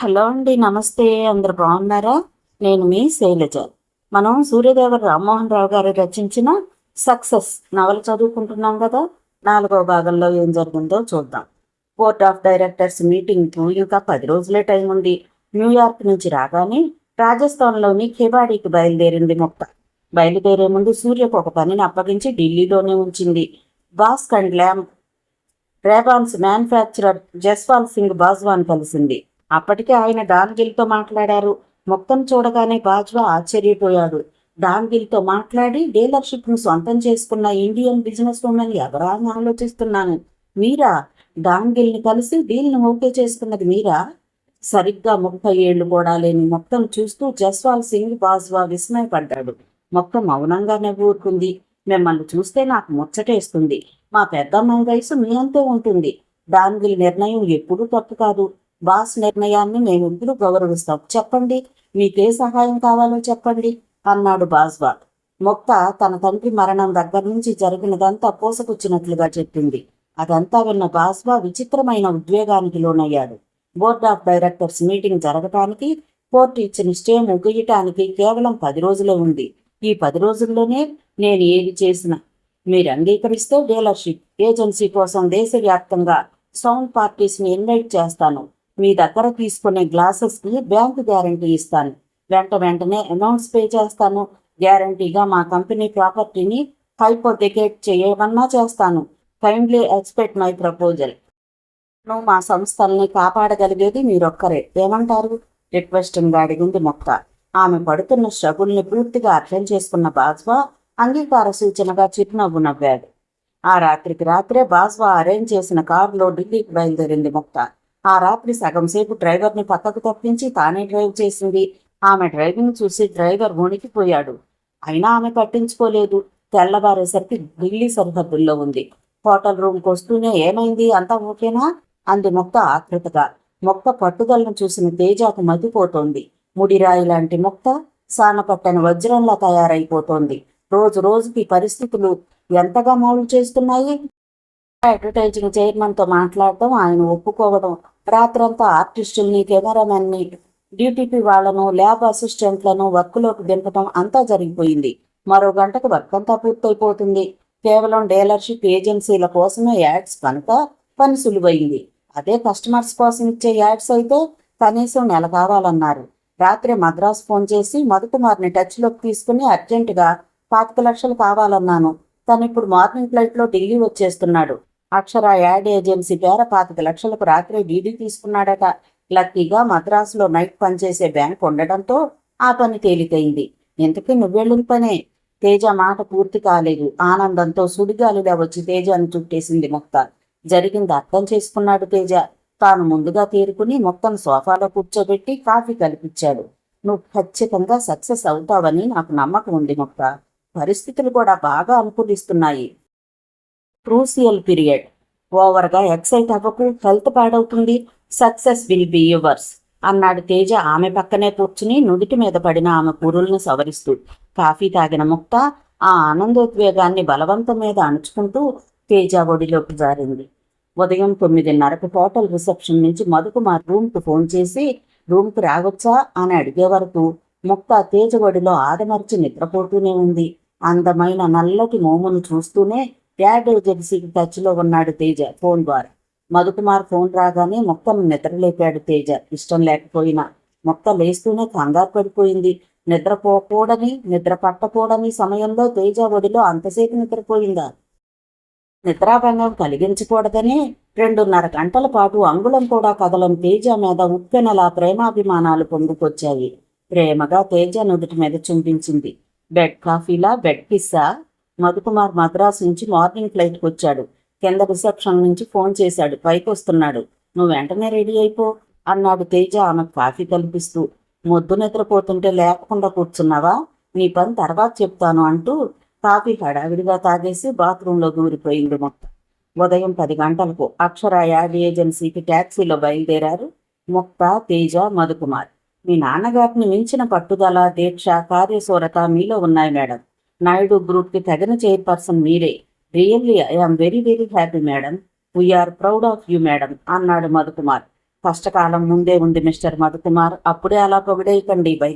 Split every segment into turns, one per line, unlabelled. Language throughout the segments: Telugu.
హలో అండి, నమస్తే. అందరు బాగున్నారా? నేను మీ శైలజ. మనం సూర్యదేవర రామ్మోహన్ రావు గారు రచించిన సక్సెస్ నవల చదువుకుంటున్నాం కదా. 4వ భాగంలో ఏం జరిగిందో చూద్దాం. బోర్డ్ ఆఫ్ డైరెక్టర్స్ మీటింగ్కు ఇంకా 10 రోజులే టైం ఉంది. న్యూయార్క్ నుంచి రాగానే రాజస్థాన్లోని ఖేవాడీకి బయలుదేరింది మొక్క. బయలుదేరే ముందు సూర్యకు ఒక పనిని అప్పగించి ఢిల్లీలోనే ఉంచింది. Bausch and Lomb Raybans manufacturer Jaswal Singh Bajwan కలిసింది. అప్పటికే ఆయన డాన్గిల్తో మాట్లాడారు. మొక్కను చూడగానే బాజ్వా ఆశ్చర్యపోయాడు. డాన్గిల్తో మాట్లాడి డీలర్షిప్ను సొంతం చేసుకున్న ఇండియన్ బిజినెస్ ఉమెన్ ఎవరా అని ఆలోచిస్తున్నాను. మీరా? డాన్గిల్ని కలిసి డీల్ను ఓకే చేసుకున్నది మీరా? సరిగ్గా 30 ఏళ్లు కూడా లేని మొక్కను చూస్తూ జస్వాల్ సింగ్ బాజ్వా విస్మయపడ్డాడు. మొక్క మౌనంగా నవ్వుకుంది. మిమ్మల్ని చూస్తే నాకు ముచ్చటేస్తుంది. మా పెద్దమ్మాయి వయసు మీ అంతే ఉంటుంది. డాన్గిల్ నిర్ణయం ఎప్పుడూ తప్పు కాదు. బాస్ నిర్ణయాన్ని మేమెప్పుడు గౌరవిస్తాం. చెప్పండి, మీకే సహాయం కావాలో చెప్పండి అన్నాడు బాజ్వా. మొక్క తన తండ్రి మరణం దగ్గర నుంచి జరిగినదంతా పోసకొచ్చినట్లుగా చెప్పింది. అదంతా విన్న బాజ్వా విచిత్రమైన ఉద్వేగానికి లోనయ్యాడు. బోర్డ్ ఆఫ్ డైరెక్టర్స్ మీటింగ్ జరగటానికి, కోర్టు ఇచ్చిన స్టే ముగియటానికి కేవలం 10 రోజులే ఉంది. ఈ 10 రోజుల్లోనే నేను ఏది చేసినా మీరు అంగీకరిస్తే డీలర్షిప్ ఏజెన్సీ కోసం దేశవ్యాప్తంగా సౌండ్ పార్టీస్ని ఇన్వైట్ చేస్తాను. మీ దగ్గర తీసుకునే గ్లాసెస్కి బ్యాంకు గ్యారంటీ ఇస్తాను. వెంటనే అమౌంట్స్ పే చేస్తాను. గ్యారంటీగా మా కంపెనీ ప్రాపర్టీని హైపోథెకేట్ చేయమన్నా చేస్తాను. Kindly expect my proposal. నువ్వు మా సంస్థల్ని కాపాడగలిగేది మీరొక్కరే. ఏమంటారు? రిక్వెస్టింగ్గా అడిగింది మొక్క. ఆమె పడుతున్న స్ట్రగుల్ని పూర్తిగా అర్థం చేసుకున్న బాజ్వా అంగీకార సూచనగా చిరునవ్వు నవ్వాడు. ఆ రాత్రికి రాత్రే బాజ్వా అరేంజ్ చేసిన కారులో ఢిల్లీకి బయలుదేరింది మొక్క. ఆ రాత్రి సగం సేపు డ్రైవర్ని పక్కకు తప్పించి తానే డ్రైవ్ చేసింది. ఆమె డ్రైవింగ్ చూసి డ్రైవర్ వణికిపోయాడు. అయినా ఆమె పట్టించుకోలేదు. తెల్లవారేసరికి ఢిల్లీ సరిహద్దుల్లో ఉంది. హోటల్ రూమ్కి వస్తూనే ఏమైంది, అంతా ఓకేనా అంది మొక్క ఆతృతగా. మొక్క పట్టుదలను చూసిన తేజకు మతిపోతోంది. ముడిరాయి లాంటి మొక్క సానపట్టని వజ్రంలా తయారైపోతోంది. రోజు రోజుకి పరిస్థితులు ఎంతగా మౌలు చేస్తున్నాయి. అడ్వర్టైజింగ్ చైర్మన్తో మాట్లాడటం, ఆయన ఒప్పుకోవడం, రాత్రంతా ఆర్టిస్టుల్ని, కెమెరామెన్ని, డ్యూటీపీ వాళ్లను, ల్యాబ్ అసిస్టెంట్లను వర్క్లోకి దింపడం అంతా జరిగిపోయింది. మరో గంటకు వర్క్ అంతా పూర్తయిపోతుంది. కేవలం డీలర్షిప్ ఏజెన్సీల కోసమే యాడ్స్ కనుక పని సులువైంది. అదే కస్టమర్స్ కోసం ఇచ్చే యాడ్స్ అయితే కనీసం నెల కావాలన్నారు. రాత్రి మద్రాసు ఫోన్ చేసి మధుకుమార్ని టచ్లోకి తీసుకుని అర్జెంటుగా 25 లక్షలు కావాలన్నాను. తను ఇప్పుడు మార్నింగ్ ఫ్లైట్లో ఢిల్లీ వచ్చేస్తున్నాడు. అక్షర యాడ్ ఏజెన్సీ పేర 25 లక్షలకు రాత్రి డీడీ తీసుకున్నాడట. లక్కీగా మద్రాసులో నైట్ పనిచేసే బ్యాంక్ ఉండడంతో ఆ పని తేలికైంది. ఇంతకీ నువ్వెళ్ళిన పనే. తేజ మాట పూర్తి కాలేదు. ఆనందంతో సుడిగాలిలా వచ్చి తేజాన్ని చుట్టేసింది మొక్క. జరిగింది అర్థం చేసుకున్నాడు తేజ. తాను ముందుగా తేరుకుని మొక్కను సోఫాలో కూర్చోబెట్టి కాఫీ కలిపించాడు. నువ్వు ఖచ్చితంగా సక్సెస్ అవుతావని నాకు నమ్మకం ఉంది మొక్క. పరిస్థితులు కూడా బాగా అనుకూలిస్తున్నాయి. క్రూసియల్ పీరియడ్. ఓవర్గా ఎక్సైట్ అవ్వకు, హెల్త్ పాడవుతుంది. సక్సెస్ విల్ బి యువర్స్ అన్నాడు తేజ ఆమె పక్కనే కూర్చుని నుదుటి మీద పడిన ఆమె పురుల్ని సవరిస్తూ. కాఫీ తాగిన ముక్త ఆ ఆనందోద్వేగాన్ని బలవంతం మీద అణుచుకుంటూ తేజ ఒడిలోకి జారింది. ఉదయం 9:30కు హోటల్ రిసెప్షన్ నుంచి మధుకుమార్ రూమ్కు ఫోన్ చేసి రూమ్కి రావచ్చా అని అడిగే వరకు ముక్త తేజ ఒడిలో ఆదమర్చి నిద్రపోతూనే ఉంది. అందమైన నల్లటి మోమును చూస్తూనే యాడ్ ఏజెన్సీకి టచ్లో ఉన్నాడు తేజ ఫోన్ ద్వారా. మధుకుమార్ ఫోన్ రాగానే మొక్కను నిద్రలేపాడు తేజ. ఇష్టం లేకపోయినా మొక్క లేస్తూనే కంగారు పడిపోయింది. నిద్ర పట్టకూడని సమయంలో తేజ ఒడిలో అంతసేపు నిద్రపోయిందా? నిద్రాభంగం కలిగించకూడదని 2:30 గంటల పాటు అంగుళం కూడా కదలని తేజ మీద ఉప్పెనలా ప్రేమాభిమానాలు పొంగుకొచ్చాయి. ప్రేమగా తేజ నుదుటి మీద చుంపించింది. బెడ్ కాఫీలా, బెడ్ కిస్సా? మధుకుమార్ మద్రాసు నుంచి మార్నింగ్ ఫ్లైట్కి వచ్చాడు. కింద రిసెప్షన్ నుంచి ఫోన్ చేశాడు. పైకి వస్తున్నాడు. నువ్వు వెంటనే రెడీ అయిపో అన్నాడు తేజ ఆమెకు కాఫీ కల్పిస్తూ. మొద్దు నిద్రపోతుంటే లేకుండా కూర్చున్నావా? నీ పని తర్వాత చెప్తాను అంటూ కాఫీ హడావిడిగా తాగేసి బాత్రూంలో దూరిపోయింది మొక్క. ఉదయం 10 గంటలకు అక్షర యాడ్ ఏజెన్సీకి ట్యాక్సీలో బయలుదేరారు మొక్క, తేజ, మధుకుమార్. మీ నాన్నగారిని మించిన పట్టుదల, దీక్ష, కార్యశూరత మీలో ఉన్నాయి మేడం. నాయుడు గ్రూప్కి తగిన చైర్పర్సన్ మీరే. Really I am very very happy madam. We are proud of you madam అన్నాడు మధుకుమార్. కష్టకాలం ముందే ఉంది మిస్టర్ మధుకుమార్. అప్పుడే అలా పొగిడేయకండి. By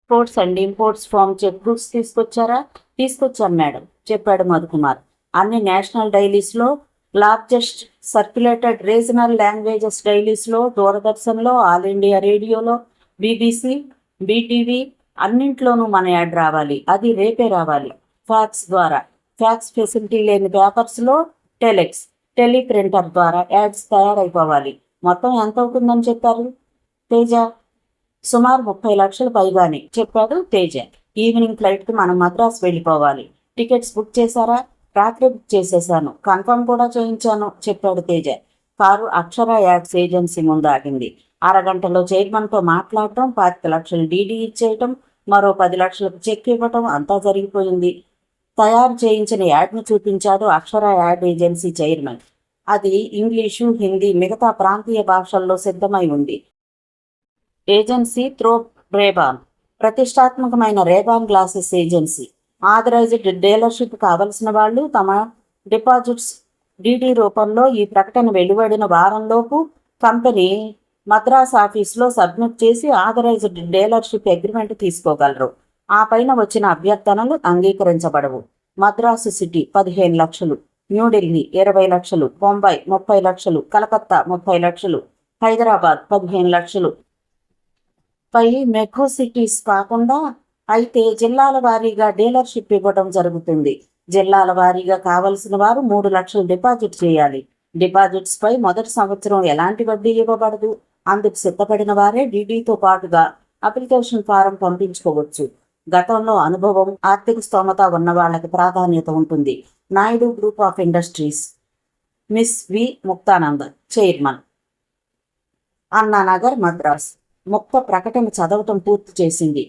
imports and imports firm cheque books తీసుకొచ్చారా? తీసుకొచ్చాను మేడం, చెప్పాడు మధుకుమార్. అన్ని నేషనల్ డైలీస్లో, లార్జెస్ట్ సర్క్యులేటెడ్ రీజనల్ లాంగ్వేజెస్ డైలీస్లో, దూరదర్శన్లో, ఆల్ ఇండియా రేడియోలో, బీబీసీ, బీటీవీ అన్నింట్లోనూ మన యాడ్ రావాలి. అది రేపే రావాలి. ఫ్యాక్స్ ద్వారా. ఫ్యాక్స్ ఫెసిలిటీ లేని పేపర్స్లో టెలెక్స్, టెలిప్రింటర్ ద్వారా యాడ్స్ తయారైపోవాలి. మొత్తం ఎంత అవుతుందని చెప్పారు తేజ? సుమారు 30 లక్షలు పైగానే చెప్పాడు తేజ. ఈవినింగ్ ఫ్లైట్కి మనం మద్రాసు వెళ్ళిపోవాలి. టికెట్స్ బుక్ చేశారా? రాత్రి బుక్ చేసేశాను, కన్ఫర్మ్ కూడా చేయించాను చెప్పాడు తేజ. కారు అక్షర యాడ్స్ ఏజెన్సీ ముందు ఆగింది. అరగంటలో చైర్మన్తో మాట్లాడటం, 25 లక్షలు డీడీ ఇచ్చేయటం, మరో 10 లక్షలకు చెక్ ఇవ్వటం అంతా జరిగిపోయింది. తయారు చేయించిన యాడ్ను చూపించాడు అక్షర యాడ్ ఏజెన్సీ చైర్మన్. అది ఇంగ్లీషు, హిందీ, మిగతా ప్రాంతీయ భాషల్లో సిద్ధమై ఉంది. ఏజెన్సీ త్రో రేబాన్, ప్రతిష్టాత్మకమైన Ray-Ban glasses agency. Authorised dealership కావలసిన వాళ్ళు తమ డిపాజిట్స్ డీడీ రూపంలో ఈ ప్రకటన వెలువడిన వారంలోపు కంపెనీ మద్రాస్ ఆఫీసులో సబ్మిట్ చేసి ఆథరైజ్డ్ డీలర్షిప్ అగ్రిమెంట్ తీసుకోగలరు. ఆ పైన వచ్చిన అభ్యర్థనలు అంగీకరించబడవు. మద్రాసు సిటీ 15 లక్షలు, న్యూఢిల్లీ 20 లక్షలు, బొంబాయి 30 లక్షలు, కలకత్తా 30 లక్షలు, హైదరాబాద్ 15 లక్షలు పై మెట్రో సిటీస్ కాకుండా అయితే జిల్లాల వారీగా డీలర్షిప్ ఇవ్వడం జరుగుతుంది. జిల్లాల వారీగా కావలసిన వారు 3 లక్షలు డిపాజిట్ చేయాలి. డిపాజిట్స్ పై మొదటి సంవత్సరం ఎలాంటి వడ్డీ ఇవ్వబడదు. అందుకు సిద్ధపడిన వారే డీడీతో పాటుగా అప్లికేషన్ ఫారం పంపించుకోవచ్చు. గతంలో అనుభవం, ఆర్థిక స్తోమత ఉన్న వాళ్ళకి ప్రాధాన్యత ఉంటుంది. Naidu group of industries. Miss V Muktananda, chairman, Anna Nagar, Madras. Mukta ప్రకటన చదవటం పూర్తి చేసింది.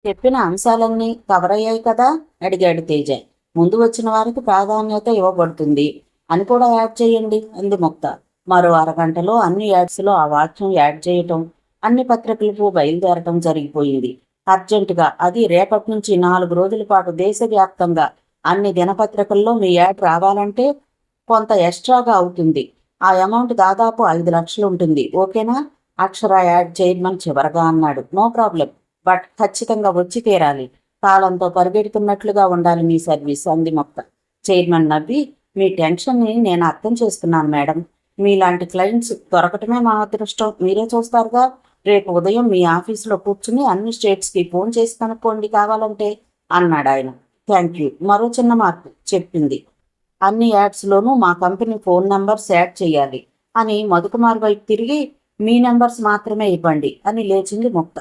చెప్పిన అంశాలన్నీ కవర్ అయ్యాయి కదా అడిగాడు తేజ. ముందు వచ్చిన వారికి ప్రాధాన్యత ఇవ్వబడుతుంది అని కూడా యాడ్ చేయండి అంది ముక్త. మరో అరగంటలో అన్ని యాడ్స్లో ఆ వాక్యం యాడ్ చేయటం, అన్ని పత్రికలకు బయలుదేరటం జరిగిపోయింది. అర్జెంటుగా. అది రేపటి నుంచి 4 రోజుల పాటు దేశవ్యాప్తంగా అన్ని దినపత్రికల్లో మీ యాడ్ రావాలంటే కొంత ఎక్స్ట్రాగా అవుతుంది. ఆ అమౌంట్ దాదాపు 5 లక్షలు ఉంటుంది. ఓకేనా? అక్షర యాడ్ చైర్మన్ చివరగా అన్నాడు. నో ప్రాబ్లం, బట్ ఖచ్చితంగా వచ్చి తీరాలి. కాలంతో పరిగెడుతున్నట్లుగా ఉండాలి మీ సర్వీస్ అంది ముక్త. చైర్మన్ నవ్వి, మీ టెన్షన్ని నేను అర్థం చేస్తున్నాను మేడం. మీలాంటి క్లయింట్స్ దొరకటమే మా అదృష్టం. మీరే చూస్తారుగా. రేపు ఉదయం మీ ఆఫీసులో కూర్చుని అన్ని స్టేట్స్కి ఫోన్ చేసి కనుక్కోండి కావాలంటే అన్నాడు ఆయన. Thank you. మరో చిన్న మార్పు చెప్పింది. అన్ని యాడ్స్లోనూ మా కంపెనీ ఫోన్ నంబర్స్ యాడ్ చేయాలి అని మధుకుమార్ వైపు తిరిగి, మీ నెంబర్స్ మాత్రమే ఇవ్వండి అని లేచింది ముక్త.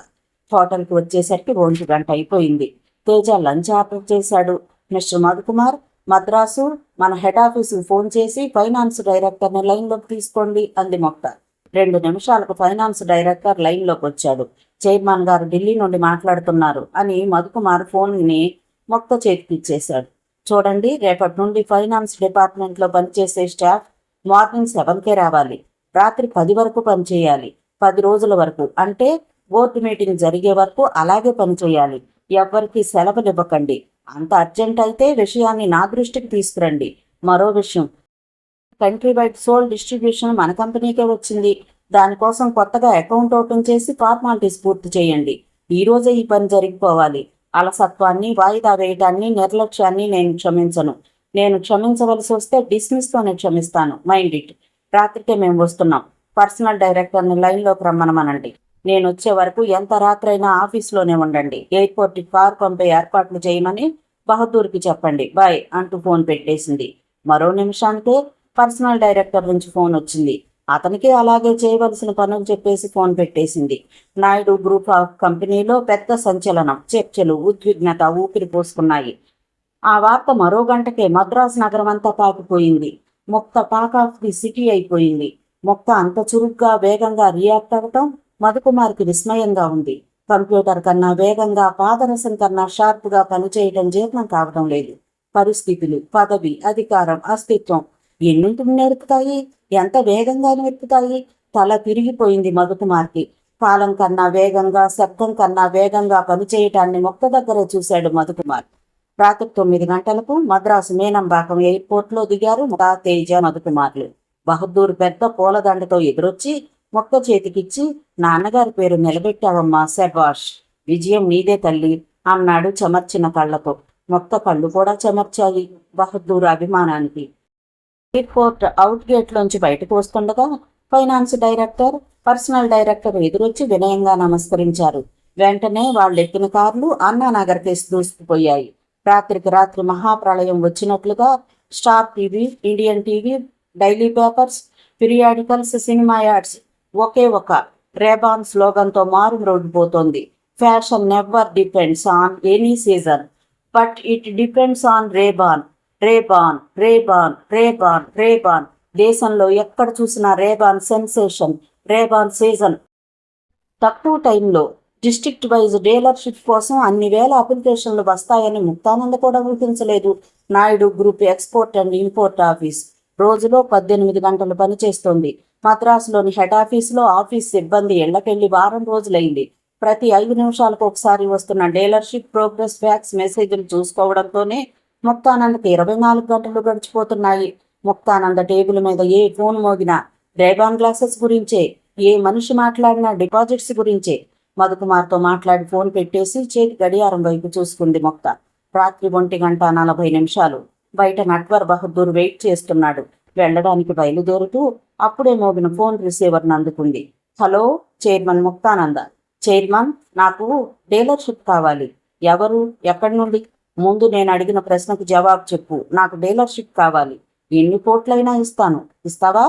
హోటల్కి వచ్చేసరికి 1 గంట అయిపోయింది. తేజ లంచ్ ఆర్డర్ చేశాడు. మిస్టర్ మధుకుమార్, మద్రాసు మన హెడ్ ఆఫీసుకు ఫోన్ చేసి ఫైనాన్స్ డైరెక్టర్ని లైన్లోకి తీసుకోండి అంది ముక్త. 2 నిమిషాలకు ఫైనాన్స్ డైరెక్టర్ లైన్లోకి వచ్చాడు. చైర్మన్ గారు ఢిల్లీ నుండి మాట్లాడుతున్నారు అని మధుకుమార్ ఫోన్ని ముక్త చేతికిచ్చేశాడు. చూడండి, రేపటి నుండి ఫైనాన్స్ డిపార్ట్మెంట్లో పనిచేసే స్టాఫ్ మార్నింగ్ 7కే రావాలి. రాత్రి 10 వరకు పనిచేయాలి. 10 రోజుల వరకు, అంటే బోర్డు మీటింగ్ జరిగే వరకు అలాగే పనిచేయాలి. ఎవ్వరికి సెలవులు ఇవ్వకండి. అంత అర్జెంట్ అయితే విషయాన్ని నా దృష్టికి తీసుకురండి. మరో విషయం, కంట్రీ వైడ్ సోల్ డిస్ట్రిబ్యూషన్ మన కంపెనీకే వచ్చింది. దానికోసం కొత్తగా అకౌంట్ ఓపెన్ చేసి ఫార్మాలిటీస్ పూర్తి చేయండి. ఈ రోజే ఈ పని జరిగిపోవాలి. అలసత్వాన్ని, వాయిదా వేయటాన్ని, నిర్లక్ష్యాన్ని నేను క్షమించను. నేను క్షమించవలసి వస్తే డిస్మిస్తోనే క్షమిస్తాను. Mind it. రాత్రికే మేము వస్తున్నాం. పర్సనల్ డైరెక్టర్ని లైన్లోకి రమ్మనమనండి. నేను వచ్చే వరకు ఎంత రాత్రైనా ఆఫీస్లోనే ఉండండి. ఎయిర్పోర్ట్కి కారు పంపే ఏర్పాట్లు చేయమని బహదూర్కి చెప్పండి. బాయ్ అంటూ ఫోన్ పెట్టేసింది. మరో నిమిషానికే పర్సనల్ డైరెక్టర్ నుంచి ఫోన్ వచ్చింది. అతనికి అలాగే చేయవలసిన పనులు చెప్పేసి ఫోన్ పెట్టేసింది. నాయుడు గ్రూప్ ఆఫ్ కంపెనీలో పెద్ద సంచలనం, చర్చలు, ఉద్విగ్నత ఊపిరి పోసుకున్నాయి. ఆ వార్త మరో గంటకే మద్రాసు నగరం అంతా పాకిపోయింది. ముక్త టాక్ ఆఫ్ ది సిటీ అయిపోయింది. ముక్త అంత చురుగ్గా, వేగంగా రియాక్ట్ అవ్వటం మధుకుమార్కి విస్మయంగా ఉంది. కంప్యూటర్ కన్నా వేగంగా, పాదరసం కన్నా షార్ప్గా పనిచేయటం జీర్ణం కావటం లేదు. పరిస్థితులు, పదవి, అధికారం, అస్తిత్వం ఎన్నింటిని నేర్పుతాయి? ఎంత వేగంగా నేర్పుతాయి? తల తిరిగిపోయింది మధుకుమార్కి. కాలం కన్నా వేగంగా, శబ్దం కన్నా వేగంగా పనిచేయటాన్ని ముక్త దగ్గరే చూశాడు మధుకుమార్. రాత్రి 9 గంటలకు మద్రాసు మేనంబాకం ఎయిర్పోర్ట్లో దిగారు తేజ, మధుకుమార్లు. బహదూర్ పెద్ద పూలదండతో ఎదురొచ్చి మొక్క చేతికిచ్చి, నాన్నగారి పేరు నిలబెట్టావమ్మా, శభాష్, విజయం నీదే తల్లి అన్నాడు చెమర్చిన కళ్ళతో. మొక్క కళ్ళు కూడా చెమర్చాయి బహదూర్ అభిమానానికి. ఎయిర్పోర్ట్ అవుట్ గేట్లోంచి బయటకు వస్తుండగా ఫైనాన్స్ డైరెక్టర్, పర్సనల్ డైరెక్టర్ ఎదురొచ్చి వినయంగా నమస్కరించారు. వెంటనే వాళ్ళెక్కిన కార్లు అన్నానగర్ కేసు దూసుకుపోయాయి. రాత్రికి రాత్రి మహాప్రళయం వచ్చినట్లుగా star TV, Indian TV, daily papers, periodicals, cinema ads ఒకే ఒక రేబాన్ స్లోగన్తో మారుమ్రోగిపోతోంది. Fashion never depends on any season, but it depends on Ray Ban. Ray Ban, Ray Ban, Ray Ban, Ray Ban. దేశంలో ఎక్కడ చూసినా రేబాన్ సెన్సేషన్, రేబాన్ సీజన్. తక్కువ టైంలో డిస్ట్రిక్ట్ వైజ్ డీలర్షిప్ కోసం అన్ని వేల అప్లికేషన్లు వస్తాయని ముక్తానంద కూడా ఊహించలేదు. Naidu group export and import office రోజులో 18 గంటలు పనిచేస్తోంది. మద్రాసులోని హెడ్ ఆఫీసులో ఆఫీస్ సిబ్బంది ఇళ్లకెళ్లి వారం రోజులైంది. ప్రతి 5 నిమిషాలకు ఒకసారి వస్తున్న డీలర్షిప్ ప్రోగ్రెస్ ఫ్యాక్స్ మెసేజ్లు చూసుకోవడంతోనే ముక్తానందకి 24 గంటలు గడిచిపోతున్నాయి. ముక్తానంద టేబుల్ మీద ఏ ఫోన్ మోగినా రేబాన్ గ్లాసెస్ గురించే, ఏ మనిషి మాట్లాడినా డిపాజిట్స్ గురించే. మధుకుమార్తో మాట్లాడి ఫోన్ పెట్టేసి చేతి గడియారం వైపు చూసుకుంది ముక్త. రాత్రి 1:40 బయట నట్వర్ బహదూర్ వెయిట్ చేస్తున్నాడు. వెళ్ళడానికి బయలుదేరుతూ అప్పుడే మోగిన ఫోన్ రిసీవర్ను అందుకుంది. Hello, chairman Muktananda. చైర్మన్, నాకు డీలర్షిప్ కావాలి. ఎవరు, ఎక్కడి నుండి? ముందు నేను అడిగిన ప్రశ్నకు జవాబు చెప్పు. నాకు డీలర్షిప్ కావాలి. ఎన్ని కోట్లైనా ఇస్తాను. ఇస్తావా?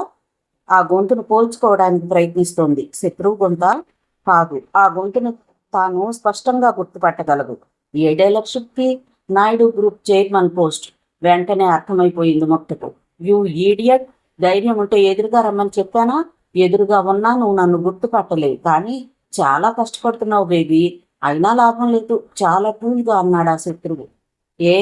ఆ గొంతును పోల్చుకోవడానికి ప్రయత్నిస్తోంది. శత్రువు గొంత కాదు. ఆ గొంతును తాను స్పష్టంగా గుర్తుపట్టగలదు. ఏ డీలర్షిప్కి? Naidu group chairman post. వెంటనే అర్థమైపోయింది ముక్తకు. యూ ఈడియట్, ధైర్యం ఉంటే ఎదురుగా రమ్మని చెప్పానా? ఎదురుగా ఉన్నా నువ్వు నన్ను గుర్తుపట్టలేవు, కానీ చాలా కష్టపడుతున్నావు బేబీ. అయినా లాభం లేదు. చాలా కూల్గా అన్నాడు ఆ శత్రువు. ఏ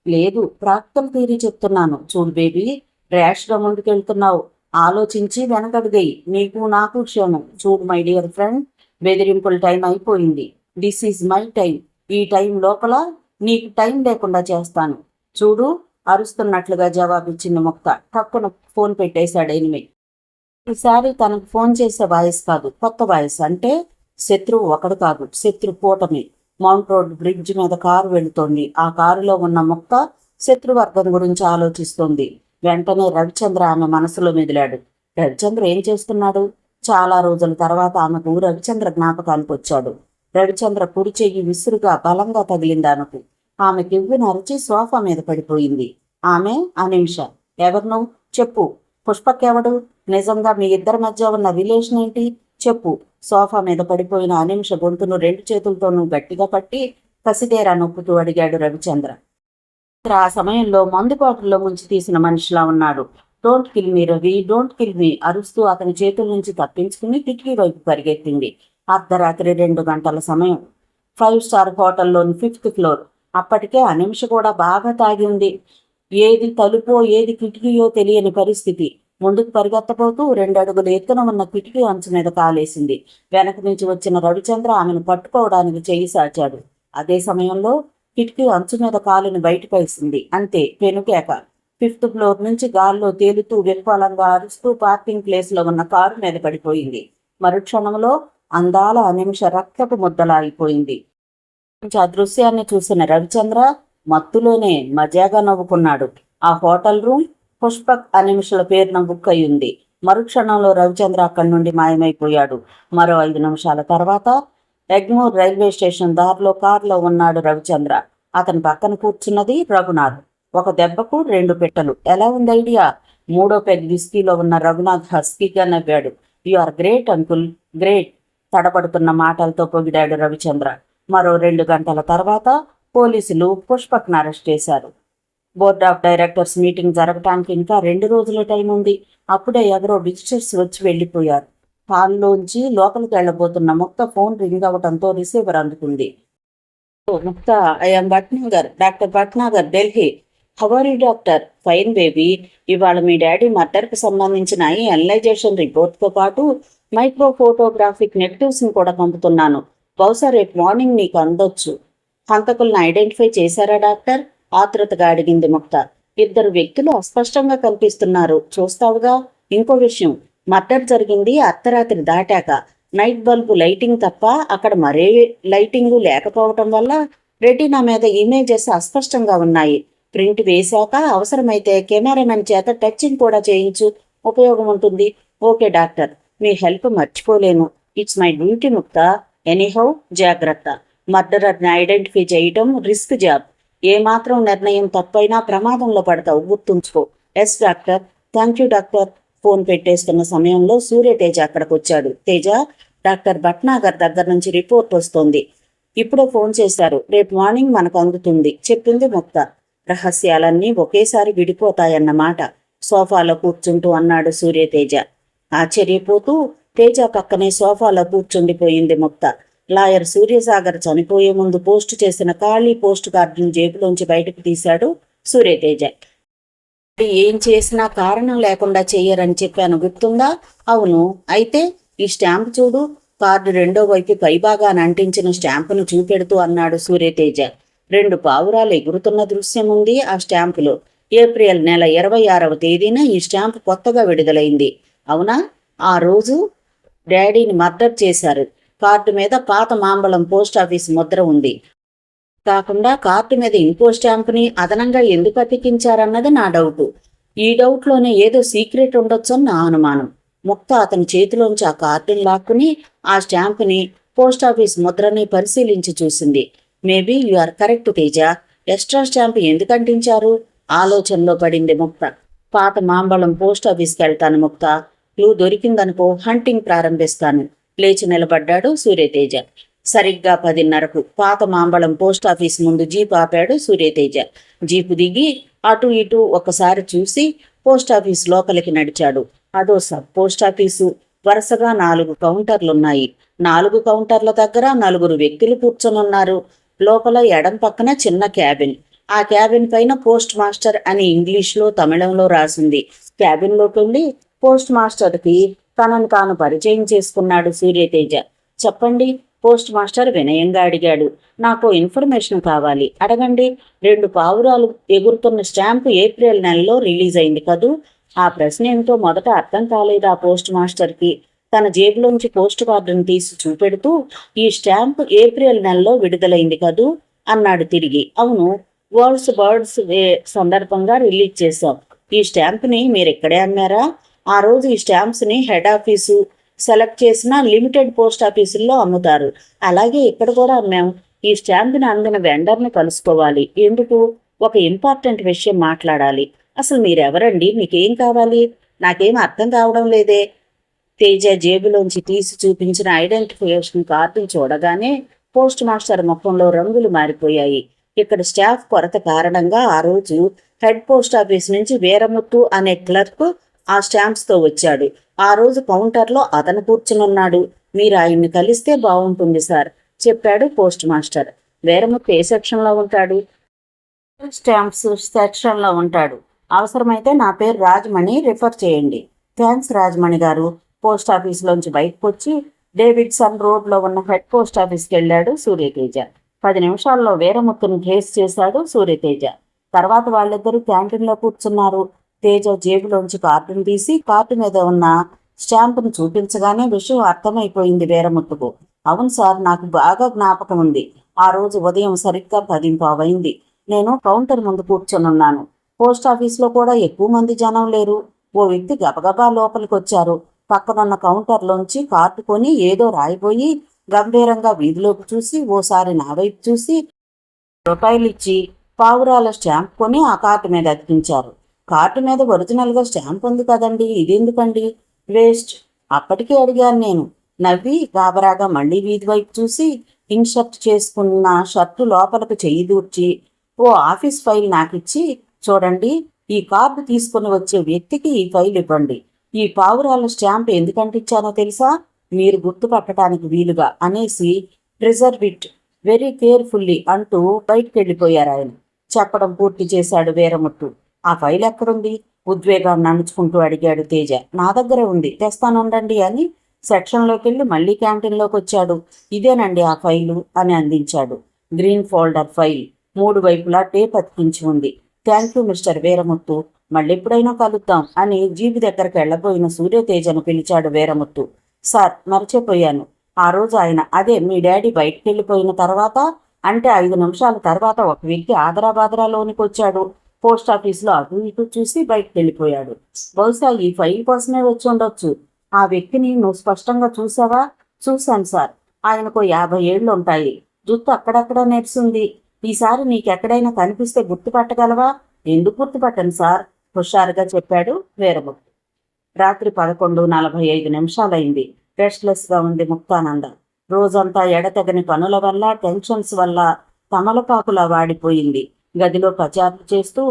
లేదు, ప్రాక్టికల్ థియరీ చెప్తున్నాను. చూడు బేబీ, ర్యాష్గా ముందుకెళ్తున్నావు. ఆలోచించి వెనకడుగై. నీకు నాకు క్షేమం. చూడు మై డియర్ ఫ్రెండ్, బెదిరింపుల టైం అయిపోయింది. This is my time. ఈ టైం లోపల నీకు టైం లేకుండా చేస్తాను. చూడు, అరుస్తున్నట్లుగా జవాబిచ్చింది ముక్త. తక్కువ ఫోన్ పెట్టేశాడు ఎనిమి. ఈసారి తనకు ఫోన్ చేసే వాయిస్ కాదు, కొత్త వాయిస్. అంటే శత్రువు ఒకడు కాదు, శత్రు కూటమి. మౌంట్ రోడ్ బ్రిడ్జ్ మీద కారు వెళుతోంది. ఆ కారులో ఉన్న ముక్త శత్రువర్గం గురించి ఆలోచిస్తోంది. వెంటనే రవిచంద్ర ఆమె మనసులో మెదిలాడు. రవిచంద్ర ఏం చేస్తున్నాడు? చాలా రోజుల తర్వాత ఆమెకు రవిచంద్ర జ్ఞాపకానికి వచ్చాడు. రవిచంద్ర కుడి చెయ్యి విసురుగా బలంగా తగిలింది ఆమెకు. ఆమె కివ్వి నరిచి సోఫా మీద పడిపోయింది. ఆమె అనిమిష. ఎవరు చెప్పు. పుష్పకెవడు? నిజంగా మీ ఇద్దరి మధ్య ఉన్న రిలేషన్ ఏంటి చెప్పు. సోఫా మీద పడిపోయిన అనిమిష గొంతును 2 చేతులతోనూ గట్టిగా పట్టి కసిదేరా నొప్పుతూ అడిగాడు రవిచంద్ర. ఆ సమయంలో మందుపాటుల్లో ముంచి తీసిన మనిషిలా ఉన్నాడు. Don't kill me Ravi, don't kill me అరుస్తూ అతని చేతుల నుంచి తప్పించుకుని కిటికీ వైపు పరిగెత్తింది. అర్ధరాత్రి 2 గంటల సమయం. 5 స్టార్ హోటల్లోని 5th ఫ్లోర్. అప్పటికే అనిమిష కూడా బాగా తాగి ఉంది. ఏది తలుపో ఏది కిటికీయో తెలియని పరిస్థితి. ముందుకు పరిగెత్తబోతూ 2 అడుగుల ఎత్తున ఉన్న కిటికీ అంచు మీద కాలేసింది. వెనక నుంచి వచ్చిన రవిచంద్ర ఆమెను పట్టుకోవడానికి చెయ్యి సాచాడు. అదే సమయంలో కిటికీ అంచు మీద కాలుని బయటపేసింది. అంతే, పెనుకేక. 5th ఫ్లోర్ నుంచి గాల్లో తేలుతూ విఫలంగా అరుస్తూ పార్కింగ్ ప్లేస్లో ఉన్న కారు మీద పడిపోయింది. మరుక్షణంలో అందాల అనిమిష రక్తపు ముద్దలా అయిపోయింది. ఆ దృశ్యాన్ని చూసిన రవిచంద్ర మత్తులోనే మజాగా నవ్వుకున్నాడు. ఆ హోటల్ రూమ్ పుష్పక్ అనిమిషల పేరున బుక్ అయ్యింది. మరుక్షణంలో రవిచంద్ర అక్కడి నుండి మాయమైపోయాడు. మరో 5 నిమిషాల తర్వాత ఎగ్మూర్ రైల్వే స్టేషన్ దారిలో కారులో ఉన్నాడు రవిచంద్ర. అతని పక్కన కూర్చున్నది రఘునాథ్. ఒక దెబ్బకు 2 పెట్టెలు. ఎలా ఉంది ఐడియా? 3వ పెగ్ విస్కీలో ఉన్న రఘునాథ్ హస్కీగా నవ్వాడు. You are great uncle, great. తడబడుతున్న మాటలతో పొగిడాడు రవిచంద్ర. మరో 2 గంటల తర్వాత పోలీసులు పుష్పక్ను అరెస్ట్ చేశారు. బోర్డ్ ఆఫ్ డైరెక్టర్స్ మీటింగ్ జరగటానికి ఇంకా 2 రోజుల టైం ఉంది. అప్పుడే ఎవరో విజిటర్స్ వచ్చి వెళ్ళిపోయారు. హాల్లోంచి లోపలికి వెళ్ళబోతున్న ముక్త ఫోన్ రింగ్ అవడంతో రిసీవర్ అందుకుంది. Mukta, I'm Bhatnagar, doctor Bhatnagar, Delhi. How are you doctor? Fine baby. ఇవాళ మీ డాడీ మర్డర్కి సంబంధించిన ఈ అనలైజేషన్ రిపోర్ట్తో పాటు మైక్రో ఫోటోగ్రాఫిక్ నెగటివ్స్ని కూడా పంపుతున్నాను. బహుశా రేపు మార్నింగ్ నీకు అందొచ్చు. హంతకులను ఐడెంటిఫై చేశారా డాక్టర్? ఆతృతగా అడిగింది ముక్త. 2 వ్యక్తులు అస్పష్టంగా కనిపిస్తున్నారు. చూస్తావుగా. ఇంకో విషయం, మర్డర్ జరిగింది అర్ధరాత్రి దాటాక. నైట్ బల్బు లైటింగ్ తప్ప అక్కడ మరే లైటింగు లేకపోవటం వల్ల రెటీనా మీద ఇమేజెస్ అస్పష్టంగా ఉన్నాయి. ప్రింట్ వేశాక అవసరమైతే కెమెరామెన్ చేత టచింగ్ కూడా చేయించు, ఉపయోగం ఉంటుంది. ఓకే డాక్టర్, మీ హెల్ప్ మర్చిపోలేను. It's my duty Mukta. Anyhow జాగ్రత్త. మర్డరర్ని ఐడెంటిఫై చేయటం రిస్క్ జాబ్. ఏమాత్రం నిర్ణయం తప్పైనా ప్రమాదంలో పడతావు, గుర్తుంచుకో. Yes doctor. Thank you doctor. Phone పెట్టేస్తున్న సమయంలో సూర్యతేజ అక్కడికి వచ్చాడు. తేజ, డాక్టర్ భట్నాగర్ దగ్గర నుంచి రిపోర్ట్ వస్తోంది. ఇప్పుడే ఫోన్ చేశారు. రేపు మార్నింగ్ మనకు అందుతుంది, చెప్పింది ముక్త. రహస్యాలన్నీ ఒకేసారి విడిపోతాయన్నమాట, సోఫాలో కూర్చుంటూ అన్నాడు సూర్యతేజ. ఆశ్చర్యపోతూ తేజ పక్కనే సోఫాలో కూర్చుండిపోయింది ముక్త. లాయర్ సూర్యసాగర్ చనిపోయే ముందు పోస్టు చేసిన ఖాళీ పోస్టు కార్డును జేబులోంచి బయటకు తీశాడు సూర్యతేజ. ఏం చేసినా కారణం లేకుండా చెయ్యరని చెప్పాను, గుర్తుందా? అవును. అయితే ఈ స్టాంప్ చూడు. కార్డు రెండో వైపు పైభాగాన అంటించిన స్టాంపును చూపెడుతూ అన్నాడు సూర్యతేజ. 2 పావురాలు ఎగురుతున్న దృశ్యం ఉంది ఆ స్టాంపులో. ఏప్రిల్ నెల 26వ తేదీన ఈ స్టాంపు కొత్తగా విడుదలైంది. అవునా? ఆ రోజు డాడీని మర్డర్ చేశారు. కార్డు మీద పాత మాంబళం పోస్టాఫీస్ ముద్ర ఉంది. కాకుండా కార్డు మీద ఇంకో స్టాంపుని అదనంగా ఎందుకు అతికించారన్నది నా డౌటు. ఈ డౌట్లోనే ఏదో సీక్రెట్ ఉండొచ్చని నా అనుమానం. ముక్త అతని చేతిలోంచి ఆ కార్డుని లాక్కుని ఆ స్టాంపుని, పోస్టాఫీస్ ముద్రని పరిశీలించి చూసింది. Maybe you are correct Teja. Extra stamp ఎందుకు అంటించారు? ఆలోచనలో పడింది ముక్త. పాత మాంబళం పోస్టాఫీస్కి వెళ్తాను ముక్త. క్లూ దొరికిందనుకో హంటింగ్ ప్రారంభిస్తాను. లేచి నిలబడ్డాడు సూర్యతేజ. సరిగ్గా 10:30కు పాత మాంబళం పోస్టాఫీస్ ముందు జీప్ ఆపాడు సూర్యతేజ. జీపు దిగి అటు ఇటు ఒకసారి చూసి పోస్టాఫీస్ లోపలికి నడిచాడు. అదో సబ్ పోస్టాఫీసు. వరుసగా 4 కౌంటర్లున్నాయి. 4 కౌంటర్ల దగ్గర 4 వ్యక్తులు కూర్చొనున్నారు. లోపల ఎడం పక్కన చిన్న క్యాబిన్. ఆ క్యాబిన్ పైన పోస్ట్ మాస్టర్ అని ఇంగ్లీష్లో తమిళంలో రాసింది. క్యాబిన్లోకి వెళ్ళి పోస్ట్ మాస్టర్కి తనను తాను పరిచయం చేసుకున్నాడు సూర్యతేజ. చెప్పండి, పోస్ట్ మాస్టర్ వినయంగా అడిగాడు. నాకు ఇన్ఫర్మేషన్ కావాలి. అడగండి. 2 పావురాలు ఎగురుతున్న స్టాంపు ఏప్రిల్ నెలలో రిలీజ్ అయింది కదూ? ఆ ప్రశ్న ఏమిటో మొదట అర్థం కాలేదు ఆ పోస్ట్ మాస్టర్కి. తన జేబులోంచి పోస్ట్ కార్డును తీసి చూపెడుతూ, ఈ స్టాంపు ఏప్రిల్ నెలలో విడుదలైంది కదూ అన్నాడు తిరిగి. అవును, వరల్డ్స్ బర్డ్స్ డే సందర్భంగా రిలీజ్ చేశాం. ఈ స్టాంపుని మీరు ఇక్కడే అమ్మారా? ఆ రోజు ఈ స్టాంప్స్ని హెడ్ ఆఫీసు సెలెక్ట్ చేసిన లిమిటెడ్ పోస్ట్ ఆఫీసుల్లో అమ్ముతారు. అలాగే ఇక్కడ కూడా అమ్మాం. ఈ స్టాంపుని అందిన వెండర్ని కలుసుకోవాలి. ఎందుకు? ఒక ఇంపార్టెంట్ విషయం మాట్లాడాలి. అసలు మీరెవరండి? మీకేం కావాలి? నాకేం అర్థం కావడం లేదే. తేజ జేబులోంచి తీసి చూపించిన ఐడెంటిఫికేషన్ కార్డును చూడగానే పోస్ట్ మాస్టర్ ముఖంలో రంగులు మారిపోయాయి. ఇక్కడ స్టాఫ్ కొరత కారణంగా ఆ రోజు హెడ్ పోస్ట్ ఆఫీస్ నుంచి వీరముత్తు అనే క్లర్క్ ఆ స్టాంప్స్తో వచ్చాడు. ఆ రోజు కౌంటర్లో అతను కూర్చునున్నాడు. మీరు ఆయన్ని కలిస్తే బాగుంటుంది సార్, చెప్పాడు పోస్ట్ మాస్టర్. వీరముత్తు ఏ సెక్షన్లో ఉంటాడు? స్టాంప్స్ సెక్షన్లో ఉంటాడు. అవసరమైతే నా పేరు రాజమణి, రిఫర్ చేయండి. థ్యాంక్స్ రాజమణి గారు. పోస్ట్ ఆఫీస్లోంచి బయటకు వచ్చి డేవిడ్సన్ రోడ్లో ఉన్న హెడ్ పోస్ట్ ఆఫీస్కి వెళ్ళాడు సూర్యతేజ. 10 నిమిషాల్లో వీరముత్తును ట్రేస్ చేశాడు సూర్యతేజ. తర్వాత వాళ్ళిద్దరూ క్యాంటీన్లో కూర్చున్నారు. తేజ జేబులోంచి కార్డును తీసి కార్డు మీద ఉన్న స్టాంపును చూపించగానే విషయం అర్థమైపోయింది వీరముత్తుకు. అవును సార్, నాకు బాగా జ్ఞాపకం ఉంది. ఆ రోజు ఉదయం సరిగ్గా 10:15 నేను కౌంటర్ ముందు కూర్చొనున్నాను. పోస్ట్ ఆఫీస్లో కూడా ఎక్కువ మంది జనం లేరు. ఓ వ్యక్తి గబగబా లోపలికి వచ్చారు. పక్కనున్న కౌంటర్లోంచి కార్డు కొని ఏదో రాయిపోయి గంభీరంగా వీధిలోకి చూసి ఓసారి నా వైపు చూసి రూపాయలు ఇచ్చి పావురాల స్టాంప్ కొని ఆ కార్డు మీద అతికించారు. కార్డు మీద ఒరిజినల్గా స్టాంప్ ఉంది కదండి, ఇదెందుకండి? వేస్ట్. అప్పటికే అడిగాను నేను. నవ్వి గాబరాగా మళ్ళీ వీధి వైపు చూసి ఇన్షర్ట్ చేసుకున్న షర్టు లోపలకు చెయ్యి దూర్చి ఓ ఆఫీస్ ఫైల్ నాకిచ్చి, చూడండి, ఈ కార్డు తీసుకుని వచ్చే వ్యక్తికి ఈ ఫైల్ ఇవ్వండి. ఈ పావురాల స్టాంప్ ఎందుకంటిచ్చానో తెలుసా? మీరు గుర్తుపట్టడానికి వీలుగా అనేసి ప్రిజర్వ్ ఇట్ వెరీ కేర్ఫుల్లీ అంటూ బయటికి వెళ్ళిపోయారు ఆయన. చెప్పడం పూర్తి చేశాడు వీరముత్తు. ఆ ఫైల్ ఎక్కడుంది? ఉద్వేగాన్ని అణుచుకుంటూ అడిగాడు తేజ. నా దగ్గరే ఉంది, తెస్తానుండండి అని సెక్షన్లోకి వెళ్ళి మళ్ళీ క్యాంటీన్లోకి వచ్చాడు. ఇదేనండి ఆ ఫైలు అని అందించాడు. గ్రీన్ ఫోల్డర్ ఫైల్, 3 వైపులా టేప్ అతికించి ఉంది. Thank you mister Veeramuthu. మళ్ళెప్పుడైనా కలుద్దాం అని జీపు దగ్గరకు వెళ్లబోయిన సూర్యతేజను పిలిచాడు వీరముత్తు. సార్, మర్చిపోయాను. ఆ రోజు ఆయన, అదే మీ డాడీ బయటికి వెళ్ళిపోయిన తర్వాత, అంటే 5 నిమిషాల తర్వాత ఒక వ్యక్తి ఆదరాబాదరాలోనికి వచ్చాడు. పోస్ట్ ఆఫీసులో అటు ఇటు చూసి బయటికి వెళ్ళిపోయాడు. బహుశా ఈ ఫైల్ కోసమే వచ్చి ఉండొచ్చు. ఆ వ్యక్తిని నువ్వు స్పష్టంగా చూసావా? చూశాను సార్. ఆయనకు 50 ఏళ్ళు ఉంటాయి. జుట్టు అక్కడక్కడ నెరిసింది. ఈసారి నీకెక్కడైనా కనిపిస్తే గుర్తుపట్టగలవా? ఎందుకు గుర్తుపట్టను సార్, హుషారుగా చెప్పాడు వీరముత్తు. రాత్రి 11:45 రెస్ట్లెస్గా ఉంది ముక్తానంద. రోజంతా ఎడతెగని పనుల వల్ల, టెన్షన్స్ వల్ల తమలపాకులా వాడిపోయింది. గదిలో పచారులు చేస్తూ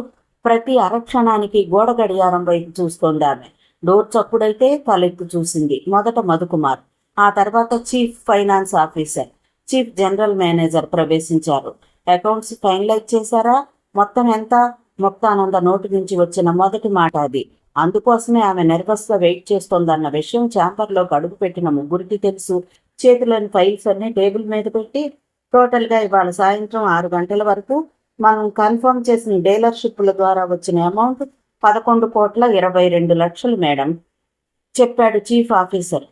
ప్రతి అరక్షణానికి గోడ గడియారం వైపు చూస్తోంది ఆమె. డోర్ చప్పుడైతే తలెత్తి చూసింది. మొదట మధుకుమార్, ఆ తర్వాత chief finance officer, chief general manager ప్రవేశించారు. అకౌంట్స్ ఫైనలైజ్ చేశారా? మొత్తం ఎంత? ముక్తానంద నోటి నుంచి వచ్చిన మొదటి మాట అది. అందుకోసమే ఆమె నెర్వస్గా వెయిట్ చేస్తోందన్న విషయం ఛాంబర్లో అడుగు పెట్టిన ముగ్గురికి తెలుసు. చేతిలోని ఫైల్స్ అన్ని టేబుల్ మీద పెట్టి, టోటల్గా ఇవాళ సాయంత్రం 6 గంటల వరకు మనం కన్ఫర్మ్ చేసిన డీలర్షిప్ల ద్వారా వచ్చిన అమౌంట్ 11,22,00,000 మేడం, చెప్పాడు chief officer.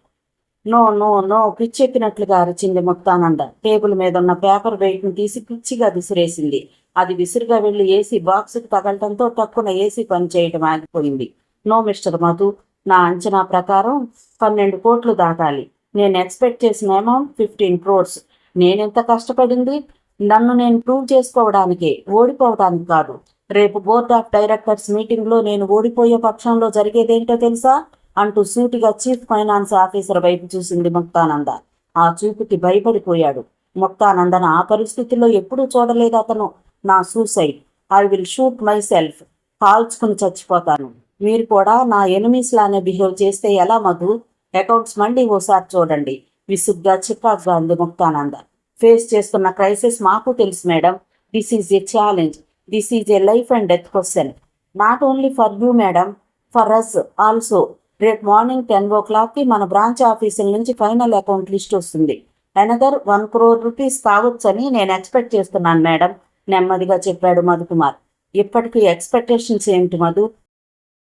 No no no, పిచ్చెక్కినట్లుగా అరిచింది ముక్తానంద. టేబుల్ మీద ఉన్న పేపర్ వెయిట్ని తీసి పిచ్చిగా విసిరేసింది. అది విసురుగా వెళ్లి ఏసీ బాక్స్కి తగలటంతో తక్కువ ఏసీ పని చేయడం ఆగిపోయింది. నో మిస్టర్ మధు, నా అంచనా ప్రకారం 12 కోట్లు దాటాలి. నేను ఎక్స్పెక్ట్ చేసిన అమౌంట్ 15 crores. నేనెంత కష్టపడింది నన్ను నేను ప్రూవ్ చేసుకోవడానికే, ఓడిపోవడానికి కాదు. రేపు బోర్డ్ ఆఫ్ డైరెక్టర్స్ మీటింగ్లో నేను ఓడిపోయే పక్షంలో జరిగేదేంటో తెలుసా అంటూ సూటిగా చీఫ్ ఫైనాన్స్ ఆఫీసర్ వైపు చూసింది ముక్తానంద. ఆ చూపుకి భయపడిపోయాడు. ముక్తానందన ఆ పరిస్థితిలో ఎప్పుడూ చూడలేదు అతను. నా suicide, I will shoot my self, కాల్చుకుని చచ్చిపోతాను. మీరు కూడా నా ఎనిమీస్ లానే బిహేవ్ చేస్తే ఎలా మధు? అకౌంట్స్ మళ్ళీ ఓసారి చూడండి, విసుగ్గా చికాగ్గా అంది ముక్తానంద. ఫేస్ చేస్తున్న క్రైసిస్ మాకు తెలుసు madam. This is a challenge. This is a life and death question. Not only for you madam, for us also. రేపు మార్నింగ్ 10 o'clockకి మన బ్రాంచ్ ఆఫీసుల నుంచి ఫైనల్ అకౌంట్ లిస్ట్ వస్తుంది. అనదర్ 1 crore rupees కావచ్చని నేను ఎక్స్పెక్ట్ చేస్తున్నాను మేడం, నెమ్మదిగా చెప్పాడు మధుకుమార్. ఇప్పటికీ ఎక్స్పెక్టేషన్స్ ఏమిటి మధు?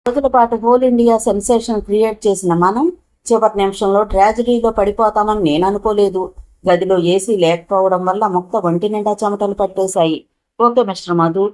రోజుల పాటు హోల్ ఇండియా సెన్సేషన్ క్రియేట్ చేసిన మనం చివరి నిమిషంలో ట్రాజడీలో పడిపోతామని నేను అనుకోలేదు. గదిలో ఏసీ లేకపోవడం వల్ల ముక్త ఒంటి నిండా చెమటలు పట్టేశాయి. ఓకే మిస్టర్ మధు,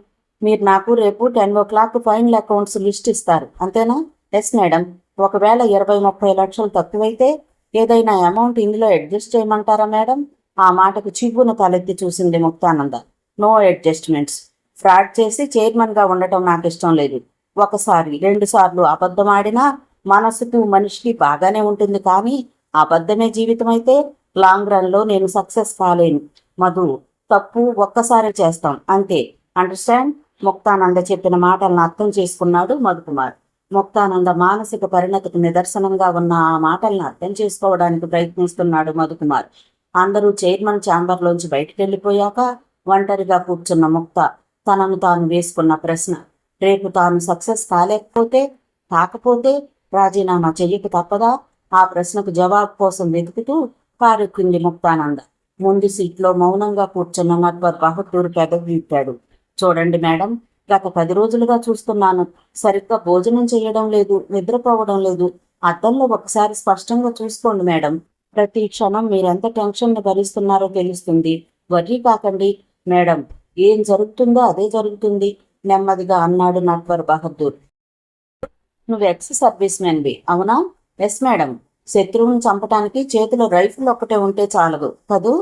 మీరు నాకు రేపు 10 o'clock ఫైనల్ అకౌంట్స్ లిస్ట్ ఇస్తారు, అంతేనా? Yes madam. ఒకవేళ 20-30 లక్షలు తక్కువైతే ఏదైనా అమౌంట్ ఇందులో అడ్జస్ట్ చేయమంటారా మేడం? ఆ మాటకు చివ్వున తలెత్తి చూసింది ముక్తానంద. No adjustments. ఫ్రాడ్ చేసి చైర్మన్గా ఉండటం నాకు ఇష్టం లేదు. 1-2 సార్లు అబద్ధం ఆడినా మనసుకు మనిషికి బాగానే ఉంటుంది, కానీ అబద్ధమే జీవితం అయితే లాంగ్ రన్లో నేను సక్సెస్ కాలేను మధు. తప్పు ఒక్కసారి చేస్తాం అంతే, అండర్స్టాండ్? ముక్తానంద చెప్పిన మాటలను అర్థం చేసుకున్నాడు మధుకుమార్. ముక్తానంద మానసిక పరిణతికి నిదర్శనంగా ఉన్న ఆ మాటలను అర్థం చేసుకోవడానికి ప్రయత్నిస్తున్నాడు మధుకుమార్. అందరూ చైర్మన్ ఛాంబర్లోంచి బయటికి వెళ్ళిపోయాక ఒంటరిగా కూర్చున్న ముక్త తనను తాను వేసుకున్న ప్రశ్న, రేపు తాను సక్సెస్ కాకపోతే రాజీనామా చెయ్యక తప్పదా? ఆ ప్రశ్నకు జవాబు కోసం వెతుకుతూ కారెక్కింది ముక్తానంద. ముందు సీట్లో మౌనంగా కూర్చున్న నట్వర్ బహదూర్ పెదవి విప్పాడు. చూడండి మేడం, గత 10 రోజులుగా చూస్తున్నాను. సరిగ్గా భోజనం చేయడం లేదు, నిద్రపోవడం లేదు. అద్దంలో ఒకసారి స్పష్టంగా చూసుకోండి మేడం. ప్రతి క్షణం మీరెంత టెన్షన్ని భరిస్తున్నారో తెలుస్తుంది. వర్రీ కాకండి మేడం, ఏం జరుగుతుందో అదే జరుగుతుంది, నెమ్మదిగా అన్నాడు నట్వర్ బహదూర్. నువ్వు ఎక్స్ సర్వీస్ మెన్వి, అవునా? Yes madam. శత్రువుని చంపటానికి చేతిలో రైఫిల్ ఒక్కటే ఉంటే చాలదు కదూ?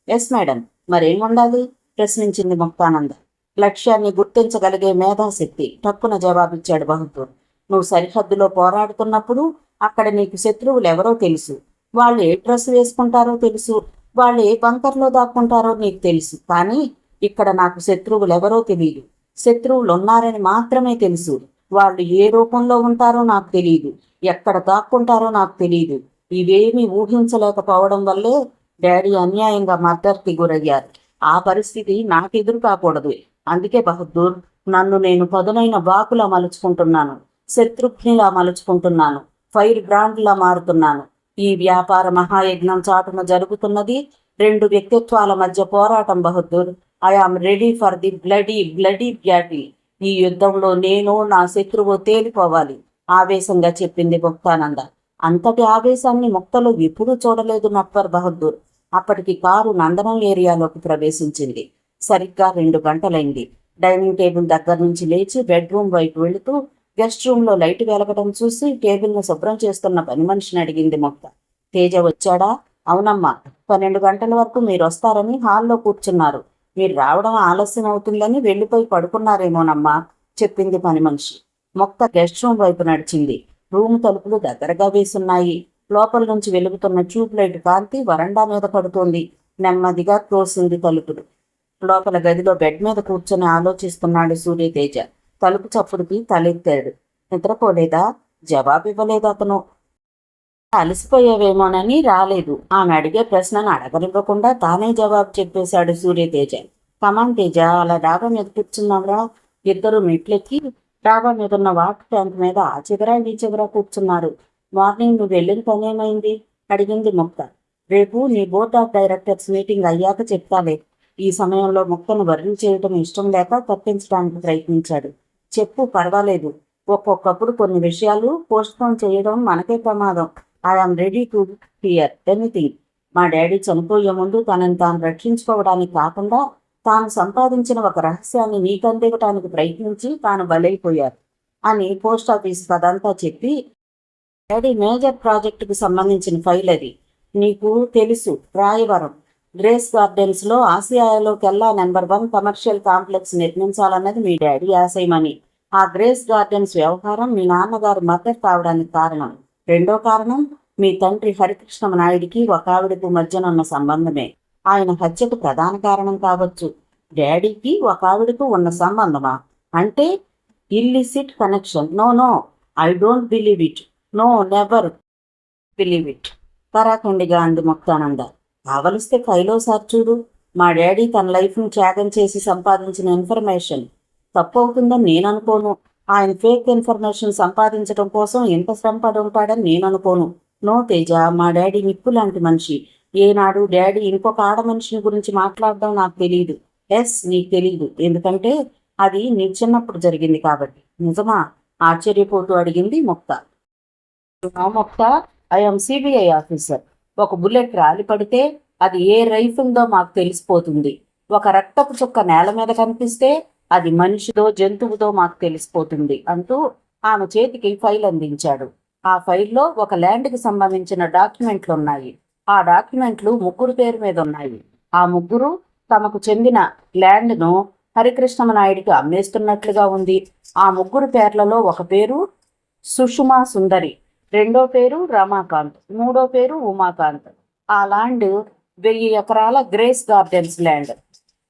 Yes madam. మరేం ఉండాలి? ప్రశ్నించింది ముక్తానంద. లక్ష్యాన్ని గుర్తించగలిగే మేధాశక్తి, టక్కున జవాబిచ్చాడు బహదూర్. నువ్వు సరిహద్దులో పోరాడుతున్నప్పుడు అక్కడ నీకు శత్రువులు ఎవరో తెలుసు. వాళ్ళు ఏ డ్రెస్ వేసుకుంటారో తెలుసు. వాళ్ళు ఏ బంకర్లో దాక్కుంటారో నీకు తెలుసు. కానీ ఇక్కడ నాకు శత్రువులు ఎవరో తెలియదు. శత్రువులు ఉన్నారని మాత్రమే తెలుసు. వాళ్ళు ఏ రూపంలో ఉంటారో నాకు తెలియదు, ఎక్కడ దాక్కుంటారో నాకు తెలియదు. ఇవేమీ ఊహించలేకపోవడం వల్లే డాడీ అన్యాయంగా మర్డర్కి గురయ్యారు. ఆ పరిస్థితి నాకెదురు కాకూడదు. అందుకే బహదూర్, నన్ను నేను పదునైన బాకులా మలుచుకుంటున్నాను, శత్రుఘ్నిలా మలుచుకుంటున్నాను, ఫైర్ బ్రాండ్లా మారుతున్నాను. ఈ వ్యాపార మహాయజ్ఞం చాటున జరుగుతున్నది 2 వ్యక్తిత్వాల మధ్య పోరాటం Bahadur. I am ready for the bloody battle. ఈ యుద్ధంలో నేను నా శత్రువు తేలిపోవాలి, ఆవేశంగా చెప్పింది ముక్తానంద. అంతటి ఆవేశాన్ని ముక్తలో ఎప్పుడూ చూడలేదు నట్వర్ బహదూర్. అప్పటికి కారు నందనం ఏరియాలోకి ప్రవేశించింది. సరిగ్గా 2 గంటలైంది. డైనింగ్ టేబుల్ దగ్గర నుంచి లేచి బెడ్రూమ్ వైపు వెళుతూ గెస్ట్ రూమ్లో లైట్ వెలగడం చూసి టేబుల్ను శుభ్రం చేస్తున్న పని మనిషిని అడిగింది ముక్త. తేజ వచ్చాడా? అవునమ్మా, 12 గంటల వరకు మీరు వస్తారని హాల్లో కూర్చున్నారు. మీరు రావడం ఆలస్యం అవుతుందని వెళ్ళిపోయి పడుకున్నారేమోనమ్మా, చెప్పింది పని మనిషి. ముక్త గెస్ట్ రూమ్ వైపు నడిచింది. రూమ్ తలుపులు దగ్గరగా వేసున్నాయి. లోపల నుంచి వెలుగుతున్న ట్యూబ్ లైట్ కాంతి వరండా మీద పడుతోంది. నెమ్మదిగా తోసింది తలుపులు. లోపల గదిలో బెడ్ మీద కూర్చొని ఆలోచిస్తున్నాడు సూర్యతేజ. తలుపు చప్పుడుకి తలెత్తాడు. నిద్రపోలేదా? జవాబు ఇవ్వలేదు అతను. అలసిపోయావేమోనని రాలేదు. ఆమె అడిగే ప్రశ్నను అడగనివ్వకుండా తానే జవాబు చెప్పేశాడు సూర్యతేజ. కమాన్ తేజ, అలా డాబా మీద కూర్చున్నావురా. ఇద్దరు మెట్లెక్కి డాబా మీద ఉన్న వాటర్ ట్యాంక్ మీద ఆ చివర ఈ చివర కూర్చున్నారు. మార్నింగ్ నువ్వు వెళ్ళిన పనేమైంది? అడిగింది ముక్త. రేపు నీ బోర్డ్ ఆఫ్ డైరెక్టర్స్ మీటింగ్ అయ్యాక చెప్తాలే. ఈ సమయంలో ముక్తను వర్రీ చేయటం ఇష్టం లేక తప్పించడానికి ప్రయత్నించాడు. చెప్పు, పర్వాలేదు. ఒక్కొక్కప్పుడు కొన్ని విషయాలు పోస్ట్పోన్ చేయడం మనకే ప్రమాదం. I am ready to hear anything. మా డాడీ చనిపోయే ముందు తనని తాను రక్షించుకోవడానికి కాకుండా తాను సంపాదించిన ఒక రహస్యాన్ని నీకందివ్వటానికి ప్రయత్నించి తాను బలైపోయారు అని పోస్ట్ ఆఫీస్ కదంతా చెప్పి, డాడీ మేజర్ ప్రాజెక్టుకు సంబంధించిన ఫైల్ అది. నీకు తెలుసు, రాయవరం గ్రేస్ గార్డెన్స్లో ఆసియాలోకెల్లా నెంబర్ 1 కమర్షియల్ కాంప్లెక్స్ నిర్మించాలన్నది మీ డాడీ ఆశయమని. ఆ గ్రేస్ గార్డెన్స్ వ్యవహారం మీ నాన్నగారు మద్దతు కావడానికి కారణం. రెండో కారణం మీ తండ్రి హరికృష్ణ నాయుడికి ఒక ఆవిడకు మధ్యనున్న సంబంధమే. ఆయన హత్యకు ప్రధాన కారణం కావచ్చు. డాడీకి ఒక ఆవిడకు ఉన్న సంబంధమా? అంటే illicit connection. No no, I don't believe it. No, never believe it, కరాఖండిగా అంది ముక్తానంద. కావలిస్తే ఫైలోసారి చూడు. మా డాడీ తన లైఫ్ను త్యాగం చేసి సంపాదించిన ఇన్ఫర్మేషన్ తప్పు అవుతుందని నేను అనుకోను. ఆయన ఫేక్ ఇన్ఫర్మేషన్ సంపాదించడం కోసం ఎంత శ్రమ పడి ఉంటాడని నేను అనుకోను. నో తేజ, మా డాడీ నిప్పు లాంటి మనిషి. ఏనాడు డాడీ ఇంకొక ఆడ మనిషిని గురించి మాట్లాడడం నాకు తెలియదు. ఎస్, నీకు తెలియదు, ఎందుకంటే అది నీ చిన్నప్పుడు జరిగింది కాబట్టి. నిజమా? ఆశ్చర్యపోతూ అడిగింది ముక్త. ముక్త, ఐఎమ్ సిబిఐ ఆఫీసర్. ఒక బుల్లెట్ రాలి పడితే అది ఏ రైఫిల్దో మాకు తెలిసిపోతుంది. ఒక రక్తపు చుక్క నేల మీద కనిపిస్తే అది మనిషిదో జంతువుదో మాకు తెలిసిపోతుంది అంటూ ఆమె చేతికి ఫైల్ అందించాడు. ఆ ఫైల్లో ఒక ల్యాండ్కి సంబంధించిన డాక్యుమెంట్లు ఉన్నాయి. ఆ డాక్యుమెంట్లు ముగ్గురు పేరు మీద ఉన్నాయి. ఆ ముగ్గురు తమకు చెందిన ల్యాండ్ను హరికృష్ణ నాయుడికి అమ్మేస్తున్నట్లుగా ఉంది. ఆ ముగ్గురు పేర్లలో ఒక పేరు సుషుమా సుందరి, రెండో పేరు రమాకాంత్, మూడో పేరు ఉమాకాంత్. ఆ ల్యాండ్ 1000 ఎకరాల గ్రేస్ గార్డెన్స్ ల్యాండ్.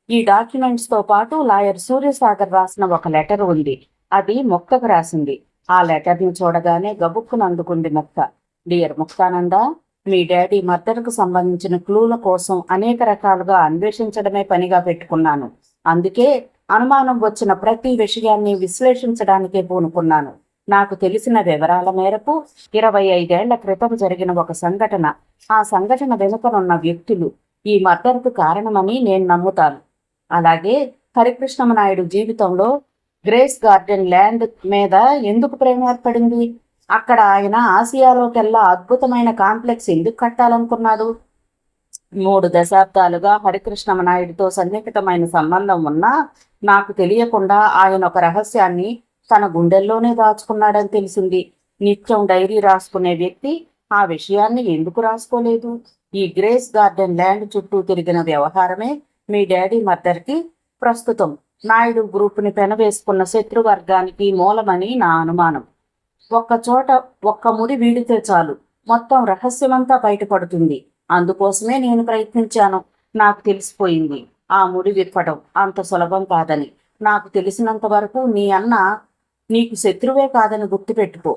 ఈ డాక్యుమెంట్స్తో పాటు లాయర్ సూర్యసాగర్ రాసిన ఒక లెటర్ ఉంది. అది ముక్తకు రాసింది. ఆ లెటర్ని చూడగానే గబుక్కును అందుకుంది ముక్త. డియర్ ముక్తానంద, మీ డాడీ మర్డర్కు సంబంధించిన క్లూల కోసం అనేక రకాలుగా అన్వేషించడమే పనిగా పెట్టుకున్నాను. అందుకే అనుమానం వచ్చిన ప్రతి విషయాన్ని విశ్లేషించడానికే పూనుకున్నాను. నాకు తెలిసిన వివరాల మేరకు 25 ఏళ్ల క్రితం జరిగిన ఒక సంఘటన, ఆ సంఘటన వెనుకనున్న వ్యక్తులు ఈ మర్డర్కు కారణమని నేను నమ్ముతాను. అలాగే హరికృష్ణ నాయుడు జీవితంలో గ్రేస్ గార్డెన్ ల్యాండ్ మీద ఎందుకు ప్రేమ ఏర్పడింది? అక్కడ ఆయన ఆసియాలోకెల్లా అద్భుతమైన కాంప్లెక్స్ ఎందుకు కట్టాలనుకున్నాడు? 3 దశాబ్దాలుగా హరికృష్ణ నాయుడితో సన్నిహితమైన సంబంధం ఉన్నా నాకు తెలియకుండా ఆయన ఒక రహస్యాన్ని తన గుండెల్లోనే దాచుకున్నాడని తెలిసింది. నిత్యం డైరీ రాసుకునే వ్యక్తి ఆ విషయాన్ని ఎందుకు రాసుకోలేదు? ఈ గ్రేస్ గార్డెన్ ల్యాండ్ చుట్టూ తిరిగిన వ్యవహారమే మీ డాడీ మర్డర్కి, ప్రస్తుతం నాయుడు గ్రూప్ని పెనవేసుకున్న శత్రువర్గానికి మూలమని నా అనుమానం. ఒక్కచోట ఒక్క ముడి వీడితే చాలు, మొత్తం రహస్యమంతా బయటపడుతుంది. అందుకోసమే నేను ప్రయత్నించాను. నాకు తెలిసిపోయింది ఆ ముడి విప్పడం అంత సులభం కాదని. నాకు తెలిసినంత వరకు నీ అన్న నీకు శత్రువే కాదని గుర్తుపెట్టుకో.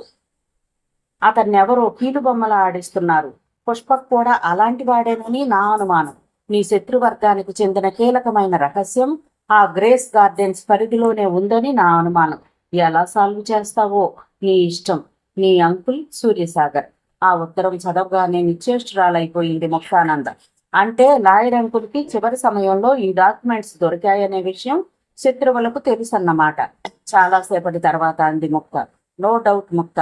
అతన్నెవరో కీలుబొమ్మలా ఆడిస్తున్నారు. పుష్పక్ కూడా అలాంటి వాడేనని నా అనుమానం. నీ శత్రువర్గానికి చెందిన కీలకమైన రహస్యం ఆ గ్రేస్ గార్డెన్స్ పరిధిలోనే ఉందని నా అనుమానం. ఎలా సాల్వ్ చేస్తావో నీ ఇష్టం. నీ అంకుల్ సూర్యసాగర్. ఆ ఉత్తరం చదవగానే నిశ్చేష్టురాలైపోయింది ముక్తానంద. అంటే లాయర్ అంకుల్కి చివరి సమయంలో ఈ డాక్యుమెంట్స్ దొరికాయనే విషయం శత్రువులకు తెలుసన్నమాట. చాలాసేపటి తర్వాత అంది ముక్త. నో డౌట్ ముక్త,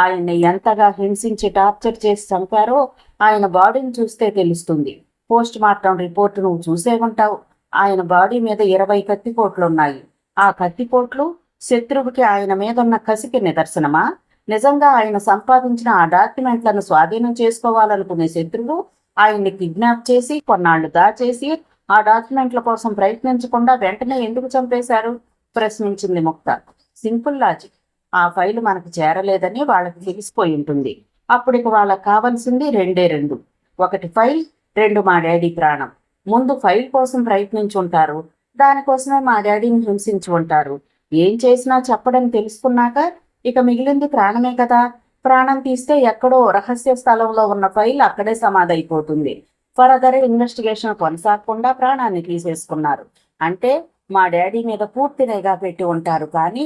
ఆయన్ని ఎంతగా హింసించి టార్చర్ చేసి చంపారో ఆయన బాడీని చూస్తే తెలుస్తుంది. పోస్ట్ మార్టం రిపోర్టు నువ్వు చూసే ఉంటావు. ఆయన బాడీ మీద 20 కత్తిపోట్లున్నాయి. ఆ కత్తిపోట్లు శత్రువుకి ఆయన మీదున్న కసికి నిదర్శనమా? నిజంగా ఆయన సంపాదించిన ఆ డాక్యుమెంట్లను స్వాధీనం చేసుకోవాలనుకునే శత్రువు ఆయన్ని కిడ్నాప్ చేసి కొన్నాళ్లు దాచేసి ఆ డాక్యుమెంట్ల కోసం ప్రయత్నించకుండా వెంటనే ఎందుకు చంపేశారు? ప్రశ్నించింది ముక్త. Simple logic. ఆ ఫైలు మనకు చేరలేదని వాళ్ళకి తెలిసిపోయి ఉంటుంది. అప్పుడిక వాళ్ళకి కావాల్సింది రెండు. ఒకటి ఫైల్, 2 మా డాడీ ప్రాణం. ముందు ఫైల్ కోసం ప్రయత్నించి ఉంటారు. దానికోసమే మా డాడీని హింసించి ఉంటారు. ఏం చేసినా చెప్పడం తెలుసుకున్నాక ఇక మిగిలింది ప్రాణమే కదా. ప్రాణం తీస్తే ఎక్కడో రహస్య స్థలంలో ఉన్న ఫైల్ అక్కడే సమాధైపోతుంది. ఫర్దర్ ఇన్వెస్టిగేషన్ కొనసాగకుండా ప్రాణాన్ని తీసేసుకున్నారు. అంటే మా డాడీ మీద పూర్తి నిఘా పెట్టి ఉంటారు. కానీ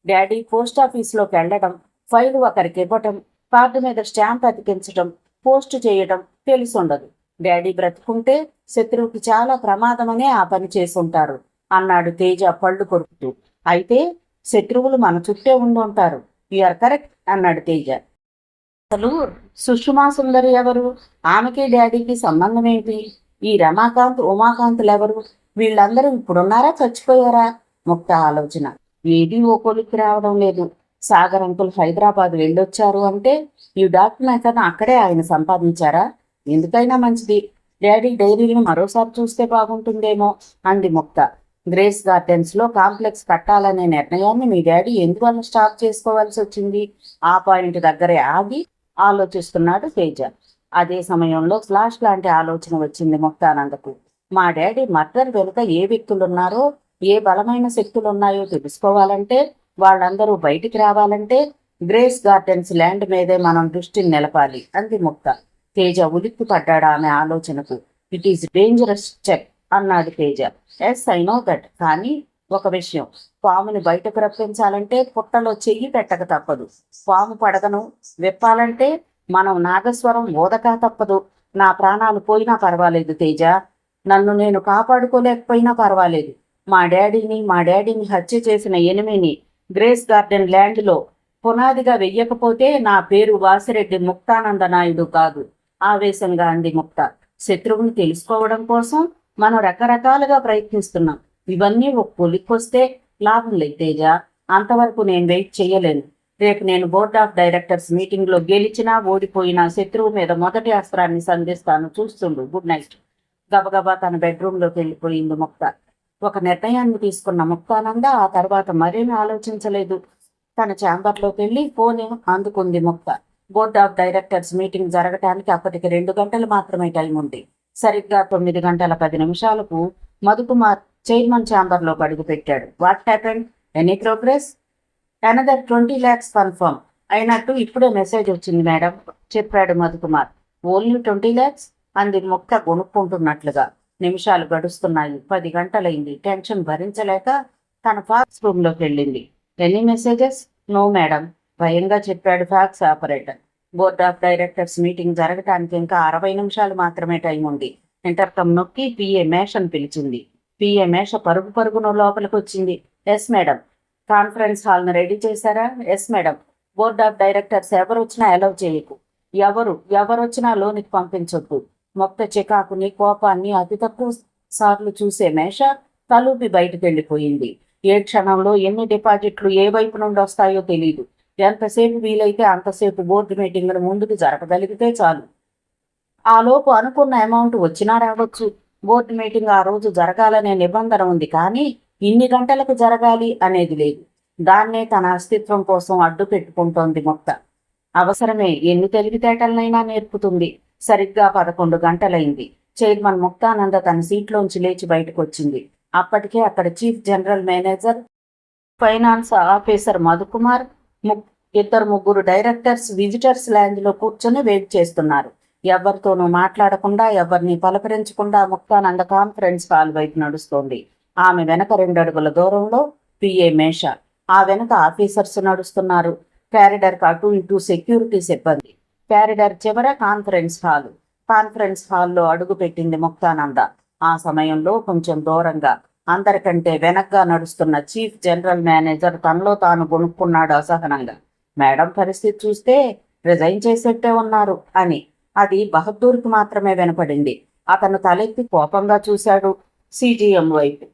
డాడీ పోస్ట్ ఆఫీస్లోకి వెళ్ళడం, ఫైలు ఒకరికి ఇవ్వటం, కార్డు మీద స్టాంప్ అతికించడం, పోస్టు చేయడం తెలిసుండదు. డాడీ బ్రతుకుంటే శత్రువుకి చాలా ప్రమాదమనే ఆ పని చేసుంటారు అన్నాడు తేజ పళ్ళు కొరుకుతూ. అయితే శత్రువులు మన చుట్టే ఉండుంటారు. యూఆర్ కరెక్ట్ అన్నాడు తేజ. అసలు సుష్మా సుందరి ఎవరు? ఆమెకి డాడీకి సంబంధం ఏంటి? ఈ రమాకాంత్, ఉమాకాంత్లు ఎవరు? వీళ్ళందరూ ఇప్పుడున్నారా, చచ్చిపోయారా? ముక్త ఆలోచన. ఏదీ ఓ కొలిక్కి రావడం లేదు. సాగర్ అంకుల్ హైదరాబాద్ వెళ్ళొచ్చారు అంటే ఈ డాక్యుమెంట్ అక్కడే ఆయన సంపాదించారా? ఎందుకైనా మంచిది, డాడీ డైరీని మరోసారి చూస్తే బాగుంటుందేమో అంది ముక్త. గ్రేస్ గార్డెన్స్ లో కాంప్లెక్స్ కట్టాలనే నిర్ణయాన్ని మీ డాడీ ఎందువల్ల స్టాప్ చేసుకోవాల్సి వచ్చింది? ఆ పాయింట్ దగ్గరే ఆగి ఆలోచిస్తున్నాడు తేజ. అదే సమయంలో ఫ్లాష్ లాంటి ఆలోచన వచ్చింది ముక్తానందకు. మా డాడీ మర్డర్ వెనుక ఏ వ్యక్తులున్నారో, ఏ బలమైన శక్తులున్నాయో తెలుసుకోవాలంటే, వాళ్ళందరూ బయటికి రావాలంటే గ్రేస్ గార్డెన్స్ ల్యాండ్ మీదే మనం దృష్టిని నిలపాలి అంది ముక్త. తేజ ఉలిక్కి పడ్డాడు ఆమె ఆలోచనకు. ఇట్ ఈస్ డేంజరస్ స్టెప్ అన్నాడు Teja. Yes I know that. కానీ ఒక విషయం, పాముని బయటకు రప్పించాలంటే పుట్టలో చెయ్యి పెట్టక తప్పదు. పాము పడగను విప్పాలంటే మనం నాగస్వరం ఓదక తప్పదు. నా ప్రాణాలు పోయినా పర్వాలేదు తేజ, నన్ను నేను కాపాడుకోలేకపోయినా పర్వాలేదు. మా డాడీని హత్య చేసిన ఎనిమిని గ్రేస్ గార్డెన్ ల్యాండ్లో పునాదిగా వెయ్యకపోతే నా పేరు వాసిరెడ్డి ముక్తానంద నాయుడు కాదు ఆవేశంగా అంది ముక్త. శత్రువుని తెలుసుకోవడం కోసం మనం రకరకాలుగా ప్రయత్నిస్తున్నాం. ఇవన్నీ ఒక పొలికొస్తే లాభం లేదు తేజ. అంతవరకు నేను వెయిట్ చేయలేను. రేపు నేను బోర్డ్ ఆఫ్ డైరెక్టర్స్ మీటింగ్లో గెలిచినా ఓడిపోయినా శత్రువు మీద మొదటి అస్త్రాన్ని సంధిస్తాను, చూస్తుండు. Good night. గబగబా తన బెడ్రూమ్లోకి వెళ్ళిపోయింది ముక్త. ఒక నిర్ణయాన్ని తీసుకున్న ముక్తానంద ఆ తర్వాత మరేమీ ఆలోచించలేదు. తన ఛాంబర్లోకి వెళ్ళి ఫోన్ అందుకుంది ముక్త. బోర్డ్ ఆఫ్ డైరెక్టర్స్ మీటింగ్ జరగటానికి అప్పటికి 2 గంటలు మాత్రమే టైం ఉంది. సరిగ్గా 9:10 మధుకుమార్ చైర్మన్ ఛాంబర్లో అడుగు పెట్టాడు. What happened? Any progress? Another 20 lakhs confirm అయినట్టు ఇప్పుడే మెసేజ్ వచ్చింది మేడం చెప్పాడు మధుకుమార్. ఓన్లీ 20 lakhs అంది ముక్త గొనుక్కుంటున్నట్లుగా. నిమిషాలు గడుస్తున్నాయి. 10 గంటలైంది. టెన్షన్ భరించలేక తన ఫాక్స్ రూమ్లోకి వెళ్ళింది. Any messages? నో మేడం భయంగా చెప్పాడు fax operator. Board of directors meeting జరగటానికి ఇంకా 60 నిమిషాలు మాత్రమే టైం ఉంది. ఇంటర్కమ్ నొక్కి పిఏ మేషను పిలిచింది. పిఏ మేష పరుగున లోపలికి వచ్చింది. Yes madam. కాన్ఫరెన్స్ హాల్ను రెడీ చేశారా? Yes madam. Board of directors ఎవరొచ్చినా అలౌ చేయకు. ఎవరొచ్చినా లోనికి పంపించొద్దు. మొక్క చికాకుని, కోపాన్ని అతి తక్కువ సార్లు చూసే మేష తలూపి బయటకు వెళ్ళిపోయింది. ఏ క్షణంలో ఎన్ని డిపాజిట్లు ఏ వైపు నుండి వస్తాయో తెలీదు. ఎంతసేపు వీలైతే అంతసేపు బోర్డు మీటింగ్ను ముందుకు జరపగలిగితే చాలు. ఆలోపు అనుకున్న అమౌంట్ వచ్చినా రావచ్చు. బోర్డు మీటింగ్ ఆ రోజు జరగాలనే నిబంధన ఉంది. కానీ ఇన్ని గంటలకు జరగాలి అనేది లేదు. దాన్నే తన అస్తిత్వం కోసం అడ్డు పెట్టుకుంటోంది ముక్త. అవసరమే ఎన్ని తెలివితేటలనైనా నేర్పుతుంది. సరిగ్గా 11 గంటలైంది. చైర్మన్ ముక్తానంద తన సీట్లోంచి లేచి బయటకు వచ్చింది. అప్పటికే అక్కడ chief general manager, finance officer Madhukumar, 2-3 directors visitors లాంజ్లో కూర్చొని వెయిట్ చేస్తున్నారు. ఎవరితోనూ మాట్లాడకుండా, ఎవరిని పలకరించకుండా ముక్తానంద కాన్ఫరెన్స్ హాల్ వైపు నడుస్తోంది. ఆమె వెనక 2 అడుగుల దూరంలో పిఏ మేష, ఆ వెనక ఆఫీసర్స్ నడుస్తున్నారు. క్యారిడర్కి అటు ఇటు సెక్యూరిటీ సిబ్బంది. క్యారిడర్ చివర కాన్ఫరెన్స్ హాల్లో అడుగు పెట్టింది ముక్తానంద. ఆ సమయంలో కొంచెం దూరంగా అందరికంటే వెనక్గా నడుస్తున్న చీఫ్ జనరల్ మేనేజర్ తనలో తాను గొనుక్కున్నాడు అసహనంగా. మేడం పరిస్థితి చూస్తే రిజైన్ చేసేట్టే ఉన్నారు అని. అది బహదూర్కి మాత్రమే వినపడింది. అతను తలెత్తి కోపంగా చూశాడు సిజిఎం వైపు.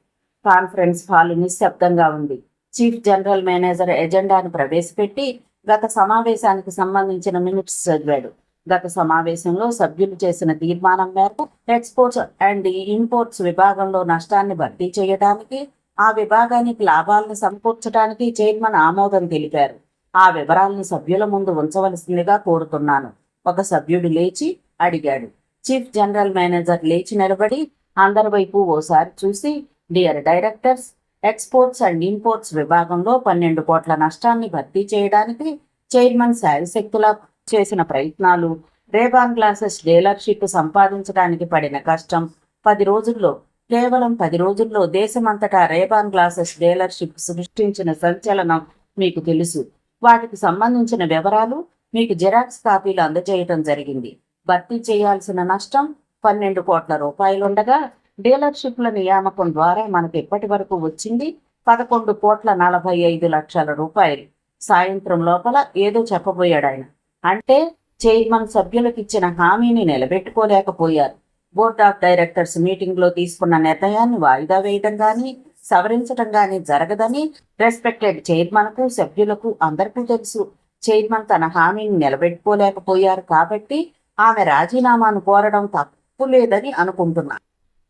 కాన్ఫరెన్స్ హాలు నిశ్శబ్దంగా ఉంది. చీఫ్ జనరల్ మేనేజర్ ఎజెండాను ప్రవేశపెట్టి గత సమావేశానికి సంబంధించిన మినిట్స్ చదివాడు. గత సమావేశంలో సభ్యులు చేసిన తీర్మానం మేరకు ఎక్స్పోర్ట్స్ అండ్ ఇంపోర్ట్స్ విభాగంలో నష్టాన్ని భర్తీ చేయడానికి, ఆ విభాగానికి లాభాలను సమకూర్చడానికి చైర్మన్ ఆమోదం తెలిపారు. ఆ వివరాలను సభ్యుల ముందు ఉంచవలసిందిగా కోరుతున్నాను. ఒక సభ్యుడు లేచి అడిగాడు. చీఫ్ జనరల్ మేనేజర్ లేచి నిలబడి అందరి వైపు ఓసారి చూసి, dear directors, exports and imports విభాగంలో 12 కోట్ల నష్టాన్ని భర్తీ చేయడానికి చైర్మన్ శాయశక్తులా చేసిన ప్రయత్నాలు, రేబాన్ గ్లాసెస్ డీలర్షిప్ సంపాదించడానికి పడిన కష్టం, 10 రోజుల్లో, కేవలం 10 రోజుల్లో దేశమంతటా రేబాన్ గ్లాసెస్ డీలర్షిప్ సృష్టించిన సంచలనం మీకు తెలుసు. వాటికి సంబంధించిన వివరాలు మీకు జిరాక్స్ కాపీలు అందజేయటం జరిగింది. భర్తీ చేయాల్సిన నష్టం 12 కోట్ల రూపాయలుండగా డీలర్షిప్ల నియామకం ద్వారా మనకు ఇప్పటి వరకు వచ్చింది 11 కోట్ల 45 లక్షల రూపాయలు. సాయంత్రం లోపల ఏదో చెప్పబోయాడు ఆయన. అంటే చైర్మన్ సభ్యులకు ఇచ్చిన హామీని నిలబెట్టుకోలేకపోయారు. బోర్డ్ ఆఫ్ డైరెక్టర్స్ మీటింగ్లో తీసుకున్న నిర్ణయాన్ని వాయిదా వేయడం కానీ సవరించడం కానీ జరగదని రెస్పెక్టెడ్ చైర్మన్కు, సభ్యులకు అందరికీ తెలుసు. చైర్మన్ తన హామీని నిలబెట్టుకోలేకపోయారు కాబట్టి ఆమె రాజీనామాను కోరడం తప్పు లేదని అనుకుంటున్నా.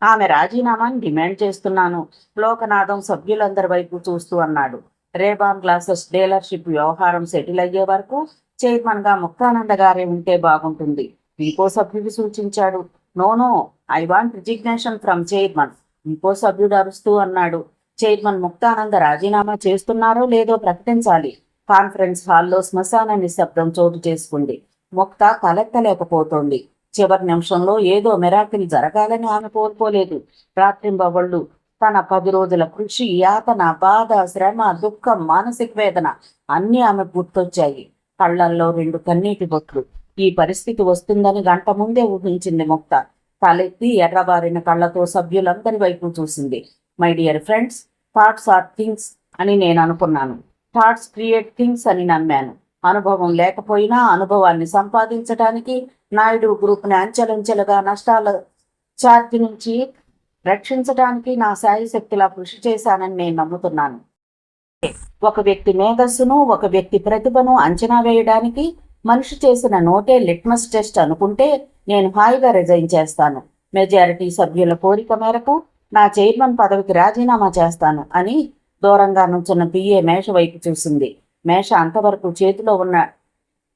ఆమె రాజీనామాని డిమాండ్ చేస్తున్నాను. లోకనాథం సభ్యులందరి వైపు చూస్తూ అన్నాడు. రేబాన్ గ్లాసెస్ డీలర్షిప్ వ్యవహారం సెటిల్ అయ్యే వరకు చైర్మన్గా ముక్తానంద గారే ఉంటే బాగుంటుంది. ఇంకో సభ్యుడు సూచించాడు. No, I want resignation from chairman. ఇంకో సభ్యుడు అరుస్తూ అన్నాడు. చైర్మన్ ముక్తానంద రాజీనామా చేస్తున్నారో లేదో ప్రకటించాలి. కాన్ఫరెన్స్ హాల్లో శ్మశాన నిశ్శబ్దం చోటు చేసుకుంది. ముక్త తలెత్తలేకపోతోంది. చివరి నిమిషంలో ఏదో మిరాకిల్ జరగాలని ఆమె కోరుకోలేదు. రాత్రింబవళ్ళు తన 10 రోజుల కృషి, యాతన, బాధ, శ్రమ, దుఃఖం, మానసిక వేదన అన్నీ ఆమె గుర్తొచ్చాయి. కళ్లల్లో 2 కన్నీటి బొట్లు. ఈ పరిస్థితి వస్తుందని గంట ముందే ఊహించింది ముక్త. తలెత్తి ఎర్రబారిన కళ్ళతో సభ్యులందరి వైపు చూసింది. My dear friends, thoughts are things అని నేను అనుకున్నాను. థాట్స్ క్రియేట్ థింగ్స్ అని నమ్మాను. అనుభవం లేకపోయినా అనుభవాన్ని సంపాదించడానికి నాయుడు గ్రూప్ని అంచెలంచెలుగా నష్టాల ఛార్జీ నుంచి రక్షించడానికి నా శాయశక్తిలా కృషి చేశానని నేను నమ్ముతున్నాను. ఒక వ్యక్తి మేధస్సును, ఒక వ్యక్తి ప్రతిభను అంచనా వేయడానికి మనిషి చేసిన నోటే లిట్మస్ టెస్ట్ అనుకుంటే నేను హాయిగా రిజైన్ చేస్తాను. మెజారిటీ సభ్యుల కోరిక మేరకు నా చైర్మన్ పదవికి రాజీనామా చేస్తాను అని దూరంగా నుంచున్న పిఏ మేష వైపు చూసింది. మేష అంతవరకు చేతిలో ఉన్న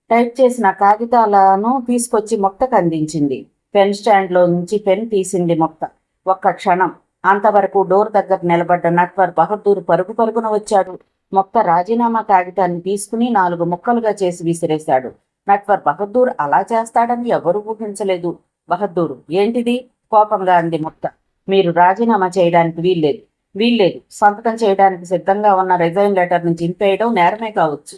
టైప్ చేసిన కాగితాలను తీసుకొచ్చి ముక్తకు అందించింది. పెన్ స్టాండ్లో నుంచి పెన్ తీసింది ముక్త. ఒక్క క్షణం. అంతవరకు డోర్ దగ్గర నిలబడ్డ నట్వర్ బహదూర్ పరుగు పరుగున వచ్చాడు. ముక్త రాజీనామా కాగితాన్ని తీసుకుని 4 ముక్కలుగా చేసి విసిరేశాడు. నట్వర్ బహదూర్ అలా చేస్తాడని ఎవరూ ఊహించలేదు. బహదూర్ ఏంటిది? కోపంగా అంది ముక్త. మీరు రాజీనామా చేయడానికి వీల్లేదు. సంతకం చేయడానికి సిద్ధంగా ఉన్న రిజైన్ లెటర్ని చింపేయడం నేరమే కావచ్చు.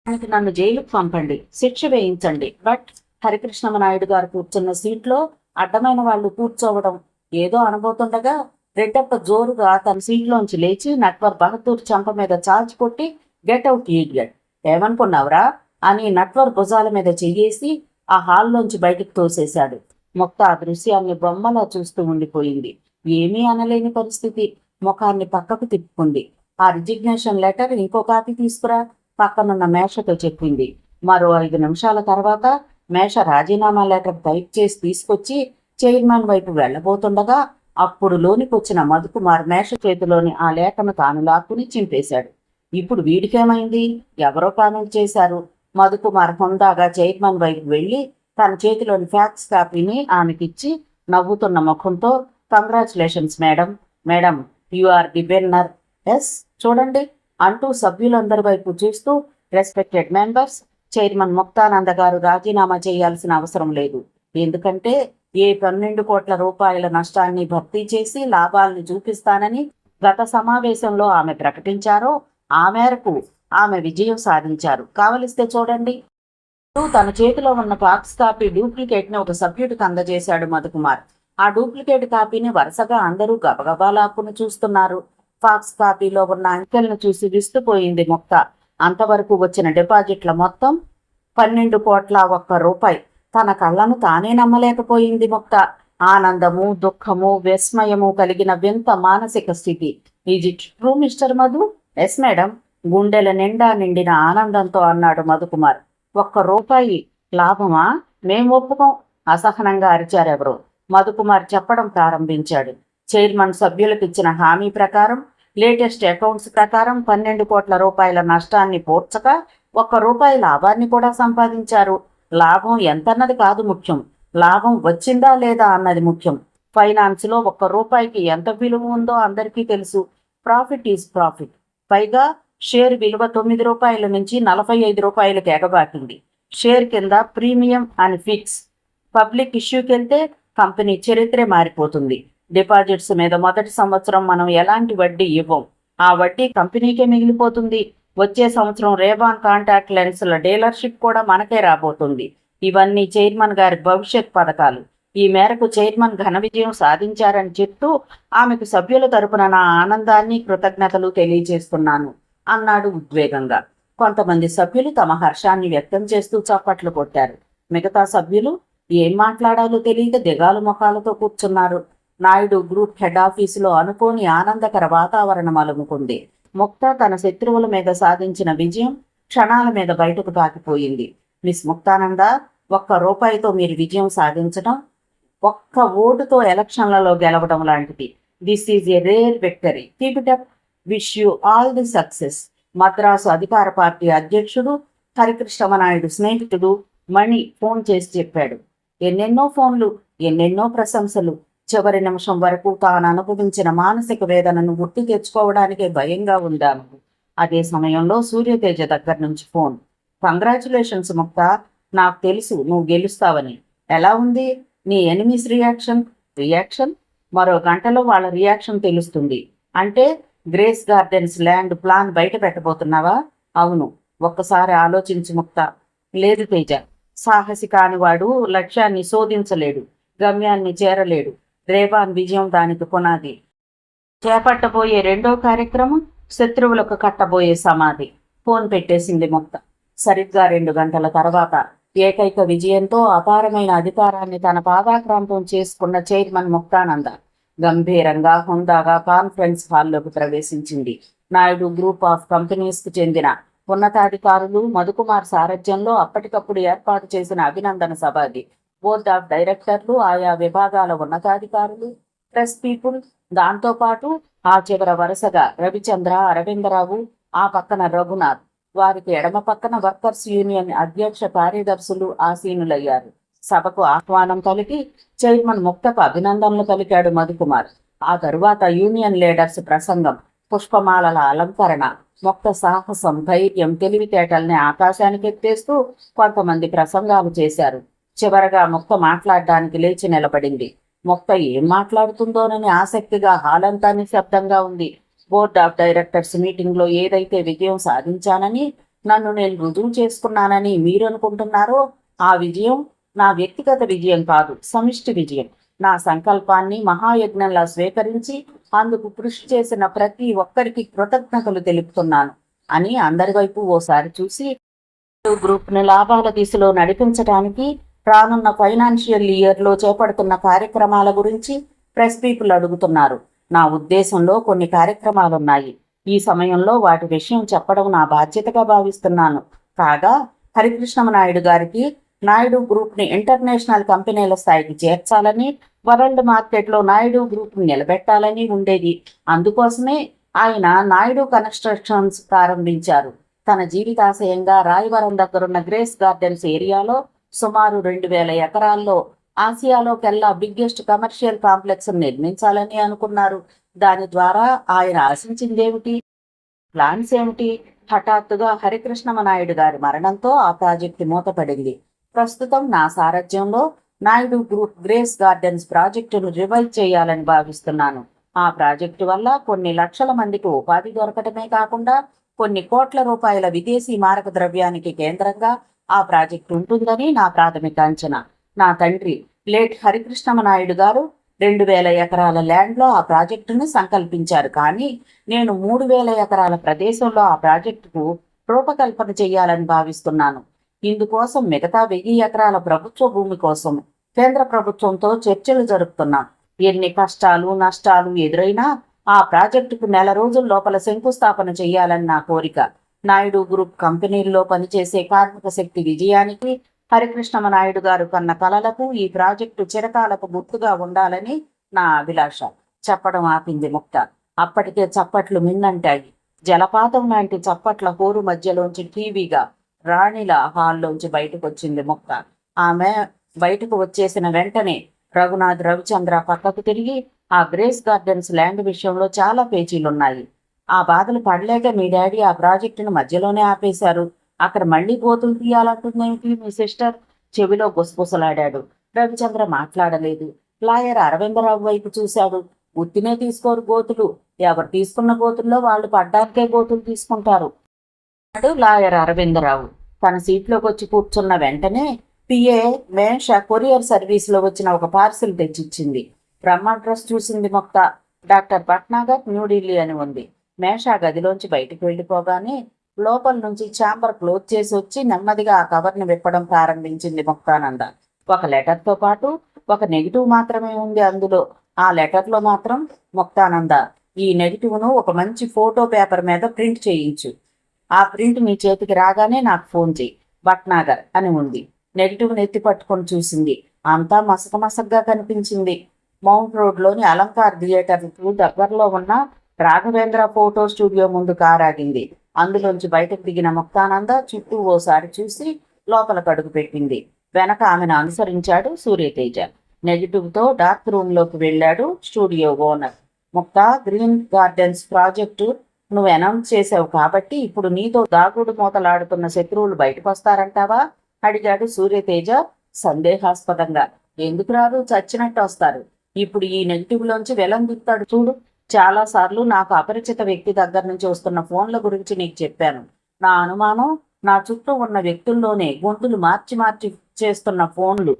దానికి నన్ను జైలుకు పంపండి, శిక్ష వేయించండి. బట్ హరికృష్ణమనాయుడు గారు కూర్చున్న సీట్లో అడ్డమైన వాళ్ళు కూర్చోవడం ఏదో అనబోతుండగా రెడ్డప్ప జోరుగా తన సీట్లోంచి లేచి నట్వర్ బహదూర్ చెంప మీద చాల్చి కొట్టి గెట్ అవుట్ ఈడియట్, ఏమనుకున్నావురా అని నట్వర్ భుజాల మీద చెయ్యేసి ఆ హాల్లోంచి బయటకు తోసేశాడు. ముక్త ఆ దృశ్యాన్ని బొమ్మలా చూస్తూ ఉండిపోయింది. ఏమీ అనలేని పరిస్థితి. ముఖాన్ని పక్కకు తిప్పుకుంది. ఆ రిజిగ్నేషన్ లెటర్ ఇంకో కాపీ తీసుకురా, పక్కనున్న మేషతో చెప్పింది. మరో 5 నిమిషాల తర్వాత మేష రాజీనామా లెటర్ టైప్ చేసి తీసుకొచ్చి చైర్మన్ వైపు వెళ్లబోతుండగా అప్పుడు లోనికొచ్చిన మధుకుమార్ మేష చేతిలోని ఆ లేఖను తాను లాక్కుని చింపేశాడు. ఇప్పుడు వీడికేమైంది? ఎవరో కామెంట్ చేశారు. మధుకుమార్ హుందాగా చైర్మన్ వైపు వెళ్లి తన చేతిలోని ఫ్యాక్స్ కాపీని ఆమెకిచ్చి నవ్వుతున్న ముఖంతో congratulations madam, you are the winner. Yes చూడండి అంటూ సభ్యులందరి వైపు చూస్తూ, రెస్పెక్టెడ్ మెంబర్స్, చైర్మన్ ముక్తానంద గారు రాజీనామా చేయాల్సిన అవసరం లేదు. ఎందుకంటే ఏ 12 కోట్ల రూపాయల నష్టాన్ని భర్తీ చేసి లాభాలను చూపిస్తానని గత సమావేశంలో ఆమె ప్రకటించారో ఆ మేరకు ఆమె విజయం సాధించారు. కావలిస్తే చూడండి. తన చేతిలో ఉన్న ఫ్యాక్స్ కాపీ డూప్లికేట్ని ఒక సభ్యుడికి అందజేశాడు మధుకుమార్. ఆ డూప్లికేట్ కాపీని వరుసగా అందరూ గబగబా లాక్కుని చూస్తున్నారు. ఫాక్స్ కాపీలో ఉన్న అంకెలను చూసి విస్తుపోయింది ముక్త. అంతవరకు వచ్చిన డిపాజిట్ల మొత్తం 12,01,00,000. తన కళ్ళను తానే నమ్మలేకపోయింది ముక్త. ఆనందము, దుఃఖము, విస్మయము కలిగిన వింత మానసిక స్థితి. Is it true mister Madhu? Yes madam, గుండెల నిండా నిండిన ఆనందంతో అన్నాడు మధుకుమార్. ₹1 లాభమా? మేం ఒప్పుకోం, అసహనంగా అరిచారెవరు. మధుకుమార్ చెప్పడం ప్రారంభించాడు. చైర్మన్ సభ్యులకిచ్చిన హామీ ప్రకారం, లేటెస్ట్ అకౌంట్స్ ప్రకారం 12 కోట్ల రూపాయల నష్టాన్ని పూడ్చక ₹1 లాభాన్ని కూడా సంపాదించారు. లాభం ఎంతన్నది కాదు ముఖ్యం, లాభం వచ్చిందా లేదా అన్నది ముఖ్యం. ఫైనాన్స్లో ₹1కి ఎంత విలువ ఉందో అందరికీ తెలుసు. Profit is profit. పైగా షేర్ విలువ ₹9 నుంచి ₹45కి ఎగబాకింది. షేర్ కింద ప్రీమియం అని ఫిక్స్. పబ్లిక్ ఇష్యూకి వెళ్తే కంపెనీ చరిత్రే మారిపోతుంది. డిపాజిట్స్ మీద మొదటి సంవత్సరం మనం ఎలాంటి వడ్డీ ఇవ్వం. ఆ వడ్డీ కంపెనీకే మిగిలిపోతుంది. వచ్చే సంవత్సరం రేబాన్ కాంటాక్ట్ లెన్స్ల డీలర్షిప్ కూడా మనకే రాబోతుంది. ఇవన్నీ చైర్మన్ గారి భవిష్యత్ పథకాలు. ఈ మేరకు చైర్మన్ ఘన విజయం సాధించారని చెప్తూ ఆమెకు సభ్యుల తరపున నా ఆనందాన్ని, కృతజ్ఞతలు తెలియజేస్తున్నాను అన్నాడు ఉద్వేగంగా. కొంతమంది సభ్యులు తమ హర్షాన్ని వ్యక్తం చేస్తూ చప్పట్లు కొట్టారు. మిగతా సభ్యులు ఏం మాట్లాడాలో తెలియక దిగాలు ముఖాలతో కూర్చున్నారు. నాయుడు గ్రూప్ హెడ్ ఆఫీసులో అనుకోని ఆనందకర వాతావరణం అలుముకుంది. ముక్త తన శత్రువుల మీద సాధించిన విజయం క్షణాల మీద బయటకు తాకిపోయింది. మిస్ ముక్తానంద, ₹1తో మీరు విజయం సాధించడం ఒక్క ఓటుతో ఎలక్షన్లలో గెలవడం లాంటిది. This is a rare victory. Keep it up. Wish you all the success. Madras అధికార పార్టీ అధ్యక్షుడు హరికృష్ణమనాయుడు స్నేహితుడు మణి ఫోన్ చేసి చెప్పాడు. ఎన్నెన్నో ఫోన్లు, ఎన్నెన్నో ప్రశంసలు. చివరి నిమిషం వరకు తాను అనుభవించిన మానసిక వేదనను గుర్తు తెచ్చుకోవడానికే భయంగా ఉందాము. అదే సమయంలో సూర్యతేజ దగ్గర నుంచి ఫోన్. కంగ్రాచులేషన్స్ ముక్త, నాకు తెలుసు నువ్వు గెలుస్తావని. ఎలా ఉంది నీ ఎనిమీస్ రియాక్షన్? రియాక్షన్? మరో గంటలో వాళ్ళ రియాక్షన్ తెలుస్తుంది. అంటే గ్రేస్ గార్డెన్స్ ల్యాండ్ ప్లాన్ బయట పెట్టబోతున్నావా? అవును. ఒక్కసారి ఆలోచించు ముక్త. లేదు తేజ, సాహసి కానివాడు లక్ష్యాన్ని శోధించలేడు, గమ్యాన్ని చేరలేడు. రేబాన్ విజయం దానికి పునాది. చేపట్టబోయే రెండో కార్యక్రమం శత్రువులకు కట్టబోయే సమాధి. ఫోన్ పెట్టేసింది ముక్త. సరిగ్గా 2 గంటల తర్వాత ఏకైక విజయంతో అపారమైన అధికారాన్ని తన పాదాక్రాంతం చేసుకున్న చైర్మన్ ముక్తానంద గంభీరంగా, హుందాగా కాన్ఫరెన్స్ హాల్లోకి ప్రవేశించింది. నాయుడు గ్రూప్ ఆఫ్ కంపెనీస్కు చెందిన ఉన్నతాధికారులు మధుకుమార్ సారథ్యంలో అప్పటికప్పుడు ఏర్పాటు చేసిన అభినందన సభ అది. బోర్డ్ ఆఫ్ డైరెక్టర్లు, ఆయా విభాగాల ఉన్నతాధికారులు, ప్రెస్ పీపుల్, దాంతోపాటు ఆ చివర వరుసగా రవిచంద్ర, అరవిందరావు, ఆ పక్కన రఘునాథ్, వారికి ఎడమ పక్కన వర్కర్స్ యూనియన్ అధ్యక్ష కార్యదర్శులు ఆసీనులయ్యారు. సభకు ఆహ్వానం పలికి చైర్మన్ ముక్తకు అభినందనలు పలికాడు మధుకుమార్. ఆ తరువాత యూనియన్ లీడర్స్ ప్రసంగం, పుష్పమాలల అలంకరణ, ముక్త సాహసం, ధైర్యం, తెలివితేటల్ని ఆకాశానికి ఎత్తేస్తూ కొంతమంది ప్రసంగాలు చేశారు. చివరగా ముక్త మాట్లాడడానికి లేచి నిలబడింది. ముక్త ఏం మాట్లాడుతుందోనని ఆసక్తిగా హాలంతా నిశ్శబ్దంగా ఉంది. బోర్డ్ ఆఫ్ డైరెక్టర్స్ మీటింగ్లో ఏదైతే విజయం సాధించానని, నన్ను నేను రుజువు చేసుకున్నానని మీరు అనుకుంటున్నారో, ఆ విజయం నా వ్యక్తిగత విజయం కాదు, సమిష్టి విజయం. నా సంకల్పాన్ని మహాయజ్ఞంలా స్వీకరించి అందుకు కృషి చేసిన ప్రతి ఒక్కరికి కృతజ్ఞతలు తెలుపుతున్నాను అని అందరి వైపు ఓసారి చూసి, గ్రూప్ను లాభాల దిశలో నడిపించడానికి రానున్న ఫైనాన్షియల్ ఇయర్లో చేపడుతున్న కార్యక్రమాల గురించి ప్రెస్ పీపుల్ అడుగుతున్నారు. నా ఉద్దేశంలో కొన్ని కార్యక్రమాలున్నాయి. ఈ సమయంలో వాటి విషయం చెప్పడం నా బాధ్యతగా భావిస్తున్నాను. కాగా హరికృష్ణమనాయుడు గారికి నాయుడు గ్రూప్ని ఇంటర్నేషనల్ కంపెనీల స్థాయికి చేర్చాలని, వరల్డ్ మార్కెట్లో నాయుడు గ్రూప్ని నిలబెట్టాలని ఉండేది. అందుకోసమే ఆయన నాయుడు కన్స్ట్రక్షన్స్ ప్రారంభించారు. తన జీవితాశయంగా రాయవరం దగ్గరున్న గ్రేస్ గార్డెన్స్ ఏరియాలో సుమారు 2,000 ఎకరాల్లో ఆసియాలోకెల్లా బిగ్గెస్ట్ కమర్షియల్ కాంప్లెక్స్ నిర్మించాలని అనుకున్నారు. దాని ద్వారా ఆయన ఆశించిందేమిటి, ప్లాన్స్ ఏమిటి? హఠాత్తుగా హరికృష్ణమనాయుడు గారి మరణంతో ఆ ప్రాజెక్టు మూతపడింది. ప్రస్తుతం నా సారథ్యంలో నాయుడు గ్రూప్ గ్రేస్ గార్డెన్స్ ప్రాజెక్టును రివైవ్ చేయాలని భావిస్తున్నాను. ఆ ప్రాజెక్టు వల్ల కొన్ని లక్షల మందికి ఉపాధి దొరకటమే కాకుండా కొన్ని కోట్ల రూపాయల విదేశీ మారక ద్రవ్యానికి కేంద్రంగా ఆ ప్రాజెక్టు ఉంటుందని నా ప్రాథమిక అంచనా. నా తండ్రి లేట్ హరికృష్ణమనాయుడు గారు 2,000 ఎకరాల ల్యాండ్లో ఆ ప్రాజెక్టును సంకల్పించారు. కానీ నేను 3,000 ఎకరాల ప్రదేశంలో ఆ ప్రాజెక్టుకు రూపకల్పన చేయాలని భావిస్తున్నాను. ఇందుకోసం మిగతా 1,000 ఎకరాల ప్రభుత్వ భూమి కోసం కేంద్ర ప్రభుత్వంతో చర్చలు జరుపుతున్నాం. ఎన్ని కష్టాలు నష్టాలు ఎదురైనా ఆ ప్రాజెక్టుకు నెల రోజుల లోపల శంకుస్థాపన చేయాలని నా కోరిక. నాయుడు గ్రూప్ కంపెనీల్లో పనిచేసే కార్మిక శక్తి విజయానికి, హరికృష్ణ నాయుడు గారు కన్న కలలకు ఈ ప్రాజెక్టు చిరకాలకు గుర్తుగా ఉండాలని నా అభిలాష. చెప్పడం ఆపింది ముక్త. అప్పటికే చప్పట్లు మిన్నంటాయి. జలపాతం లాంటి చప్పట్ల హోరు మధ్యలోంచి టీవీగా రాణిల హాల్లోంచి బయటకు వచ్చింది ముక్త. ఆమె బయటకు వచ్చేసిన వెంటనే రఘునాథ్ రవిచంద్ర పక్కకు తిరిగి, ఆ గ్రేస్ గార్డెన్స్ ల్యాండ్ విషయంలో చాలా పేచీలున్నాయి. ఆ బాధలు పడలేక మీ డాడీ ఆ ప్రాజెక్టును మధ్యలోనే ఆపేశారు. అక్కడ మళ్ళీ గోతులు తీయాలంటుందేమిటి మీ సిస్టర్? చెవిలో గుసగుసలాడాడు. రవిచంద్ర మాట్లాడలేదు. లాయర్ అరవిందరావు వైపు చూశాడు. ఉత్తినే తీసుకోరు గోతులు. ఎవరు తీసుకున్న గోతుల్లో వాళ్ళు పడ్డానికే గోతులు తీసుకుంటారు అన్నాడు లాయర్ అరవిందరావు. తన సీట్లోకి వచ్చి కూర్చున్న వెంటనే పిఏ మేష కొరియర్ సర్వీస్లో వచ్చిన ఒక పార్సిల్ తెచ్చిచ్చింది. బ్రహ్మ అడ్రస్ చూసింది ముక్త. డాక్టర్ భట్నాగర్, న్యూఢిల్లీ అని ఉంది. మేష గదిలోంచి బయటికి వెళ్ళిపోగానే లోపల నుంచి ఛాంబర్ క్లోజ్ చేసి వచ్చి నెమ్మదిగా ఆ కవర్ని విప్పడం ప్రారంభించింది ముక్తానంద. ఒక లెటర్తో పాటు ఒక నెగిటివ్ మాత్రమే ఉంది అందులో. ఆ లెటర్లో మాత్రం, ముక్తానంద, ఈ నెగిటివ్ను ఒక మంచి ఫోటో పేపర్ మీద ప్రింట్ చేయించు. ఆ ప్రింట్ నీ చేతికి రాగానే నాకు ఫోన్ చేయి. భట్నాగర్ అని ఉంది. నెగిటివ్ని ఎత్తి పట్టుకొని చూసింది. అంతా మసకమసగ్గా కనిపించింది. మౌంట్ రోడ్లోని అలంకార్ థియేటర్కు దగ్గరలో ఉన్న రాఘవేంద్ర ఫోటో స్టూడియో ముందు కారాగింది. అందులోంచి బయటకు దిగిన ముక్తానంద చుట్టూ ఓసారి చూసి లోపలికి అడుగు పెట్టింది. వెనక ఆమెను అనుసరించాడు సూర్యతేజ. నెగిటివ్తో డార్క్ రూమ్లోకి వెళ్ళాడు స్టూడియో ఓనర్. ముక్త, గ్రీన్ గార్డెన్స్ ప్రాజెక్టు నువ్వు అనౌన్స్ చేసావు కాబట్టి ఇప్పుడు నీతో దాగుడు మూతలాడుతున్న శత్రువులు బయటకు వస్తారంటావా అడిగాడు సూర్యతేజ సందేహాస్పదంగా. ఎందుకు రారు? చచ్చినట్టు వస్తారు. ఇప్పుడు ఈ నెగిటివ్లోంచి వెలందిస్తాడు చూడు. చాలాసార్లు నాకు అపరిచిత వ్యక్తి దగ్గర నుంచి వస్తున్న ఫోన్ల గురించి నీకు చెప్పాను. నా అనుమానం, నా చుట్టూ ఉన్న వ్యక్తుల్లోనే గొంతులు మార్చి మార్చి చేస్తున్న ఫోన్లు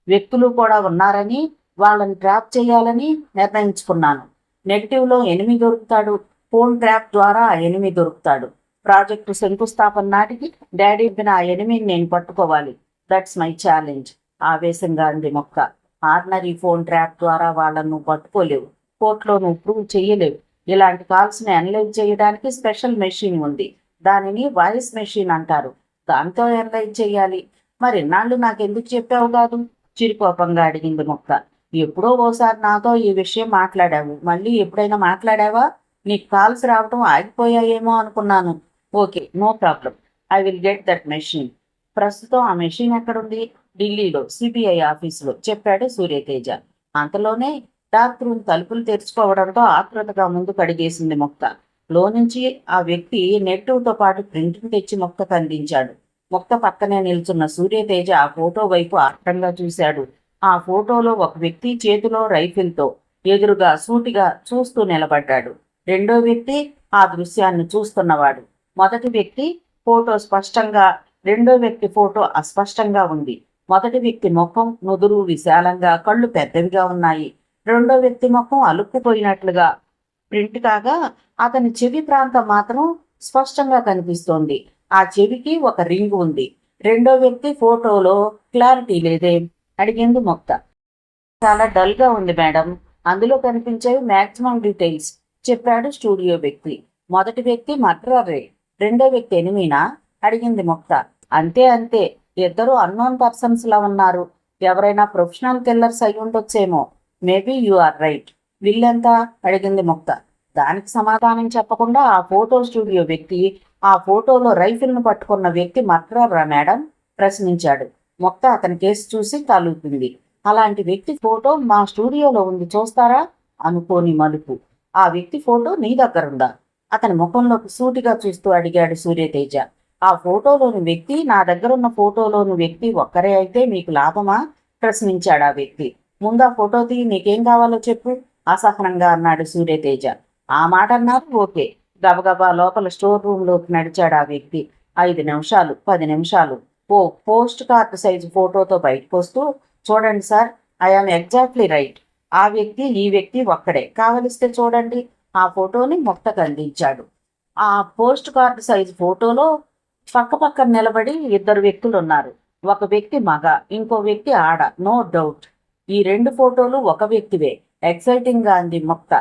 వ్యక్తులు కూడా ఉన్నారని, వాళ్ళని ట్రాప్ చేయాలని నిర్ణయించుకున్నాను. నెగిటివ్లో ఎనిమి దొరుకుతాడు. ఫోన్ ట్రాప్ ద్వారా ఆ ఎనిమి దొరుకుతాడు. ప్రాజెక్టు శంకుస్థాపన నాటికి డాడీ ఆ ఎనిమిని నేను పట్టుకోవాలి. దట్స్ మై ఛాలెంజ్ ఆవేశంగా అంది మొక్క. ఆర్డినరీ ఫోన్ ట్రాప్ ద్వారా వాళ్ళను నువ్వు పట్టుకోలేవు. కోర్టులో నువ్వు ప్రూవ్ చేయలేవు. ఇలాంటి కాల్స్ని అనలైజ్ చేయడానికి స్పెషల్ మెషిన్ ఉంది. దానిని వాయిస్ మెషిన్ అంటారు. దాంతో అనలైజ్ చేయాలి. మరి నాళ్ళు నాకెందుకు చెప్పావు కాదు? చిరుకోపంగా అడిగింది మొక్క. ఎప్పుడో ఓసారి నాతో ఈ విషయం మాట్లాడావు. మళ్ళీ ఎప్పుడైనా మాట్లాడావా? నీకు కాల్స్ రావటం ఆగిపోయాయేమో అనుకున్నాను. Okay, no problem. I will get that machine. ప్రస్తుతం ఆ మెషిన్ ఎక్కడుంది? ఢిల్లీలో సిబిఐ ఆఫీసులో చెప్పాడు సూర్యతేజ. అంతలోనే డార్క్ రూమ్ తలుపులు తెరుచుకోవడంతో ఆతృతగా ముందుకు అడిగేసింది మొక్క. లోనుంచి ఆ వ్యక్తి నెగిటివ్తో పాటు ప్రింట్ని తెచ్చి మొక్కకు అందించాడు. మొక్క పక్కనే నిల్చున్న సూర్యతేజ ఆ ఫోటో వైపు ఆత్రంగా చూశాడు. ఆ ఫోటోలో ఒక వ్యక్తి చేతిలో రైఫిల్తో ఎదురుగా సూటిగా చూస్తూ నిలబడ్డాడు. రెండో వ్యక్తి ఆ దృశ్యాన్ని చూస్తున్నవాడు. మొదటి వ్యక్తి ఫోటో స్పష్టంగా, రెండో వ్యక్తి ఫోటో అస్పష్టంగా ఉంది. మొదటి వ్యక్తి ముఖం, నుదురు విశాలంగా, కళ్ళు పెద్దవిగా ఉన్నాయి. రెండో వ్యక్తి ముఖం అలుక్కుపోయినట్లుగా ప్రింట్ కాగా అతని చెవి ప్రాంతం మాత్రం స్పష్టంగా కనిపిస్తోంది. ఆ చెవికి ఒక రింగ్ ఉంది. రెండో వ్యక్తి ఫోటోలో క్లారిటీ లేదే అడిగింది మొక్క. చాలా డల్గా ఉంది మేడం. అందులో కనిపించేవి మ్యాక్సిమం డీటెయిల్స్ చెప్పాడు స్టూడియో వ్యక్తి. మొదటి వ్యక్తి మర్డరరే. రెండో వ్యక్తి ఎనిమినా అడిగింది మొక్క. అంతే అంతే. ఇద్దరు అన్నోన్ పర్సన్స్ లా ఉన్నారు. ఎవరైనా ప్రొఫెషనల్ కిల్లర్స్ అయి ఉండొచ్చేమో. Maybe you are right. విల్లెంత అడిగింది మొక్క. దానికి సమాధానం చెప్పకుండా ఆ ఫోటో స్టూడియో వ్యక్తి, ఆ ఫోటోలో రైఫిల్ను పట్టుకున్న వ్యక్తి మర్డరరా మేడం ప్రశ్నించాడు. మొక్క అతని కేసు చూసి తలూపింది. అలాంటి వ్యక్తి ఫోటో మా స్టూడియోలో ఉంది, చూస్తారా? అనుకోని మలుపు. ఆ వ్యక్తి ఫోటో నీ దగ్గరుందా? అతని ముఖంలోకి సూటిగా చూస్తూ అడిగాడు సూర్యతేజ. ఆ ఫోటోలోని వ్యక్తి, నా దగ్గరున్న ఫోటోలోని వ్యక్తి ఒక్కరే అయితే మీకు లాభమా ప్రశ్నించాడు ఆ వ్యక్తి. ముందా ఫోటో తీ, నీకేం కావాలో చెప్పు అసహనంగా అన్నాడు సూర్యతేజ. ఆ మాట అన్నారు. ఓకే. గబగబా లోపల స్టోర్ రూమ్లోకి నడిచాడు ఆ వ్యక్తి. 5 నిమిషాలు, 10 నిమిషాలు ఓ పోస్ట్ కార్డు సైజు ఫోటోతో బయటకు వస్తూ, చూడండి సార్, ఐఆమ్ ఎగ్జాక్ట్లీ రైట్. ఆ వ్యక్తి ఈ వ్యక్తి ఒక్కడే, కావలిస్తే చూడండి. ఆ ఫోటోని ముక్తకు అందించాడు. ఆ పోస్ట్ కార్డు సైజు ఫోటోలో పక్కపక్కన నిలబడి ఇద్దరు వ్యక్తులు ఉన్నారు. ఒక వ్యక్తి మగ, ఇంకో వ్యక్తి ఆడ. నో డౌట్ ఈ రెండు ఫోటోలు ఒక వ్యక్తివే. ఎక్సైటింగ్ గా అంది ముక్త.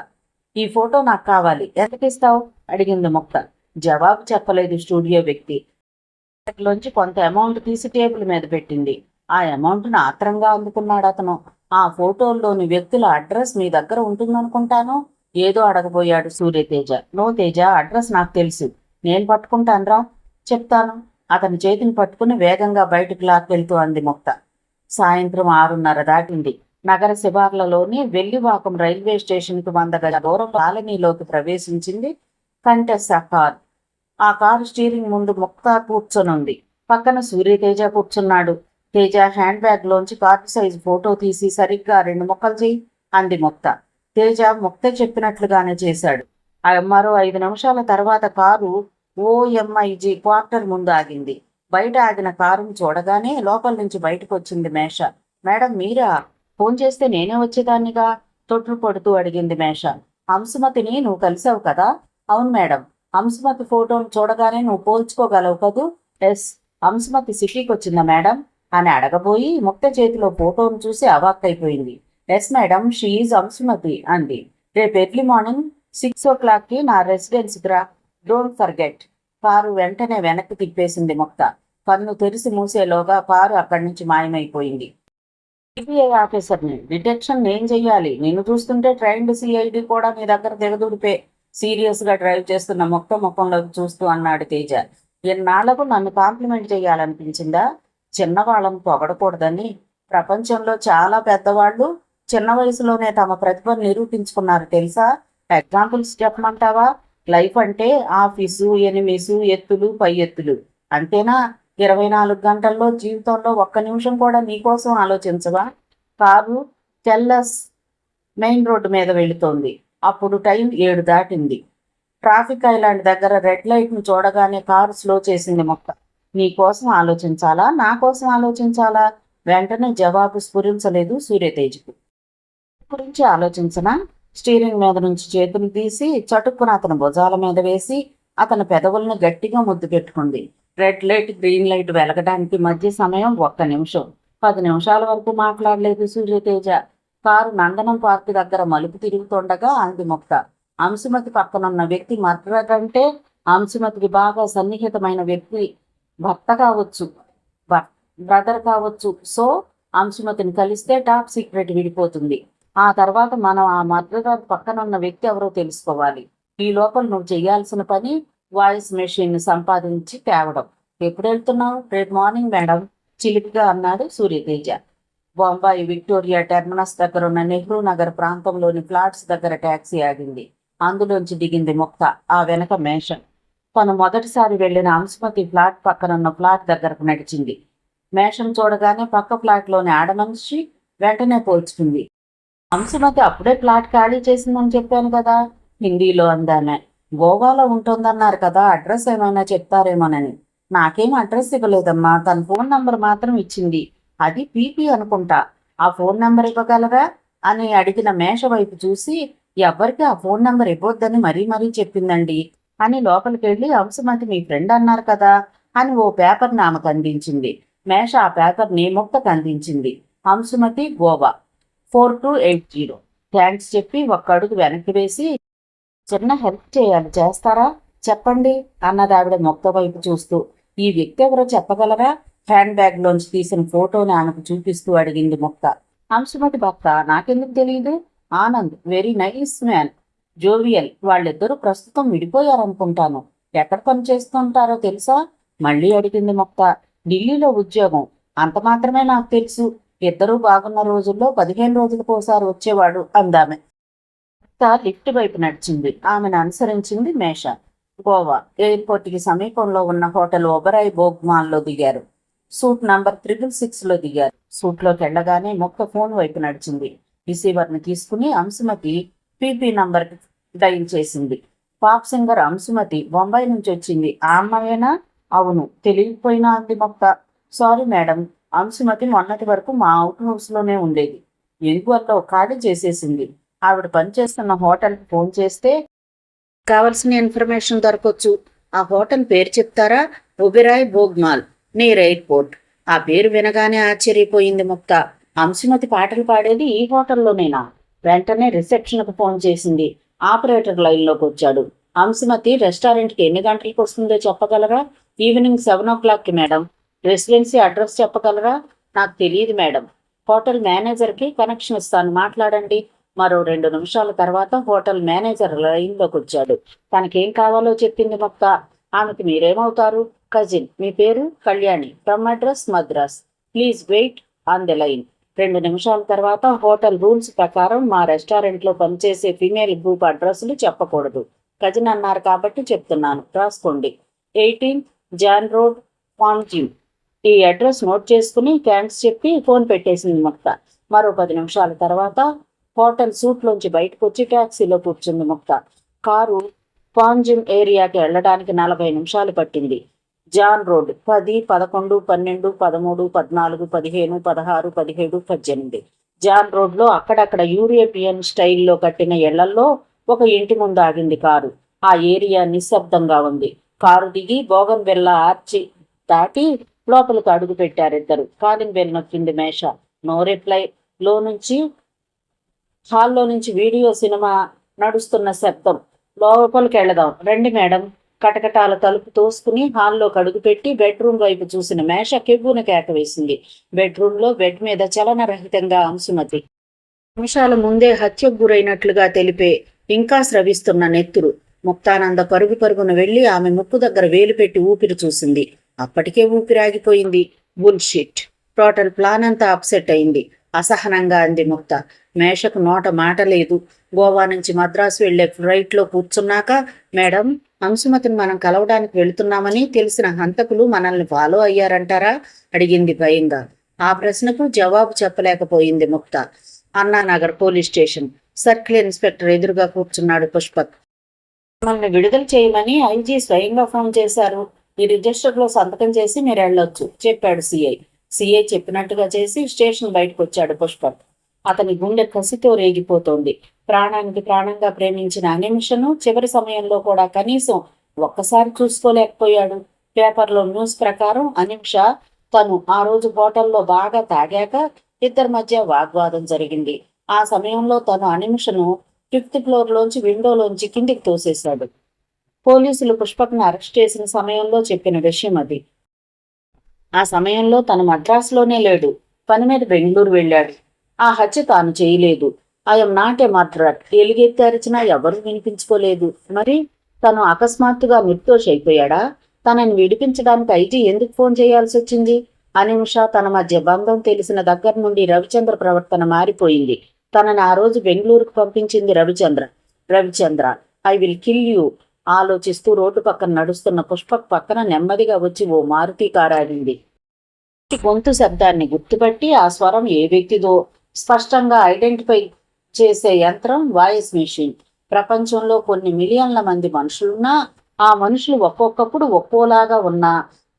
ఈ ఫోటో నాకు కావాలి, ఎంతకిస్తావు అడిగింది ముక్త. జవాబు చెప్పలేదు స్టూడియో వ్యక్తి. లోంచి కొంత అమౌంట్ తీసి టేబుల్ మీద పెట్టింది. ఆ అమౌంట్ను ఆత్రంగా అందుకున్నాడు అతను. ఆ ఫోటోల్లోని వ్యక్తుల అడ్రస్ మీ దగ్గర ఉంటుందనుకుంటాను. ఏదో అడగబోయాడు సూర్యతేజ. నో తేజ, అడ్రస్ నాకు తెలుసు, నేను పట్టుకుంటాను రా, చెప్తాను. అతని చేతిని పట్టుకుని వేగంగా బయటకు లాక్కెళ్తూ అంది ముక్త. సాయంత్రం 6:30 దాటింది. నగర శివార్లలోని వెల్లివాకం రైల్వే స్టేషన్కు 100 గజాల దూరం కాలనీలోకి ప్రవేశించింది కంటెస్సా కార్. ఆ కారు స్టీరింగ్ ముందు ముక్త కూర్చొనుంది. పక్కన సూర్యతేజ కూర్చున్నాడు. తేజ హ్యాండ్ బ్యాగ్ లోంచి కార్డు సైజు ఫోటో తీసి సరిగ్గా 2 ముక్కలు చేయి అంది ముక్త. తేజ ముక్త చెప్పినట్లుగానే చేశాడు. ఆ మరో 5 నిమిషాల తర్వాత కారు ఓఎంఐజీ క్వార్టర్ ముందు ఆగింది. బయట ఆగిన కారును చూడగానే లోపల నుంచి బయటకు వచ్చింది మేష. మేడం మీరా? ఫోన్ చేస్తే నేనే వచ్చేదాన్నిగా, తొట్టు పడుతూ అడిగింది మేష. హంసుమతిని నువ్వు కలిసావు కదా? అవును మేడం. హంసుమతి ఫోటోను చూడగానే నువ్వు పోల్చుకోగలవు కదూ? ఎస్. హంసుమతి సిటీకి వచ్చిందా మేడం అని అడగబోయి ముక్త చేతిలో ఫోటోను చూసి అవాక్కైపోయింది. ఎస్ మేడం, షీఈజ్ హంసుమతి అంది. రేపు ఎర్లీ మార్నింగ్ 6 o'clockకి నా రెసిడెన్స్కి రా, డోంట్ ఫర్గెట్. కారు వెంటనే వెనక్కి తిప్పేసింది ముక్త. కన్ను తెరిసి మూసేలోగా కారు అక్కడి నుంచి మాయమైపోయింది. సిబిఐ ఆఫీసర్ని, డిటెక్షన్ నేను చెయ్యాలి. నిన్ను చూస్తుంటే ట్రైన్డ్ సిఐడి కూడా నీ దగ్గర దిగదుడిపే. సీరియస్ గా డ్రైవ్ చేస్తున్న ముక్త ముఖంలోకి చూస్తూ అన్నాడు తేజ. ఎన్నాళ్లకు నన్ను కాంప్లిమెంట్ చేయాలనిపించిందా? చిన్నవాళ్ళను పొగడకూడదని. ప్రపంచంలో చాలా పెద్దవాళ్ళు చిన్న వయసులోనే తమ ప్రతిభను నిరూపించుకున్నారు తెలుసా? ఎగ్జాంపుల్స్ చెప్పమంటావా? లైఫ్ అంటే ఆఫీసు, ఎనిమీసు, ఎత్తులు, పై ఎత్తులు అంతేనా? 24 గంటల్లో జీవితంలో ఒక్క నిమిషం కూడా నీకోసం ఆలోచించవా? కారు తెల్లస్ మెయిన్ రోడ్డు మీద వెళుతోంది. అప్పుడు టైం 7 దాటింది. ట్రాఫిక్ ఐలాండ్ దగ్గర రెడ్ లైట్ను చూడగానే కారు స్లో చేసింది ముక్త. నీ కోసం ఆలోచించాలా, నా కోసం ఆలోచించాలా? వెంటనే జవాబు స్ఫురించలేదు సూర్యతేజకు. గురించి ఆలోచించనా? స్టీరింగ్ మీద నుంచి చేతులు తీసి చటుక్కున అతని భుజాల మీద వేసి అతని పెదవులను గట్టిగా ముద్దు పెట్టుకుంది. రెడ్ లైట్ గ్రీన్ లైట్ వెలగడానికి మధ్య సమయం 1 నిమిషం. 10 నిమిషాల వరకు మాట్లాడలేదు సూర్యతేజ. కారు నందనం పార్క్ దగ్గర మలుపు తిరుగుతుండగా అంది ముక్త. అంశుమతి పక్కనున్న వ్యక్తి మర్డర్ అంటే అంశుమతికి బాగా సన్నిహితమైన వ్యక్తి భర్త కావచ్చు, బ్రదర్ కావచ్చు. సో అంశుమతిని కలిస్తే టాప్ సీక్రెట్ విడిపోతుంది. ఆ తర్వాత మనం ఆ మర్డరర్ పక్కనున్న వ్యక్తి ఎవరో తెలుసుకోవాలి. ఈ లోపల నువ్వు చేయాల్సిన పని వాయిస్ మెషిన్ సంపాదించి తేవడం. ఎప్పుడు వెళ్తున్నావు? రేపు మార్నింగ్ మేడం, చిలిపిగా అన్నాడు సూర్యతేజ. బొంబాయి విక్టోరియా టెర్మినస్ దగ్గర ఉన్న నెహ్రూ నగర్ ప్రాంతంలోని ఫ్లాట్స్ దగ్గర ట్యాక్సీ ఆగింది. అందులోంచి దిగింది ముక్త. ఆ వెనక మేషం. తను మొదటిసారి వెళ్లిన అంశుమతి ఫ్లాట్ పక్కనున్న ఫ్లాట్ దగ్గరకు నడిచింది. మేషం చూడగానే పక్క ఫ్లాట్లోని ఆడమనిషి వెంటనే పోల్చుకుంది. అంశుమతి అప్పుడే ఫ్లాట్ ఖాళీ చేసిందని చెప్పాను కదా, హిందీలో అందామె. గోవాలో ఉంటుందన్నారు కదా, అడ్రస్ ఏమైనా చెప్తారేమోనని. నాకేం అడ్రస్ ఇవ్వలేదమ్మా, తన ఫోన్ నంబర్ మాత్రం ఇచ్చింది. అది పీపీ అనుకుంటా. ఆ ఫోన్ నంబర్ ఇవ్వగలరా అని అడిగిన మేష వైపు చూసి, ఎవ్వరికి ఆ ఫోన్ నంబర్ ఇవ్వొద్దని మరీ చెప్పిందండి అని లోపలికి వెళ్ళి, అంశుమతి మీ ఫ్రెండ్ అన్నారు కదా అని ఓ పేపర్ని ఆమెకు అందించింది. మేష ఆ పేపర్ని ముక్తకు అందించింది. అంశుమతి, గోవా 4280. థ్యాంక్స్ చెప్పి 1 అడుగు వెనక్కి వేసి, చిన్న హెల్ప్ చేయాలి, చేస్తారా? చెప్పండి అన్నదావిడ ముక్త వైపు చూస్తూ. ఈ వ్యక్తి ఎవరో చెప్పగలరా? హ్యాండ్ బ్యాగ్ లోంచి తీసిన ఫోటోని ఆమెకు చూపిస్తూ అడిగింది ముక్త. అంశుమతి భర్త. నాకెందుకు తెలియదు? Anand, very nice man, jovial. వాళ్ళిద్దరూ ప్రస్తుతం విడిపోయారనుకుంటాను. ఎక్కడ పని చేస్తుంటారో తెలుసా? మళ్ళీ అడిగింది ముక్త. ఢిల్లీలో ఉద్యోగం, అంత మాత్రమే నాకు తెలుసు. ఇద్దరూ బాగున్న రోజుల్లో 15 రోజులకు ఒకసారి వచ్చేవాడు అందామె. లిఫ్ట్ వైపు నడిచింది. ఆమెను అనుసరించింది మేష. గోవా ఎయిర్పోర్ట్కి సమీపంలో ఉన్న హోటల్ ఒబరాయ్ బోగ్మాల్లో దిగారు. సూట్ నంబర్ 666లో దిగారు. సూట్లోకి వెళ్ళగానే ముక్త ఫోన్ వైపు నడిచింది. రిసీవర్ని తీసుకుని అంశుమతి పీపీ నంబర్కి డైల్ చేసింది. పాప్ సింగర్ అంశుమతి, బొంబాయి నుంచి వచ్చింది. ఆ అమ్మాయేనా? అవును. తెలియకపోయినా అంది ముక్త. సారీ మేడం, అంశుమతి మొన్నటి వరకు మా అవుట్ హౌస్లోనే ఉండేది. ఎందువల్ల ఖాళీ చేసేసింది. ఆవిడ పనిచేస్తున్న హోటల్కి ఫోన్ చేస్తే కావలసిన ఇన్ఫర్మేషన్ దొరకొచ్చు. ఆ హోటల్ పేరు చెప్తారా? Oberoi Bogmalo, near airport. ఆ పేరు వినగానే ఆశ్చర్యపోయింది ముక్త. అంశుమతి పాటలు పాడేది ఈ హోటల్లోనేనా? వెంటనే రిసెప్షన్కు ఫోన్ చేసింది. ఆపరేటర్ లైన్లోకి వచ్చాడు. అంశుమతి రెస్టారెంట్కి ఎన్ని గంటలకు వస్తుందో చెప్పగలరా? ఈవినింగ్ 7 o'clockకి మేడం. రెసిడెన్సీ అడ్రస్ చెప్పగలరా? నాకు తెలియదు మేడం. హోటల్ మేనేజర్కి కనెక్షన్ ఇస్తాను, మాట్లాడండి. మరో 2 నిమిషాల తర్వాత హోటల్ మేనేజర్ లైన్లోకి వచ్చాడు. తనకేం కావాలో చెప్పింది ముక్త. ఆమెకు మీరేమవుతారు? కజిన్. మీ పేరు? Kalyani. From address Madras. Please wait on the line. 2 నిమిషాల తర్వాత హోటల్ రూల్స్ ప్రకారం మా రెస్టారెంట్లో పనిచేసే ఫీమేల్ గ్రూప్ అడ్రస్లు చెప్పకూడదు. కజిన్ అన్నారు కాబట్టి చెప్తున్నాను, రాసుకోండి. 18 జాన్ రోడ్, పాంజిమ్. ఈ అడ్రస్ నోట్ చేసుకుని థ్యాంక్స్ చెప్పి ఫోన్ పెట్టేసింది ముక్త. మరో 10 నిమిషాల తర్వాత హోటల్ సూట్లోంచి బయటకు వచ్చి ట్యాక్సీలో కూర్చుంది ముక్త. కారు పాంజిమ్ ఏరియాకి వెళ్ళడానికి 40 నిమిషాలు పట్టింది. John road 10, 11, 12, 13, 14, 15, 16, 17, 18. జాన్ రోడ్లో అక్కడక్కడ యూరోపియన్ స్టైల్లో కట్టిన ఇళ్లల్లో ఒక ఇంటి ముందు ఆగింది కారు. ఆ ఏరియా నిశ్శబ్దంగా ఉంది. కారు దిగి బోగన్ బెల్ల ఆర్చి దాటి లోపలికి అడుగు పెట్టారిద్దరు. కాలింగ్ బెల్ నొక్కింది మేష. No reply. హాల్లో నుంచి వీడియో సినిమా నడుస్తున్న శబ్దం. లోపలికి వెళదాం రండి మేడం. కటకటాల తలుపు తోసుకుని హాల్లోకి అడుగుపెట్టి బెడ్రూమ్ వైపు చూసిన మేష కెవ్వున కేక వేసింది. బెడ్రూమ్లో బెడ్ మీద చలనరహితంగా అంశుమతి. నిమిషాల ముందే హత్యకు గురైనట్లుగా తెలిపే ఇంకా స్రవిస్తున్న నెత్తురు. ముక్తానంద పరుగు పరుగున వెళ్లి ఆమె ముక్కు దగ్గర వేలు పెట్టి ఊపిరి చూసింది. అప్పటికే ఊపిరాగిపోయింది. బుల్షిట్. టోటల్ ప్లాన్ అంతా అప్సెట్ అయింది. అసహనంగా అంది ముక్త. మేషకు నోట మాట లేదు. గోవా నుంచి మద్రాసు వెళ్లే ఫ్లైట్లో కూర్చున్నాక, మేడం, అంశుమతిని మనం కలవడానికి వెళుతున్నామని తెలిసిన హంతకులు మనల్ని ఫాలో అయ్యారంటారా? అడిగింది భయంగా. ఆ ప్రశ్నకు జవాబు చెప్పలేకపోయింది ముక్త. Anna Nagar police station. Circle inspector ఎదురుగా కూర్చున్నాడు పుష్పక్. మనల్ని విడుదల చేయమని ఐజీ స్వయంగా ఫోన్ చేశారు. ఈ రిజిస్టర్లో సంతకం చేసి మీరు వెళ్ళొచ్చు చెప్పాడు సిఐ. సిఐ చెప్పినట్టుగా చేసి స్టేషన్ బయటకు వచ్చాడు పుష్పక్. అతని గుండె కసితో రేగిపోతోంది. ప్రాణానికి ప్రాణంగా ప్రేమించిన అనిమిషను చివరి సమయంలో కూడా కనీసం ఒక్కసారి చూసుకోలేకపోయాడు. పేపర్లో న్యూస్ ప్రకారం అనిమిష తను ఆ రోజు హోటల్లో బాగా తాగాక ఇద్దరి మధ్య వాగ్వాదం జరిగింది. ఆ సమయంలో తను అనిమిషను 5th ఫ్లోర్లోంచి విండోలోంచి కిందికి తోసేశాడు. పోలీసులు పుష్పక్ను అరెస్ట్ చేసిన సమయంలో చెప్పిన విషయం అది. ఆ సమయంలో తను మద్రాసులోనే లేడు. పని మీద బెంగళూరు వెళ్ళాడు. ఆ హత్య తాను చేయలేదు. I'm not a murderer. ఎలుగెత్తి అరిచినా ఎవరూ వినిపించుకోలేదు. మరి తను అకస్మాత్తుగా నిర్దోషి అయిపోయాడా? తనని విడిపించడానికి ఐజీ ఎందుకు ఫోన్ చేయాల్సి వచ్చింది? అనిమిష తన మధ్య బంధం తెలిసిన దగ్గర నుండి రవిచంద్ర ప్రవర్తన మారిపోయింది. తనని ఆ రోజు బెంగళూరుకు పంపించింది Ravichandra. I will kill you ఆలోచిస్తూ రోడ్డు పక్కన నడుస్తున్న పుష్పక్ పక్కన నెమ్మదిగా వచ్చి ఓ మారుతి కారు ఆగింది. గొంతు శబ్దాన్ని గుర్తుపట్టి ఆ స్వరం ఏ వ్యక్తిదో స్పష్టంగా ఐడెంటిఫై చేసే యంత్రం వాయిస్ మెషిన్. ప్రపంచంలో కొన్ని మిలియన్ల మంది మనుషులున్నా ఆ మనుషులు ఒక్కొక్కప్పుడు ఒక్కోలాగా ఉన్నా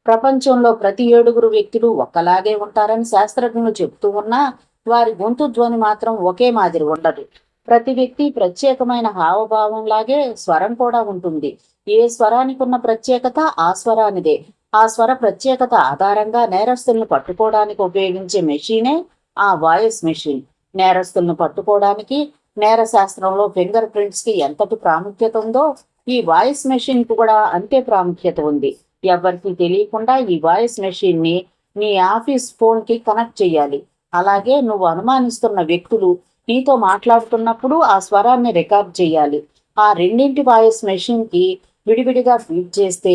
ప్రపంచంలో ప్రతి 7 వ్యక్తులు ఒక్కలాగే ఉంటారని శాస్త్రజ్ఞులు చెబుతూ ఉన్నా వారి గొంతు ధ్వని మాత్రం ఒకే మాదిరి ఉండదు. ప్రతి వ్యక్తి ప్రత్యేకమైన హావభావంలాగే స్వరం కూడా ఉంటుంది. ఏ స్వరానికి ఉన్న ప్రత్యేకత ఆ స్వరానిదే. ఆ స్వర ప్రత్యేకత ఆధారంగా నేరస్తులను పట్టుకోవడానికి ఉపయోగించే మెషీనే ఆ వాయిస్ మెషిన్. నేరస్తులను పట్టుకోవడానికి నేర శాస్త్రంలో ఫింగర్ ప్రింట్స్కి ఎంతటి ప్రాముఖ్యత ఉందో ఈ వాయిస్ మెషిన్కి కూడా అంతే ప్రాముఖ్యత ఉంది. ఎవరికి తెలియకుండా ఈ వాయిస్ మెషిన్ని నీ ఆఫీస్ ఫోన్కి కనెక్ట్ చేయాలి. అలాగే నువ్వు అనుమానిస్తున్న వ్యక్తులు నీతో మాట్లాడుతున్నప్పుడు ఆ స్వరాన్ని రికార్డ్ చేయాలి. ఆ రెండింటి వాయిస్ మెషిన్కి విడివిడిగా ఫీడ్ చేస్తే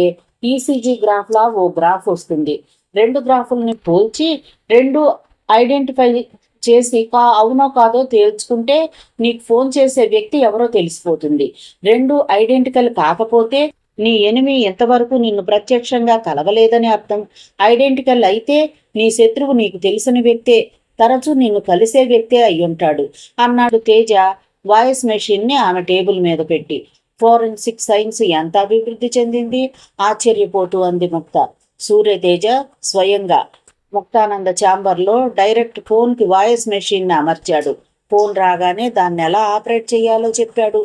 ఈసీజీ గ్రాఫ్లా ఓ గ్రాఫ్ వస్తుంది. 2 గ్రాఫుల్ని పోల్చి 2 ఐడెంటిఫై చేసి అవునో కాదో తేల్చుకుంటే నీకు ఫోన్ చేసే వ్యక్తి ఎవరో తెలిసిపోతుంది. 2 ఐడెంటికల్ కాకపోతే నీ ఎనిమి ఎంతవరకు నిన్ను ప్రత్యక్షంగా కలవలేదని అర్థం. ఐడెంటికల్ అయితే నీ శత్రువు నీకు తెలిసిన వ్యక్తే, తరచూ నిన్ను కలిసే వ్యక్తే అయ్యుంటాడు అన్నాడు తేజ వాయిస్ మెషిన్ని ఆమె టేబుల్ మీద పెట్టి. ఫోరెన్సిక్ సైన్స్ ఎంత అభివృద్ధి చెందింది? ఆశ్చర్యపోతూ అంది ముక్త. సూర్యతేజ స్వయంగా ముక్తానంద ఛాంబర్లో డైరెక్ట్ ఫోన్కి వాయిస్ మెషిన్ని అమర్చాడు. ఫోన్ రాగానే దాన్ని ఎలా ఆపరేట్ చేయాలో చెప్పాడు.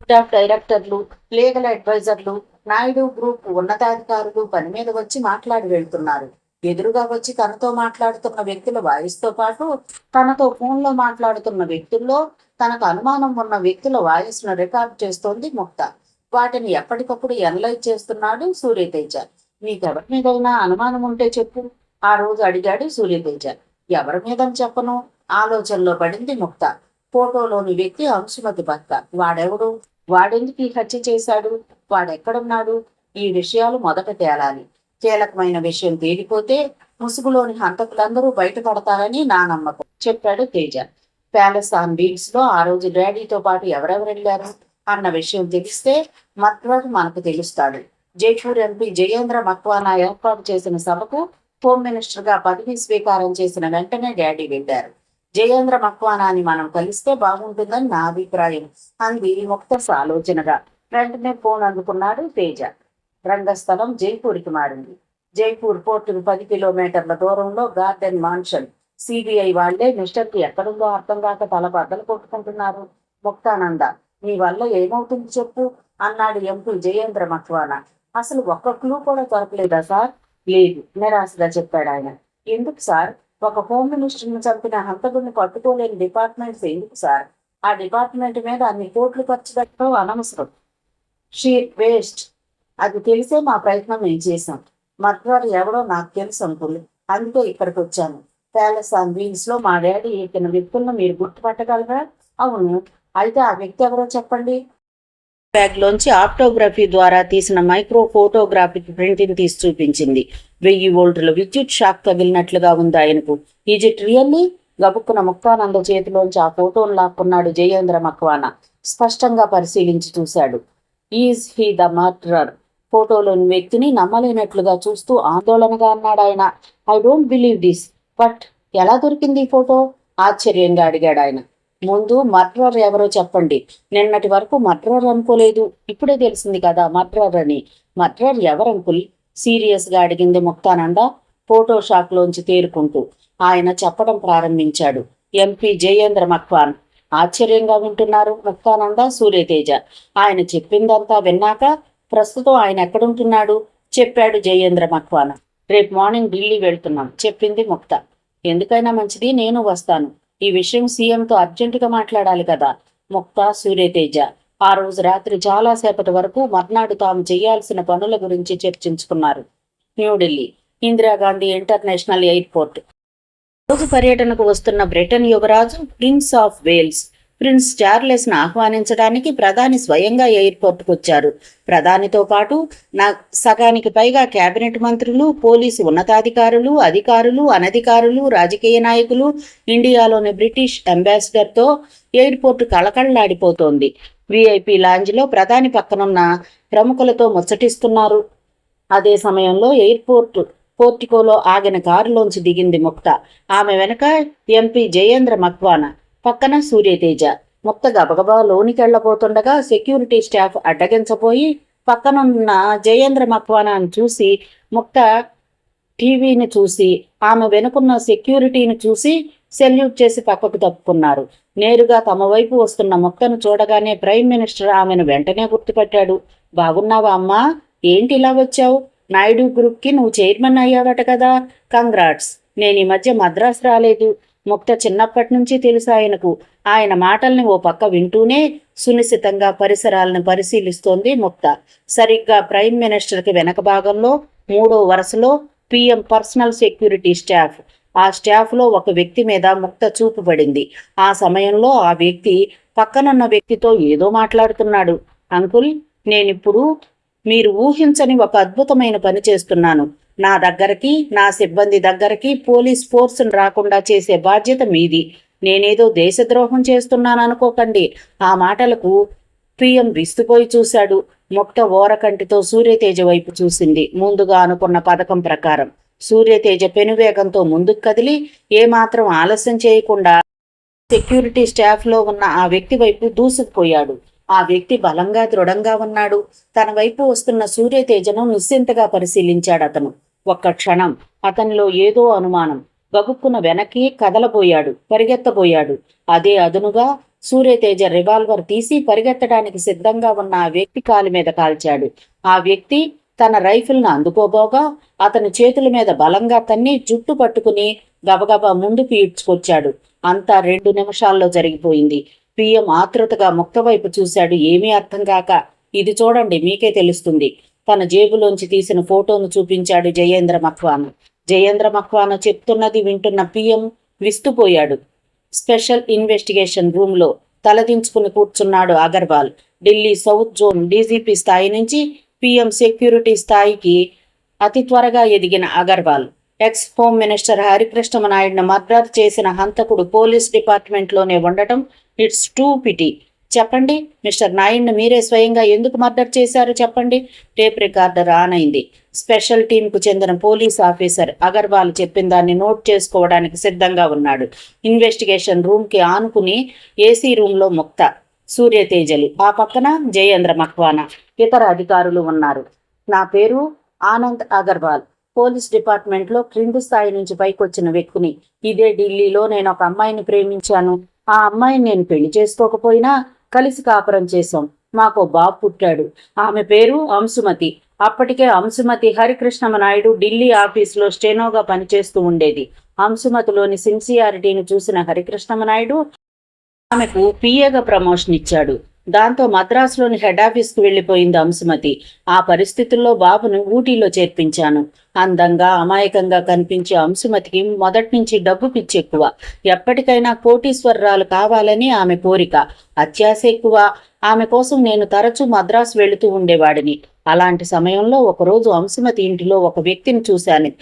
బోర్డ్ ఆఫ్ డైరెక్టర్లు, లీగల్ అడ్వైజర్లు, నాయుడు గ్రూప్ ఉన్నతాధికారులు పని మీద వచ్చి మాట్లాడి వెళ్తున్నారు. ఎదురుగా వచ్చి తనతో మాట్లాడుతున్న వ్యక్తుల వాయిస్తో పాటు తనతో ఫోన్లో మాట్లాడుతున్న వ్యక్తుల్లో తనకు అనుమానం ఉన్న వ్యక్తుల వాయిస్ను రికార్డ్ చేస్తోంది ముక్త. వాటిని ఎప్పటికప్పుడు ఎనలైజ్ చేస్తున్నాడు సూర్యతేజ. నీకెవరి మీదైనా అనుమానం ఉంటే చెప్పు, ఆ రోజు అడిగాడు సూర్యతేజ. ఎవరి మీదని చెప్పను ఆలోచనలో పడింది ముక్త. ఫోటోలోని వ్యక్తి అంశుమతి భర్త. వాడెవడు? వాడెందుకు ఈ హత్య చేశాడు? వాడెక్కడున్నాడు? ఈ విషయాలు మొదట తేలాలి. కీలకమైన విషయం తేలిపోతే ముసుగులోని హంతకులందరూ బయటపడతారని నా నమ్మకం, చెప్పాడు తేజ. ప్యాలెస్ ఆన్ వీల్స్ లో ఆ రోజు డాడీతో పాటు ఎవరెవరు వెళ్ళారు అన్న విషయం తెలిస్తే మర్నాడు మనకు తెలుస్తాడు. జైపూర్ ఎంపీ జయేంద్ర మక్వానా ఏర్పాటు చేసిన సభకు హోమ్ మినిస్టర్ గా పదవి స్వీకారం చేసిన వెంటనే డాడీ వెళ్ళారు. జయేంద్ర మక్వానాని మనం కలిస్తే బాగుంటుందని నా అభిప్రాయం అంది ముక్త ఆలోచనగా. వెంటనే ఫోన్ అందుకున్నాడు తేజ. రంగస్థలం జైపూర్కి మారింది. జైపూర్ పోర్టుకు 10 కిలోమీటర్ల దూరంలో గార్డెన్ మాన్షన్. సిబిఐ వాళ్లే మిస్టర్కి ఎక్కడుందో అర్థం కాక తల బద్దలు కొట్టుకుంటున్నారు. ముక్తానంద, నీ వల్ల ఏమవుతుంది చెప్పు అన్నాడు ఎంపీ జయేంద్ర మక్వానా. అసలు ఒక్క క్లూ కూడా దొరకలేదా సార్? లేదు, నిరాశగా చెప్పాడు ఆయన. ఎందుకు సార్? ఒక హోమ్ మినిస్టర్ని చంపిన హంతకుడిని పట్టుకోలేని డిపార్ట్మెంట్స్ ఎందుకు సార్? ఆ డిపార్ట్మెంట్ మీద అన్ని కోట్లు ఖర్చు పెట్టడం అనవసరం, షీర్ వేస్ట్. అది తెలిసే మా ప్రయత్నం మేము చేశాం. మర్డర్ ఎవడో నాకు తెలుసు అంకుల్, అందుకే ఇక్కడికి వచ్చాను. ప్యాలెస్ ఆన్ వీల్స్ లో మా డాడీ ఎక్కిన వ్యక్తులను మీరు గుర్తుపట్టగలరా? అవును. అయితే ఆ వ్యక్తి ఎవరో చెప్పండి. బ్యాగ్ లోంచి ఆప్టోగ్రఫీ ద్వారా తీసిన మైక్రో ఫోటోగ్రాఫిక్ ప్రింటింగ్ తీసి చూపించింది. 1000 వోల్టుల విద్యుత్ షాక్ తగిలినట్లుగా ఉంది ఆయనకు. Is it really? గబుక్కున ముక్తానంద చేతిలోంచి ఆ ఫోటోను లాక్కున్నాడు జయేంద్ర మక్వానా. స్పష్టంగా పరిశీలించి చూశాడు. Is he the murderer? ఫోటోలోని వ్యక్తిని నమ్మలేనట్లుగా చూస్తూ ఆందోళనగా అన్నాడు ఆయన. I don't believe this. But ఎలా దొరికింది ఈ ఫోటో? ఆశ్చర్యంగా అడిగాడు ఆయన. ముందు మర్డరర్ ఎవరో చెప్పండి. నిన్నటి వరకు మర్డరర్ అనుకోలేదు, ఇప్పుడే తెలిసింది కదా మర్డరర్ అని. మర్డరర్ ఎవరంకుల్? సీరియస్ గా అడిగింది ముక్తానంద ఫోటో షాక్ లోంచి తేరుకుంటూ. ఆయన చెప్పడం ప్రారంభించాడు. ఎంపీ జయేంద్ర మక్వాన్. ఆశ్చర్యంగా వింటున్నారు ముక్తానంద, సూర్యతేజ. ఆయన చెప్పిందంతా విన్నాక ప్రస్తుతం ఆయన ఎక్కడుంటున్నాడు చెప్పాడు జయేంద్ర మక్వానా. రేపు మార్నింగ్ ఢిల్లీ వెళ్తున్నాం చెప్పింది ముక్త. ఎందుకైనా మంచిది, నేను వస్తాను. ఈ విషయం సీఎంతో అర్జెంటుగా మాట్లాడాలి కదా. ముక్త, సూర్యతేజ ఆ రోజు రాత్రి చాలాసేపటి వరకు మర్నాడు తాము చేయాల్సిన పనుల గురించి చర్చించుకున్నారు. New Delhi Indira Gandhi international airport. రోజు పర్యటనకు వస్తున్న బ్రిటన్ యువరాజు prince of Wales prince Charles ను ఆహ్వానించడానికి ప్రధాని స్వయంగా ఎయిర్పోర్ట్కు వచ్చారు. ప్రధానితో పాటు సగానికి పైగా కేబినెట్ మంత్రులు, పోలీసు ఉన్నతాధికారులు, అధికారులు, అనధికారులు, రాజకీయ నాయకులు, ఇండియాలోని బ్రిటిష్ అంబాసిడర్తో ఎయిర్పోర్టు కళకళలాడిపోతోంది. విఐపి లాంజ్లో ప్రధాని పక్కనున్న ప్రముఖులతో ముచ్చటిస్తున్నారు. అదే సమయంలో ఎయిర్పోర్టు పోర్టికోలో ఆగిన కారులోంచి దిగింది ముక్త. ఆమె వెనక ఎంపీ జయేంద్ర మక్వానా, పక్కన సూర్యతేజ. ముక్త గబగబా లోనికెళ్లబోతుండగా సెక్యూరిటీ స్టాఫ్ అడ్డగించబోయి పక్కనున్న జయేంద్ర మక్వానాను చూసి, ముక్త టీవీని చూసి, ఆమె వెనుకున్న సెక్యూరిటీని చూసి సెల్యూట్ చేసి పక్కకు తప్పుకున్నారు. నేరుగా తమ వైపు వస్తున్న ముక్తను చూడగానే ప్రైమ్ మినిస్టర్ ఆమెను వెంటనే గుర్తుపట్టాడు. బాగున్నావా అమ్మా? ఏంటి ఇలా వచ్చావు? నాయుడు గ్రూప్కి నువ్వు చైర్మన్ అయ్యావట కదా, కంగ్రాట్స్. నేను ఈ మధ్య మద్రాసు రాలేదు. ముక్త చిన్నప్పటి నుంచి తెలుసు ఆయనకు. ఆయన మాటల్ని ఓ పక్క వింటూనే సునిశ్చితంగా పరిసరాలను పరిశీలిస్తోంది ముక్త. సరిగ్గా ప్రైమ్ మినిస్టర్కి వెనక భాగంలో 3వ వరుసలో పిఎం పర్సనల్ సెక్యూరిటీ స్టాఫ్. ఆ స్టాఫ్లో ఒక వ్యక్తి మీద ముక్త చూపు పడింది. ఆ సమయంలో ఆ వ్యక్తి పక్కనున్న వ్యక్తితో ఏదో మాట్లాడుతున్నాడు. అంకుల్, నేనిప్పుడు మీరు ఊహించని ఒక అద్భుతమైన పని చేస్తున్నాను. నా దగ్గరికి, నా సిబ్బంది దగ్గరికి పోలీస్ ఫోర్స్ను రాకుండా చేసే బాధ్యత మీది. నేనేదో దేశద్రోహం చేస్తున్నాను అనుకోకండి. ఆ మాటలకు పిఎం విస్తుపోయి చూశాడు. ముక్త ఓరకంటితో సూర్యతేజ వైపు చూసింది. ముందుగా అనుకున్న పథకం ప్రకారం సూర్యతేజ పెనువేగంతో ముందుకు కదిలి ఏమాత్రం ఆలస్యం చేయకుండా సెక్యూరిటీ స్టాఫ్లో ఉన్న ఆ వ్యక్తి వైపు దూసుకుపోయాడు. ఆ వ్యక్తి బలంగా దృఢంగా ఉన్నాడు. తన వైపు వస్తున్న సూర్యతేజను నిశ్చింతగా పరిశీలించాడు అతను. ఒక్క క్షణం అతనిలో ఏదో అనుమానం. గబుక్కున వెనక్కి కదలబోయాడు, పరిగెత్తబోయాడు. అదే అదునుగా సూర్యతేజ రివాల్వర్ తీసి పరిగెత్తడానికి సిద్ధంగా ఉన్న ఆ వ్యక్తి కాలి మీద కాల్చాడు. ఆ వ్యక్తి తన రైఫిల్ను అందుకోబోగా అతని చేతుల మీద బలంగా తన్ని జుట్టు పట్టుకుని గబగబా ముందుకు ఈడ్చుకొచ్చాడు. అంతా 2 నిమిషాల్లో జరిగిపోయింది. పిఎం ఆతృతగా ముక్తవైపు చూశాడు, ఏమీ అర్థం కాక. ఇది చూడండి, మీకే తెలుస్తుంది. తన జేబులోంచి తీసిన ఫోటోను చూపించాడు జయేంద్ర మక్వానా. జయేంద్ర మక్వానా చెప్తున్నది వింటున్న పిఎం విస్తుపోయాడు. స్పెషల్ ఇన్వెస్టిగేషన్ రూమ్లో తలదించుకుని కూర్చున్నాడు Agarwal. Delhi south zone DGP స్థాయి నుంచి పిఎం సెక్యూరిటీ స్థాయికి అతి త్వరగా ఎదిగిన Agarwal ex home minister Harikrishna నాయుడును మర్డర్ చేసిన హంతకుడు పోలీస్ డిపార్ట్మెంట్లోనే ఉండటం ఇట్స్ టూ పిటీ. చెప్పండి, మిస్టర్ నాయుడును మీరే స్వయంగా ఎందుకు మర్డర్ చేశారు చెప్పండి. టేప్ రికార్డర్ ఆన్ అయింది. స్పెషల్ టీంకు చెందిన పోలీస్ ఆఫీసర్ అగర్వాల్ చెప్పిన దాన్ని నోట్ చేసుకోవడానికి సిద్ధంగా ఉన్నాడు. ఇన్వెస్టిగేషన్ రూమ్కి ఆనుకుని ఏసీ రూమ్లో ముక్త, సూర్యతేజలు, ఆ పక్కన జయేంద్ర మక్వానా, ఇతర అధికారులు ఉన్నారు. నా పేరు ఆనంద్ అగర్వాల్. పోలీస్ డిపార్ట్మెంట్లో క్రింది స్థాయి నుంచి పైకొచ్చిన వ్యక్తిని. ఇదే ఢిల్లీలో నేను ఒక అమ్మాయిని ప్రేమించాను. ఆ అమ్మాయిని నేను పెళ్లి చేసుకోకపోయినా కలిసి కాపురం చేశాం. మాకు బాబు పుట్టాడు. ఆమె పేరు అంశుమతి. అప్పటికే అంశుమతి హరికృష్ణ నాయుడు ఢిల్లీ ఆఫీసులో స్టెనోగా పనిచేస్తూ ఉండేది. అంశుమతిలోని సిన్సియారిటీని చూసిన హరికృష్ణ నాయుడు ఆమెకు పిఏగా ప్రమోషన్ ఇచ్చాడు. దాంతో మద్రాసులోని హెడ్ ఆఫీస్కు వెళ్లిపోయింది అంశుమతి. ఆ పరిస్థితుల్లో బాబును ఊటీలో చేర్పించాను. అందంగా అమాయకంగా కనిపించే అంశుమతికి మొదటి నుంచి డబ్బు పిచ్చి ఎక్కువ. ఎప్పటికైనా కోటీశ్వరరాలు కావాలని ఆమె కోరిక, అత్యాశ ఎక్కువ. ఆమె కోసం నేను తరచూ మద్రాసు వెళుతూ ఉండేవాడిని. అలాంటి సమయంలో ఒకరోజు అంశుమతి ఇంటిలో ఒక వ్యక్తిని చూశాను.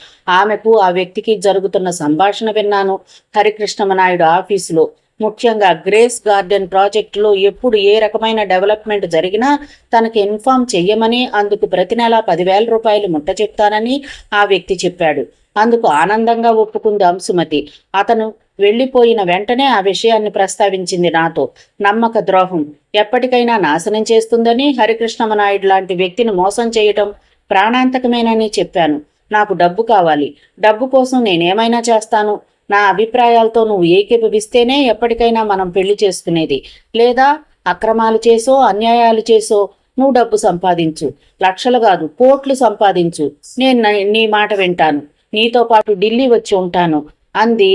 ఆమెకు ఆ వ్యక్తికి జరుగుతున్న సంభాషణ విన్నాను. హరికృష్ణ నాయుడు ఆఫీసులో, ముఖ్యంగా గ్రేస్ గార్డెన్ ప్రాజెక్టులో ఎప్పుడు ఏ రకమైన డెవలప్మెంట్ జరిగినా తనకి ఇన్ఫార్మ్ చెయ్యమని, అందుకు ప్రతి నెల 10,000 రూపాయలు ముట్ట చెప్తానని ఆ వ్యక్తి చెప్పాడు. అందుకు ఆనందంగా ఒప్పుకుంది అంశుమతి. అతను వెళ్లిపోయిన వెంటనే ఆ విషయాన్ని ప్రస్తావించింది నాతో. నమ్మక ద్రోహం ఎప్పటికైనా నాశనం చేస్తుందని, హరికృష్ణ నాయుడు లాంటి వ్యక్తిని మోసం చేయటం ప్రాణాంతకమేనని చెప్పాను. నాకు డబ్బు కావాలి, డబ్బు కోసం నేనేమైనా చేస్తాను. నా అభిప్రాయాలతో నువ్వు ఏకీభవిస్తేనే ఎప్పటికైనా మనం పెళ్లి చేసుకునేది. లేదా అక్రమాలు చేసో అన్యాయాలు చేసో నువ్వు డబ్బు సంపాదించు, లక్షలు కాదు కోట్లు సంపాదించు, నేను నీ మాట వింటాను, నీతో పాటు ఢిల్లీ వచ్చి ఉంటాను అంది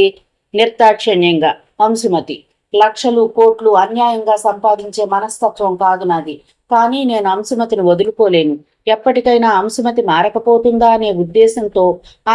నిర్దాక్షిణ్యంగా అంశుమతి. లక్షలు కోట్లు అన్యాయంగా సంపాదించే మనస్తత్వం కాదు నాది. కానీ నేను అంశుమతిని వదులుకోలేను. ఎప్పటికైనా అంశుమతి మారకపోతుందా అనే ఉద్దేశంతో,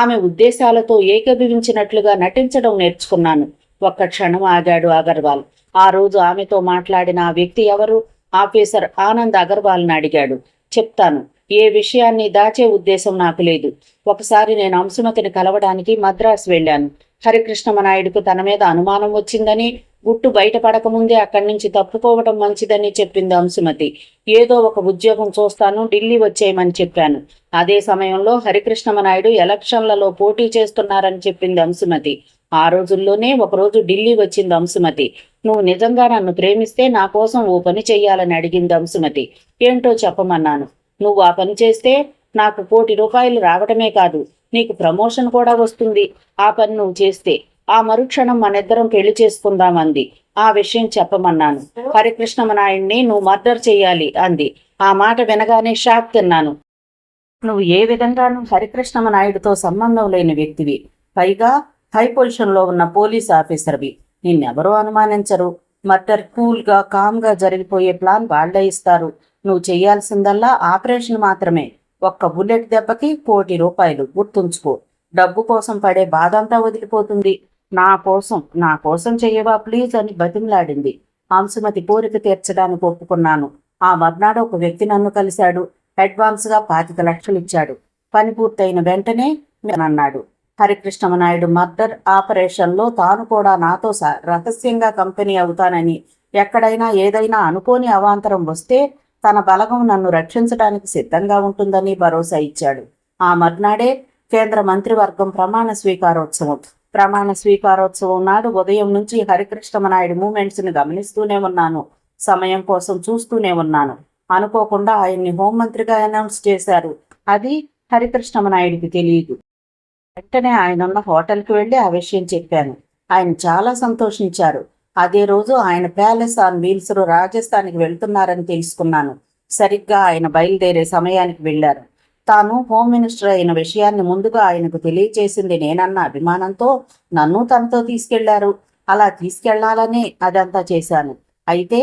ఆమె ఉద్దేశాలతో ఏకీభవించినట్లుగా నటించడం నేర్చుకున్నాను. ఒక్క క్షణం ఆగాడు అగర్వాల్. ఆ రోజు ఆమెతో మాట్లాడిన ఆ వ్యక్తి ఎవరు? ఆఫీసర్ ఆనంద్ అగర్వాల్ని అడిగాడు. చెప్తాను, ఏ విషయాన్ని దాచే ఉద్దేశం నాకు లేదు. ఒకసారి నేను అంశుమతిని కలవడానికి మద్రాసు వెళ్ళాను. హరికృష్ణ నాయుడుకు తన మీద అనుమానం వచ్చిందని, గుట్టు బయటపడకముందే అక్కడి నుంచి తప్పుకోవటం మంచిదని చెప్పింది అంశుమతి. ఏదో ఒక ఉద్యోగం చూస్తాను, ఢిల్లీ వచ్చేయమని చెప్పాను. అదే సమయంలో హరికృష్ణ నాయుడు ఎలక్షన్లలో పోటీ చేస్తున్నారని చెప్పింది అంశుమతి. ఆ రోజుల్లోనే ఒకరోజు ఢిల్లీ వచ్చింది అంశుమతి. నువ్వు నిజంగా నన్ను ప్రేమిస్తే నా కోసం ఓ పని చెయ్యాలని అడిగింది అంశుమతి. ఏంటో చెప్పమన్నాను. నువ్వు ఆ పని చేస్తే నాకు 1 కోటి రూపాయలు రావటమే కాదు, నీకు ప్రమోషన్ కూడా వస్తుంది. ఆ పని నువ్వు చేస్తే ఆ మరుక్షణం మనిద్దరం పెళ్లి చేసుకుందామంది. ఆ విషయం చెప్పమన్నాను. హరికృష్ణ నాయుడిని నువ్వు మర్డర్ చెయ్యాలి అంది. ఆ మాట వినగానే షాక్ తిన్నాను. నువ్వు ఏ విధంగానూ హరికృష్ణ నాయుడుతో సంబంధం లేని వ్యక్తివి, పైగా హై పొజిషన్లో ఉన్న పోలీస్ ఆఫీసర్వి. నిన్నెవరూ అనుమానించరు. మర్డర్ కూల్గా కామ్గా జరిగిపోయే ప్లాన్ వాళ్లే ఇస్తారు. నువ్వు చెయ్యాల్సిందల్లా ఆపరేషన్ మాత్రమే. ఒక్క బుల్లెట్ దెబ్బకి 1 కోటి రూపాయలు. గుర్తుంచుకో. డబ్బు కోసం పడే బాధంతా వదిలిపోతుంది. నా కోసం చెయ్యవా ప్లీజ్ అని బతిమలాడింది. అంశుమతి కోరిక తీర్చడానికి ఒప్పుకున్నాను. ఆ మర్నాడు ఒక వ్యక్తి నన్ను కలిశాడు. అడ్వాన్స్గా 25 లక్షలు ఇచ్చాడు. పని పూర్తయిన వెంటనే అన్నాడు. హరికృష్ణ నాయుడు మర్డర్ ఆపరేషన్లో తాను కూడా నాతో రహస్యంగా కంపెనీ అవుతానని, ఎక్కడైనా ఏదైనా అనుకోని అవాంతరం వస్తే తన బలగం నన్ను రక్షించడానికి సిద్ధంగా ఉంటుందని భరోసా ఇచ్చాడు. ఆ మర్నాడే కేంద్ర మంత్రివర్గం ప్రమాణ స్వీకారోత్సవం నాడు ఉదయం నుంచి హరికృష్ణ నాయుడు మూమెంట్స్ని గమనిస్తూనే ఉన్నాను. సమయం కోసం చూస్తూనే ఉన్నాను. అనుకోకుండా ఆయన్ని హోంమంత్రిగా అనౌన్స్ చేశారు. అది హరికృష్ణ నాయుడికి తెలియదు. వెంటనే ఆయన ఉన్న హోటల్కి వెళ్ళి ఆ విషయం చెప్పాను. ఆయన చాలా సంతోషించారు. అదే రోజు ఆయన ప్యాలెస్ ఆన్ వీల్స్ రాజస్థాన్కి వెళ్తున్నారని తెలుసుకున్నాను. సరిగ్గా ఆయన బయలుదేరే సమయానికి వెళ్ళారు. తాను హోమ్ మినిస్టర్ అయిన విషయాన్ని ముందుగా ఆయనకు తెలియచేసింది నేనన్న అభిమానంతో నన్ను తనతో తీసుకెళ్లారు. అలా తీసుకెళ్లాలని అదంతా చేశాను. అయితే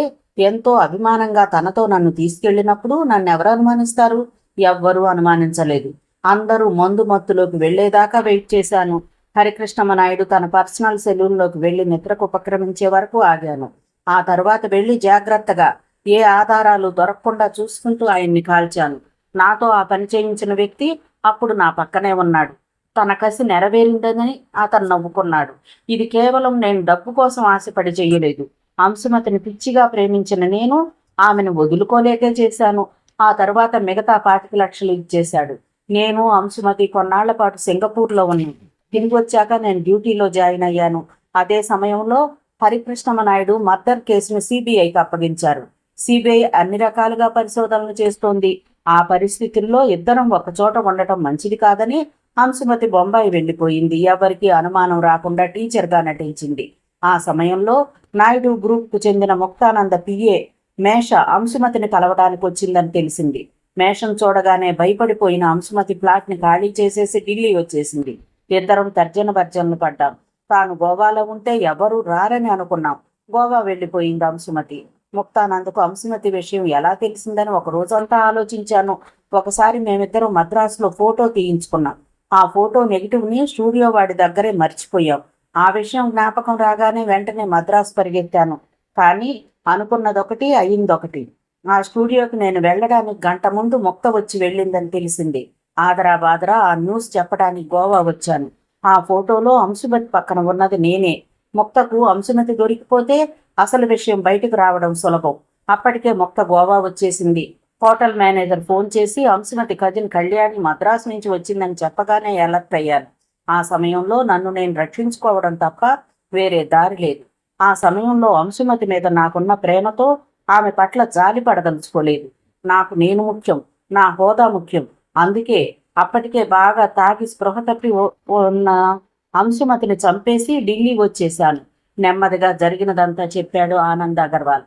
ఎంతో అభిమానంగా తనతో నన్ను తీసుకెళ్లినప్పుడు నన్ను ఎవరు అనుమానిస్తారు? ఎవ్వరూ అనుమానించలేదు. అందరూ మందు మత్తులోకి వెళ్లేదాకా వెయిట్ చేశాను. హరికృష్ణమనాయుడు తన పర్సనల్ సెలూన్లోకి వెళ్లి నిద్రకు ఉపక్రమించే వరకు ఆగాను. ఆ తర్వాత వెళ్లి జాగ్రత్తగా ఏ ఆధారాలు దొరకకుండా చూసుకుంటూ ఆయన్ని కాల్చాను. నాతో ఆ పని చేయించిన వ్యక్తి అప్పుడు నా పక్కనే ఉన్నాడు. తన కసి నెరవేరిందని అతను నవ్వుకున్నాడు. ఇది కేవలం నేను డబ్బు కోసం ఆశపడి చెయ్యలేదు. అంశుమతిని పిచ్చిగా ప్రేమించిన నేను ఆమెను వదులుకోలేకే చేశాను. ఆ తర్వాత మిగతా 25 లక్షలు ఇచ్చేశాడు. నేను అంశుమతి కొన్నాళ్ల పాటు సింగపూర్లో ఉన్నాను. తిరిగి వచ్చాక నేను డ్యూటీలో జాయిన్ అయ్యాను. అదే సమయంలో హరికృష్ణమనాయుడు మర్డర్ కేసును సిబిఐకి అప్పగించారు. సిబిఐ అన్ని రకాలుగా పరిశోధనలు చేస్తోంది. ఆ పరిస్థితుల్లో ఇద్దరం ఒకచోట ఉండటం మంచిది కాదని అంశుమతి బొంబాయి వెళ్ళిపోయింది. ఎవరికి అనుమానం రాకుండా టీచర్గా నటించింది. ఆ సమయంలో నాయుడు గ్రూప్కు చెందిన ముక్తానంద పిఏ మేష అంశుమతిని కలవడానికి వచ్చిందని తెలిసింది. మేషం చూడగానే భయపడిపోయిన అంశుమతి ఫ్లాట్ని ఖాళీ చేసేసి ఢిల్లీ వచ్చేసింది. ఇద్దరం తర్జన భర్జనలు పడ్డాం. తాను గోవాలో ఉంటే ఎవరూ రారని అనుకున్నాం. గోవా వెళ్ళిపోయింది అంశుమతి. ముక్తానందకు అంశుమతి విషయం ఎలా తెలిసిందని ఒక రోజంతా ఆలోచించాను. ఒకసారి మేమిద్దరం మద్రాసులో ఫోటో తీయించుకున్నాం. ఆ ఫోటో నెగిటివ్ని స్టూడియో వాడి దగ్గరే మర్చిపోయాం. ఆ విషయం జ్ఞాపకం రాగానే వెంటనే మద్రాసు పరిగెత్తాను. కానీ అనుకున్నదొకటి అయిందొకటి. ఆ స్టూడియోకి నేను వెళ్ళడానికి గంట ముందు ముక్త వచ్చి వెళ్ళిందని తెలిసింది. ఆదరా బాదరా ఆ న్యూస్ చెప్పడానికి గోవా వచ్చాను. ఆ ఫోటోలో అంశుమతి పక్కన ఉన్నది నేనే. ముక్తకు అంశుమతి దొరికిపోతే అసలు విషయం బయటకు రావడం సులభం. అప్పటికే ముక్త గోవా వచ్చేసింది. హోటల్ మేనేజర్ ఫోన్ చేసి అంశుమతి కజిన్ కళ్యాణి మద్రాసు నుంచి వచ్చిందని చెప్పగానే అలర్ట్ అయ్యాను. ఆ సమయంలో నన్ను నేను రక్షించుకోవడం తప్ప వేరే దారి లేదు. ఆ సమయంలో అంశుమతి మీద నాకున్న ప్రేమతో ఆమె పట్ల జాలి పడదలుచుకోలేదు. నాకు నేను ముఖ్యం, నా హోదా ముఖ్యం. అందుకే అప్పటికే బాగా తాగి స్పృహ తప్పి ఉన్న అంశుమతిని చంపేసి ఢిల్లీ వచ్చేశాను. నెమ్మదిగా జరిగినదంతా చెప్పాడు ఆనంద్ అగర్వాల్.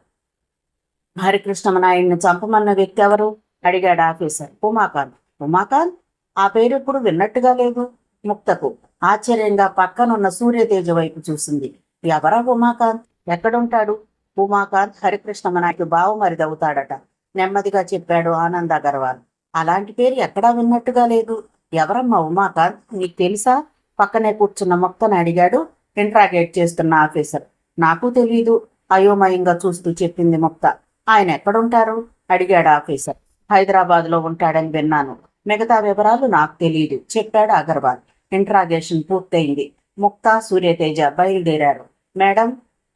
హరికృష్ణమనాయుడిని చంపమన్న వ్యక్తి ఎవరు? అడిగాడు ఆఫీసర్. ఉమాకాంత్. ఉమాకాంత్? ఆ పేరు ఎప్పుడు విన్నట్టుగా లేదు. ముక్తకు ఆశ్చర్యంగా పక్కనున్న సూర్యతేజ వైపు చూసింది. ఎవరా ఉమాకాంత్? ఎక్కడుంటాడు? ఉమాకాంత్ హరికృష్ణమనాయుడు బావమరిదవుతాడట, నెమ్మదిగా చెప్పాడు ఆనంద్ అగర్వాల్. అలాంటి పేరు ఎక్కడా విన్నట్టుగా లేదు. ఎవరమ్మా ఉమాకాంత్? నీకు తెలుసా? పక్కనే కూర్చున్న ముక్తని అడిగాడు ఇంట్రాగేట్ చేస్తున్న ఆఫీసర్. నాకు తెలీదు, అయోమయంగా చూస్తూ చెప్పింది ముక్త. ఆయన ఎక్కడుంటారు? అడిగాడు ఆఫీసర్. హైదరాబాద్లో ఉంటాడని విన్నాను. మిగతా వివరాలు నాకు తెలియదు, చెప్పాడు అగర్వాల్. ఇంట్రాగేషన్ పూర్తయింది. ముక్త, సూర్యతేజ బయలుదేరారు. మేడం,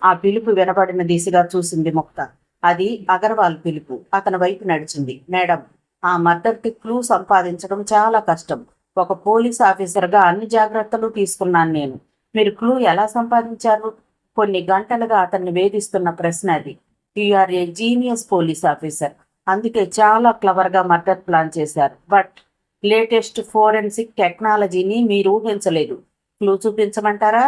ఆ పిలుపు వినపడిన దిశగా చూసింది ముక్త. అది అగర్వాల్ పిలుపు. అతని వైపు నడిచింది. మేడం, ఆ మర్డర్కి క్లూ సంపాదించడం చాలా కష్టం. ఒక పోలీస్ ఆఫీసర్గా అన్ని జాగ్రత్తలు తీసుకున్నాను నేను. మీరు క్లూ ఎలా సంపాదించారు? కొన్ని గంటలుగా అతన్ని వేధిస్తున్న ప్రశ్న అది. You are a genius police officer. అందుకే చాలా క్లవర్గా మర్డర్ ప్లాన్ చేశారు. బట్ లేటెస్ట్ ఫోరెన్సిక్ టెక్నాలజీని మీరు ఊహించలేదు. క్లూ చూపించమంటారా?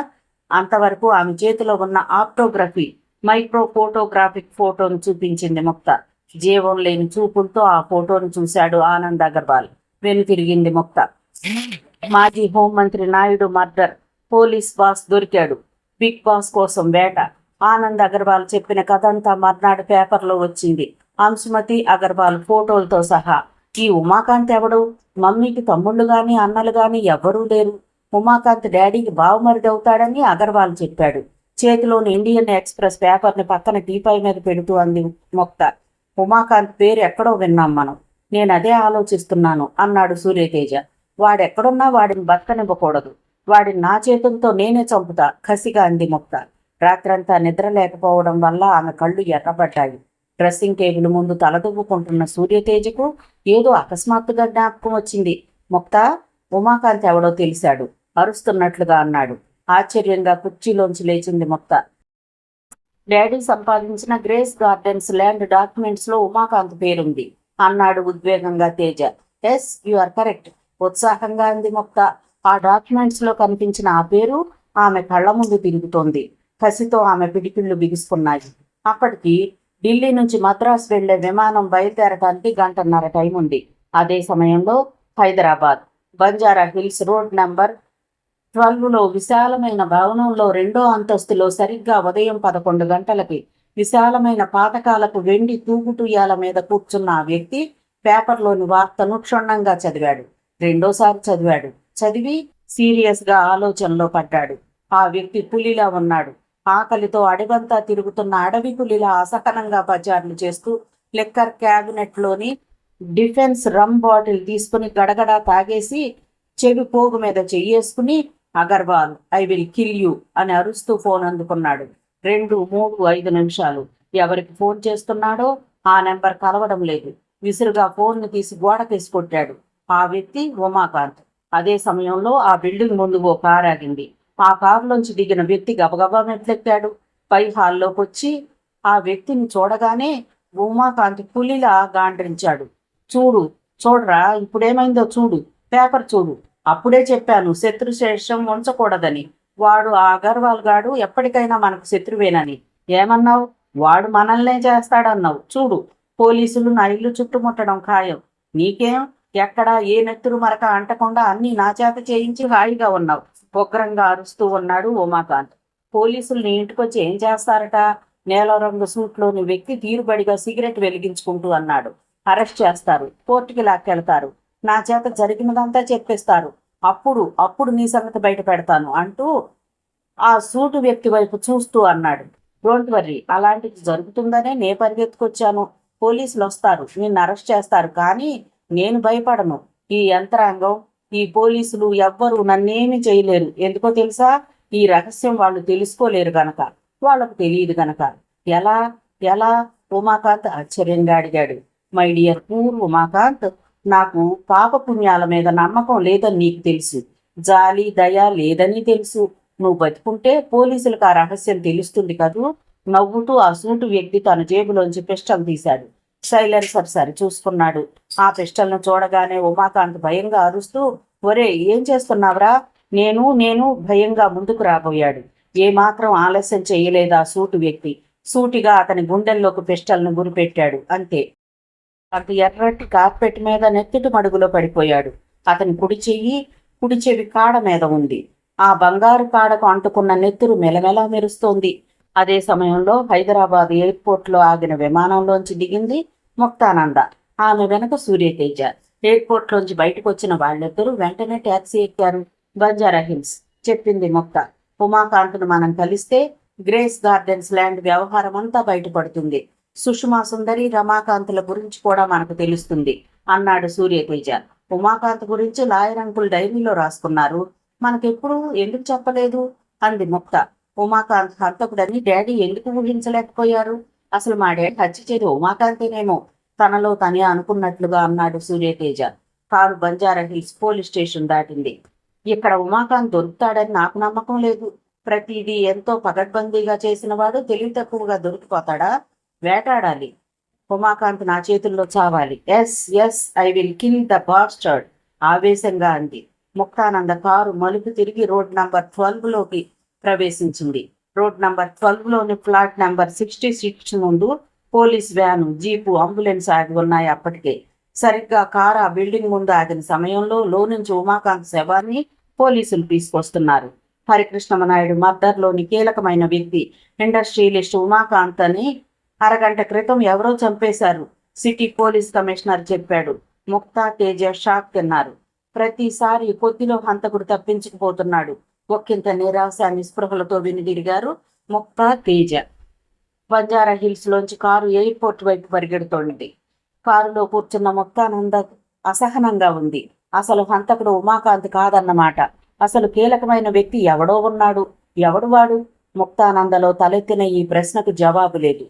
అంతవరకు ఆమె చేతిలో ఉన్న ఆప్టోగ్రఫీ మైక్రో ఫోటోగ్రాఫిక్ ఫోటోను చూపించింది ముక్త. జీవం లేని చూపులతో ఆ ఫోటోను చూశాడు ఆనంద్ అగర్వాల్. వెనుతిరిగింది ముక్త. మాజీ హోంమంత్రి నాయుడు మర్డర్. పోలీస్ బాస్ దొరికాడు. బిగ్ బాస్ కోసం వేట. ఆనంద్ అగర్వాల్ చెప్పిన కథ అంతా మర్నాడు పేపర్లో వచ్చింది. అంశుమతి అగర్వాల్ ఫోటోలతో సహా. ఈ ఉమాకాంత్ ఎవడు? మమ్మీకి తమ్ముళ్ళు గాని అన్నలు గాని ఎవ్వరూ లేరు. ఉమాకాంత్ డాడీకి బావమరిది అవుతాడని అగర్వాల్ చెప్పాడు. చేతిలోని ఇండియన్ ఎక్స్ప్రెస్ పేపర్ని పక్కన టీపై మీద పెడుతూ అంది ముక్త. ఉమాకాంత్ పేరు ఎక్కడో విన్నాం మనం. నేను అదే ఆలోచిస్తున్నాను అన్నాడు సూర్యతేజ. వాడెక్కడున్నా వాడిని బతకనివ్వకూడదు. వాడిని నా చేతులతో నేనే చంపుతా, కసిగా అంది ముక్త. రాత్రంతా నిద్ర లేకపోవడం వల్ల ఆమె కళ్ళు ఎర్రబడ్డాయి. డ్రెస్సింగ్ టేబుల్ ముందు తలదువ్వుకుంటున్న సూర్యతేజకు ఏదో అకస్మాత్తుగా జ్ఞాపకం వచ్చింది. ముక్త, ఉమాకాంత్ ఎవడో తెలిశాడు, అరుస్తున్నట్లుగా అన్నాడు. ఆశ్చర్యంగా కుర్చీలోంచి లేచింది ముక్త. డాడీ సంపాదించిన గ్రేస్ గార్డెన్స్ ల్యాండ్ డాక్యుమెంట్స్లో ఉమాకాంత్ పేరుంది అన్నాడు ఉద్వేగంగా Teja. Yes, you are correct, ఉత్సాహంగా అంది ముక్త. ఆ డాక్యుమెంట్స్లో కనిపించిన ఆ పేరు ఆమె కళ్ళ ముందు తిరుగుతోంది. కసితో ఆమె పిడికిళ్ళు బిగుసుకున్నాయి. అప్పటికి ఢిల్లీ నుంచి మద్రాసు వెళ్లే విమానం బయలుదేరటానికి 1 గంట టైం ఉంది. అదే సమయంలో Hyderabad Banjara hills road number 12లో విశాలమైన భవనంలో 2వ అంతస్తులో సరిగ్గా ఉదయం 11 గంటలకి విశాలమైన పాతకాలపు వెండి తూగుటుయ్యాల మీద కూర్చున్న ఆ వ్యక్తి పేపర్లోని వార్తను క్షుణ్ణంగా చదివాడు. రెండోసారి చదివాడు. చదివి సీరియస్గా ఆలోచనలో పడ్డాడు. ఆ వ్యక్తి పులిలా ఉన్నాడు. ఆకలితో అడవంతా తిరుగుతున్న అడవి పులిలా అసహనంగా పచారులు చేస్తూ లెక్కర్ క్యాబినెట్లోని డిఫెన్స్ రమ్ బాటిల్ తీసుకుని గడగడా తాగేసి చెవి పోగు మీద చెయ్యేసుకుని Agarwal, I will kill you అని అరుస్తూ ఫోన్ అందుకున్నాడు. 2, 3, 5 నిమిషాలు. ఎవరికి ఫోన్ చేస్తున్నాడో ఆ నెంబర్ కలవడం లేదు. విసురుగా ఫోన్ను తీసి గోడకేసి కొట్టాడు. ఆ వ్యక్తి ఉమాకాంత్. అదే సమయంలో ఆ బిల్డింగ్ ముందు ఓ కారు ఆగింది. ఆ కారులోంచి దిగిన వ్యక్తి గబగబా మెట్లెక్కాడు. పై హాల్లోకి వచ్చి ఆ వ్యక్తిని చూడగానే ఉమాకాంత్ పులిలా గాండ్రించాడు. చూడరా, ఇప్పుడేమైందో చూడు, పేపర్ చూడు. అప్పుడే చెప్పాను శత్రుశేషం ఉంచకూడదని. వాడు ఆ అగర్వాల్ గాడు ఎప్పటికైనా మనకు శత్రువేనని. ఏమన్నావు? వాడు మనల్నే చేస్తాడన్నావు. చూడు, పోలీసులు నా ఇల్లు చుట్టుముట్టడం ఖాయం. నీకేం? ఎక్కడా ఏ నెత్తురు మరక అంటకుండా అన్నీ నా చేత చేయించి హాయిగా ఉన్నావు. ఉగ్రంగా అరుస్తూ ఉన్నాడు ఉమాకాంత్. పోలీసులు నీ ఇంటికొచ్చి ఏం చేస్తారట? నేల రంగు సూట్లోని వ్యక్తి తీరుబడిగా సిగరెట్ వెలిగించుకుంటూ అన్నాడు. అరెస్ట్ చేస్తారు, కోర్టుకి లాక్కెళ్తారు, నా చేత జరిగినదంతా చెప్పేస్తారు. అప్పుడు నీ సంగతి బయట పెడతాను అంటూ ఆ సూటు వ్యక్తి వైపు చూస్తూ అన్నాడు. డోంట్ వర్రీ, అలాంటిది జరుగుతుందనే నే పరిగెత్తుకొచ్చాను. పోలీసులు వస్తారు, నిన్ను అరెస్ట్ చేస్తారు, కానీ నేను భయపడను. ఈ యంత్రాంగం, ఈ పోలీసులు ఎవ్వరూ నన్నేమీ చేయలేరు. ఎందుకో తెలుసా? ఈ రహస్యం వాళ్ళు తెలుసుకోలేరు గనక, వాళ్ళకు తెలియదు గనక. ఎలా ఎలా ఉమాకాంత్ ఆశ్చర్యంగా అడిగాడు. మై డియర్ పూర్ ఉమాకాంత్, నాకు పాపపుణ్యాల మీద నమ్మకం లేదని నీకు తెలుసు, జాలి దయ లేదని తెలుసు. నువ్వు బతుకుంటే పోలీసులకు ఆ రహస్యం తెలుస్తుంది కదూ. నవ్వుతూ ఆ సూటు వ్యక్తి తన జేబులోంచి పిస్టల్ తీశాడు. సైలెన్సర్ సరి చూసుకున్నాడు. ఆ పిస్టల్ను చూడగానే ఉమాకాంత్ భయంగా అరుస్తూ, ఒరే, ఏం చేస్తున్నావురా? నేను భయంగా ముందుకు రాబోయాడు. ఏమాత్రం ఆలస్యం చేయలేదు ఆ సూటు వ్యక్తి. సూటిగా అతని గుండెల్లోకి పిస్టల్ను గురిపెట్టాడు. అంతే. అంత ఎర్రటి కార్పెట్ మీద నెత్తిటి మడుగులో పడిపోయాడు. అతని కుడి చెవి కాడ మీద ఉంది. ఆ బంగారు కాడకు అంటుకున్న నెత్తురు మెలమెలా మెరుస్తోంది. అదే సమయంలో హైదరాబాద్ ఎయిర్పోర్ట్లో ఆగిన విమానంలోంచి దిగింది ముక్తానంద. ఆమె వెనక సూర్యతేజ. ఎయిర్పోర్ట్లోంచి బయటకు వచ్చిన వాళ్ళిద్దరూ వెంటనే ట్యాక్సీ ఎక్కారు. బంజారా హిల్స్, చెప్పింది ముక్త. ఉమాకాంత్ను మనం కలిస్తే గ్రేస్ గార్డెన్స్ ల్యాండ్ వ్యవహారం అంతా బయటపడుతుంది. సుష్మా సుందరి, రమాకాంతుల గురించి కూడా మనకు తెలుస్తుంది అన్నాడు సూర్యతేజ. ఉమాకాంత్ గురించి లాయర్ అంకుల్ డైరీలో రాసుకున్నారు, మనకెప్పుడు ఎందుకు చెప్పలేదు అంది ముక్త. ఉమాకాంత్ హంతకుడని డాడీ ఎందుకు ఊహించలేకపోయారు? అసలు మా డాడీ హత్య చేసి ఉమాకాంతేనేమో తనలో తనే అనుకున్నట్లుగా అన్నాడు Surya Teja. Car Banjara hills police station దాటింది. ఇక్కడ ఉమాకాంత్ దొరుకుతాడని నాకు నమ్మకం లేదు. ప్రతిదీ ఎంతో పగడ్బందీగా చేసిన వాడు తెలివి తక్కువగా దొరికిపోతాడా? వేటాడాలి. ఉమాకాంత్ నా చేతుల్లో చావాలి. Yes, I will kill the bastard ఆవేశంగా అంది. ముక్తానంద కారు మలుపు తిరిగి రోడ్ నంబర్ 12లోకి ప్రవేశించింది. రోడ్ నంబర్ 12లోని ఫ్లాట్ నంబర్ 66 ముందు పోలీస్ వ్యాను, జీపు, అంబులెన్స్ ఆగి ఉన్నాయి. అప్పటికే సరిగ్గా కారు ఆ బిల్డింగ్ ముందు ఆగిన సమయంలో నుంచి ఉమాకాంత్ శవాన్ని పోలీసులు తీసుకొస్తున్నారు. హరికృష్ణమనాయుడు మర్డర్లోని కీలకమైన వ్యక్తి ఇండస్ట్రియలిస్ట్ ఉమాకాంత్ అని అరగంట క్రితం ఎవరో చంపేశారు, సిటీ పోలీస్ కమిషనర్ చెప్పాడు. ముక్తా, తేజ షాక్ తిన్నారు. ప్రతిసారి కొద్దిలో హంతకుడు తప్పించుకుపోతున్నాడు. ఒక్కింత నిరాశ నిస్పృహలతో వినిదిరిగారు ముక్తా, తేజ. బంజారా హిల్స్ లోంచి కారు ఎయిర్పోర్ట్ వైపు పరిగెడుతోంది. కారులో కూర్చున్న ముక్తానంద అసహనంగా ఉంది. అసలు హంతకుడు ఉమాకాంత్ కాదన్నమాట. అసలు కీలకమైన వ్యక్తి ఎవడో ఉన్నాడు. ఎవడు వాడు? ముక్తానందలో తలెత్తిన ఈ ప్రశ్నకు జవాబు లేదు.